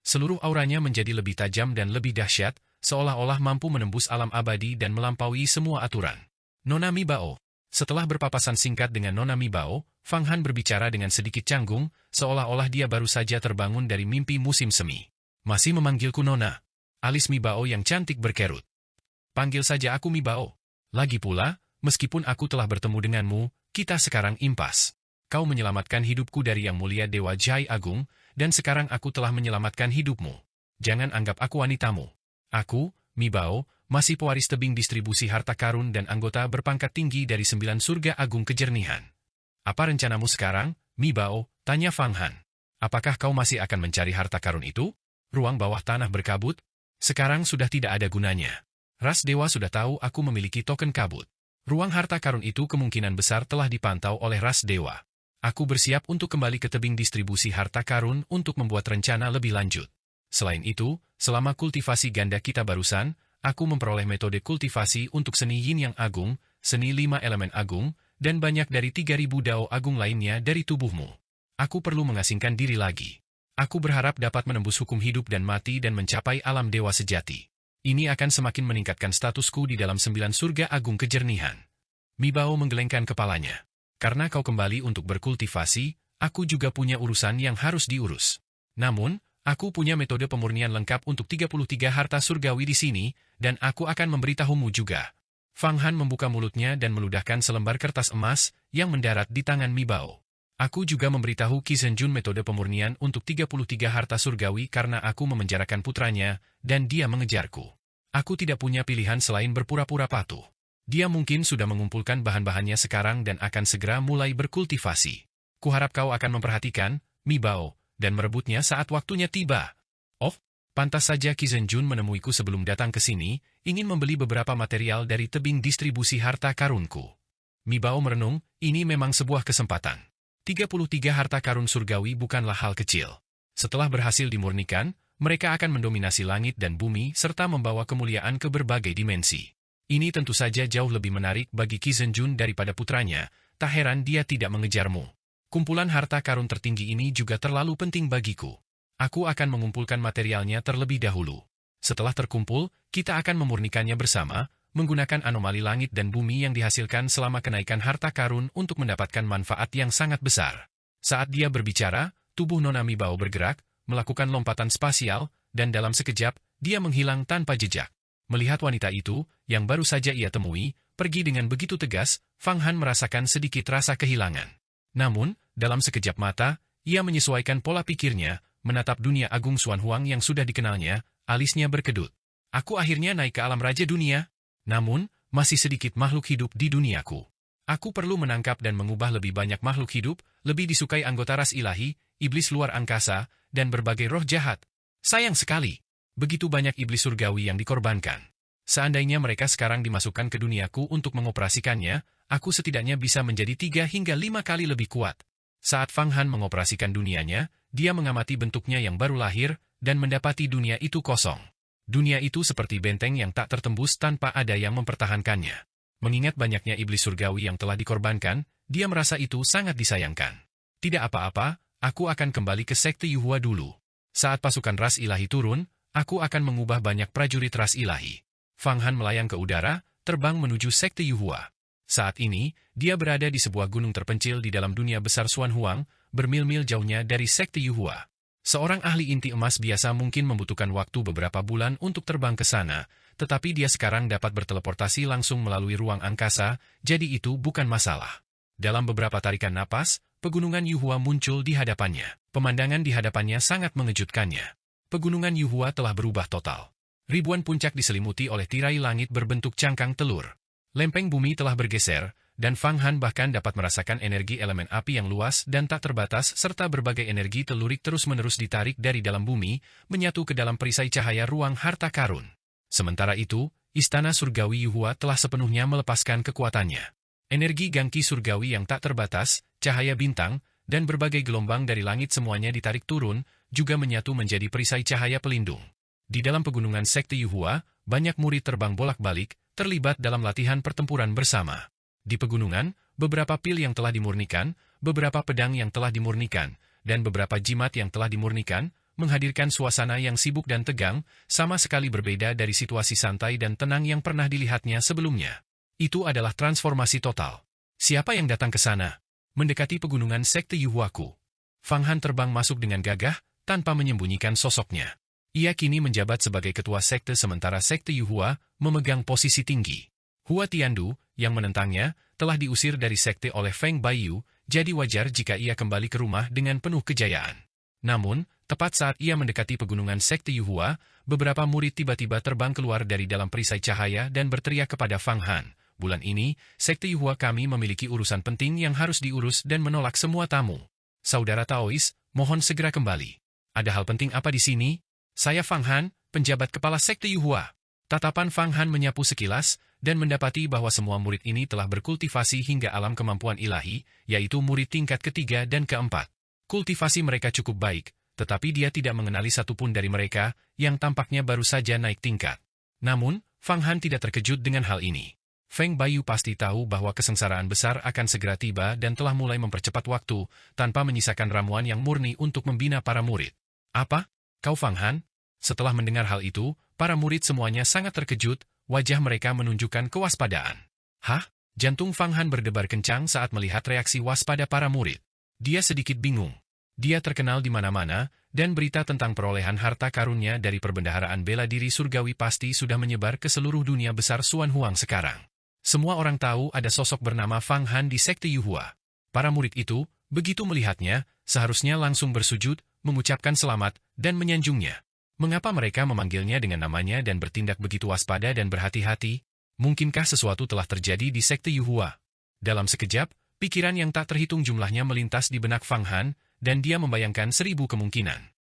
Seluruh auranya menjadi lebih tajam dan lebih dahsyat, seolah-olah mampu menembus alam abadi dan melampaui semua aturan. Nona Mi Bao. Setelah berpapasan singkat dengan Nona Mi Bao, Fang Han berbicara dengan sedikit canggung, seolah-olah dia baru saja terbangun dari mimpi musim semi. Masih memanggilku Nona? Alis Mi Bao yang cantik berkerut. Panggil saja aku Mi Bao. Lagi pula, meskipun aku telah bertemu denganmu, kita sekarang impas. Kau menyelamatkan hidupku dari yang mulia Dewa Jai Agung, dan sekarang aku telah menyelamatkan hidupmu. Jangan anggap aku wanitamu. Aku, Mi Bao, masih pewaris tebing distribusi harta karun dan anggota berpangkat tinggi dari 9 surga agung kejernihan. Apa rencanamu sekarang, Mi Bao? Tanya Fang Han. Apakah kau masih akan mencari harta karun itu? Ruang bawah tanah berkabut? Sekarang sudah tidak ada gunanya. Ras dewa sudah tahu aku memiliki token kabut. Ruang harta karun itu kemungkinan besar telah dipantau oleh ras dewa. Aku bersiap untuk kembali ke tebing distribusi harta karun untuk membuat rencana lebih lanjut. Selain itu, selama kultivasi ganda kita barusan, aku memperoleh metode kultivasi untuk seni yin yang agung, seni 5 elemen agung, dan banyak dari 3000 dao agung lainnya dari tubuhmu. Aku perlu mengasingkan diri lagi. Aku berharap dapat menembus hukum hidup dan mati dan mencapai alam dewa sejati. Ini akan semakin meningkatkan statusku di dalam 9 surga agung kejernihan. Mi Bao menggelengkan kepalanya. Karena kau kembali untuk berkultivasi, aku juga punya urusan yang harus diurus. Namun, aku punya metode pemurnian lengkap untuk 33 harta surgawi di sini, dan aku akan memberitahumu juga. Fang Han membuka mulutnya dan meludahkan selembar kertas emas yang mendarat di tangan Mi Bao. Aku juga memberitahu Qi Zhenjun metode pemurnian untuk 33 harta surgawi karena aku memenjarakan putranya, dan dia mengejarku. Aku tidak punya pilihan selain berpura-pura patuh. Dia mungkin sudah mengumpulkan bahan-bahannya sekarang dan akan segera mulai berkultivasi. Kuharap kau akan memperhatikan, Mi Bao, dan merebutnya saat waktunya tiba. Oh, pantas saja Qi Zhenjun menemuiku sebelum datang ke sini, ingin membeli beberapa material dari tebing distribusi harta karunku. Mi Bao merenung, ini memang sebuah kesempatan. 33 harta karun surgawi bukanlah hal kecil. Setelah berhasil dimurnikan, mereka akan mendominasi langit dan bumi serta membawa kemuliaan ke berbagai dimensi. Ini tentu saja jauh lebih menarik bagi Qi Zhenjun daripada putranya, tak heran dia tidak mengejarmu. Kumpulan harta karun tertinggi ini juga terlalu penting bagiku. Aku akan mengumpulkan materialnya terlebih dahulu. Setelah terkumpul, kita akan memurnikannya bersama, menggunakan anomali langit dan bumi yang dihasilkan selama kenaikan harta karun untuk mendapatkan manfaat yang sangat besar. Saat dia berbicara, tubuh Nona Mi Bao bergerak, melakukan lompatan spasial, dan dalam sekejap, dia menghilang tanpa jejak. Melihat wanita itu, yang baru saja ia temui, pergi dengan begitu tegas, Fang Han merasakan sedikit rasa kehilangan. Namun, dalam sekejap mata, ia menyesuaikan pola pikirnya, menatap dunia agung Xuan Huang yang sudah dikenalnya, alisnya berkedut. Aku akhirnya naik ke alam Raja Dunia. Namun, masih sedikit makhluk hidup di duniaku. Aku perlu menangkap dan mengubah lebih banyak makhluk hidup, lebih disukai anggota ras ilahi, iblis luar angkasa, dan berbagai roh jahat. Sayang sekali. Begitu banyak iblis surgawi yang dikorbankan. Seandainya mereka sekarang dimasukkan ke duniaku untuk mengoperasikannya, aku setidaknya bisa menjadi 3 hingga 5 kali lebih kuat. Saat Fang Han mengoperasikan dunianya, dia mengamati bentuknya yang baru lahir, dan mendapati dunia itu kosong. Dunia itu seperti benteng yang tak tertembus tanpa ada yang mempertahankannya. Mengingat banyaknya iblis surgawi yang telah dikorbankan, dia merasa itu sangat disayangkan. Tidak apa-apa, aku akan kembali ke sekte Yuhua dulu. Saat pasukan ras ilahi turun, aku akan mengubah banyak prajurit ras ilahi. Fang Han melayang ke udara, terbang menuju sekte Yuhua. Saat ini, dia berada di sebuah gunung terpencil di dalam dunia besar Xuan Huang, bermil-mil jauhnya dari sekte Yuhua. Seorang ahli inti emas biasa mungkin membutuhkan waktu beberapa bulan untuk terbang ke sana, tetapi dia sekarang dapat berteleportasi langsung melalui ruang angkasa, jadi itu bukan masalah. Dalam beberapa tarikan napas, pegunungan Yuhua muncul di hadapannya. Pemandangan di hadapannya sangat mengejutkannya. Pegunungan Yuhua telah berubah total. Ribuan puncak diselimuti oleh tirai langit berbentuk cangkang telur. Lempeng bumi telah bergeser, dan Fang Han bahkan dapat merasakan energi elemen api yang luas dan tak terbatas serta berbagai energi telurik terus-menerus ditarik dari dalam bumi, menyatu ke dalam perisai cahaya ruang harta karun. Sementara itu, istana surgawi Yuhua telah sepenuhnya melepaskan kekuatannya. Energi gangki surgawi yang tak terbatas, cahaya bintang, dan berbagai gelombang dari langit semuanya ditarik turun, juga menyatu menjadi perisai cahaya pelindung. Di dalam pegunungan sekte Yuhua, banyak murid terbang bolak-balik, terlibat dalam latihan pertempuran bersama. Di pegunungan, beberapa pil yang telah dimurnikan, beberapa pedang yang telah dimurnikan, dan beberapa jimat yang telah dimurnikan, menghadirkan suasana yang sibuk dan tegang, sama sekali berbeda dari situasi santai dan tenang yang pernah dilihatnya sebelumnya. Itu adalah transformasi total. Siapa yang datang ke sana? Mendekati pegunungan sekte Yuhuaku. Fang Han terbang masuk dengan gagah, tanpa menyembunyikan sosoknya. Ia kini menjabat sebagai ketua sekte sementara sekte Yuhua memegang posisi tinggi. Hua Tiandu, yang menentangnya, telah diusir dari sekte oleh Feng Baiyu, jadi wajar jika ia kembali ke rumah dengan penuh kejayaan. Namun, tepat saat ia mendekati pegunungan sekte Yuhua, beberapa murid tiba-tiba terbang keluar dari dalam perisai cahaya dan berteriak kepada Fang Han, "Bulan ini, sekte Yuhua kami memiliki urusan penting yang harus diurus dan menolak semua tamu. Saudara Taois, mohon segera kembali. Ada hal penting apa di sini? Saya Fang Han, penjabat kepala sekte Yuhua." Tatapan Fang Han menyapu sekilas, dan mendapati bahwa semua murid ini telah berkultivasi hingga alam kemampuan ilahi, yaitu murid tingkat ketiga dan keempat. Kultivasi mereka cukup baik, tetapi dia tidak mengenali satupun dari mereka, yang tampaknya baru saja naik tingkat. Namun, Fang Han tidak terkejut dengan hal ini. Feng Baiyu pasti tahu bahwa kesengsaraan besar akan segera tiba dan telah mulai mempercepat waktu, tanpa menyisakan ramuan yang murni untuk membina para murid. "Apa? Kau Fang Han?" Setelah mendengar hal itu, para murid semuanya sangat terkejut, wajah mereka menunjukkan kewaspadaan. "Hah?" Jantung Fang Han berdebar kencang saat melihat reaksi waspada para murid. Dia sedikit bingung. Dia terkenal di mana-mana, dan berita tentang perolehan harta karunnya dari perbendaharaan bela diri surgawi pasti sudah menyebar ke seluruh dunia besar Xuan Huang sekarang. Semua orang tahu ada sosok bernama Fang Han di sekte Yuhua. Para murid itu, begitu melihatnya, seharusnya langsung bersujud, mengucapkan selamat, dan menyanjungnya. Mengapa mereka memanggilnya dengan namanya dan bertindak begitu waspada dan berhati-hati? Mungkinkah sesuatu telah terjadi di sekte Yuhua? Dalam sekejap, pikiran yang tak terhitung jumlahnya melintas di benak Fang Han, dan dia membayangkan 1000 kemungkinan.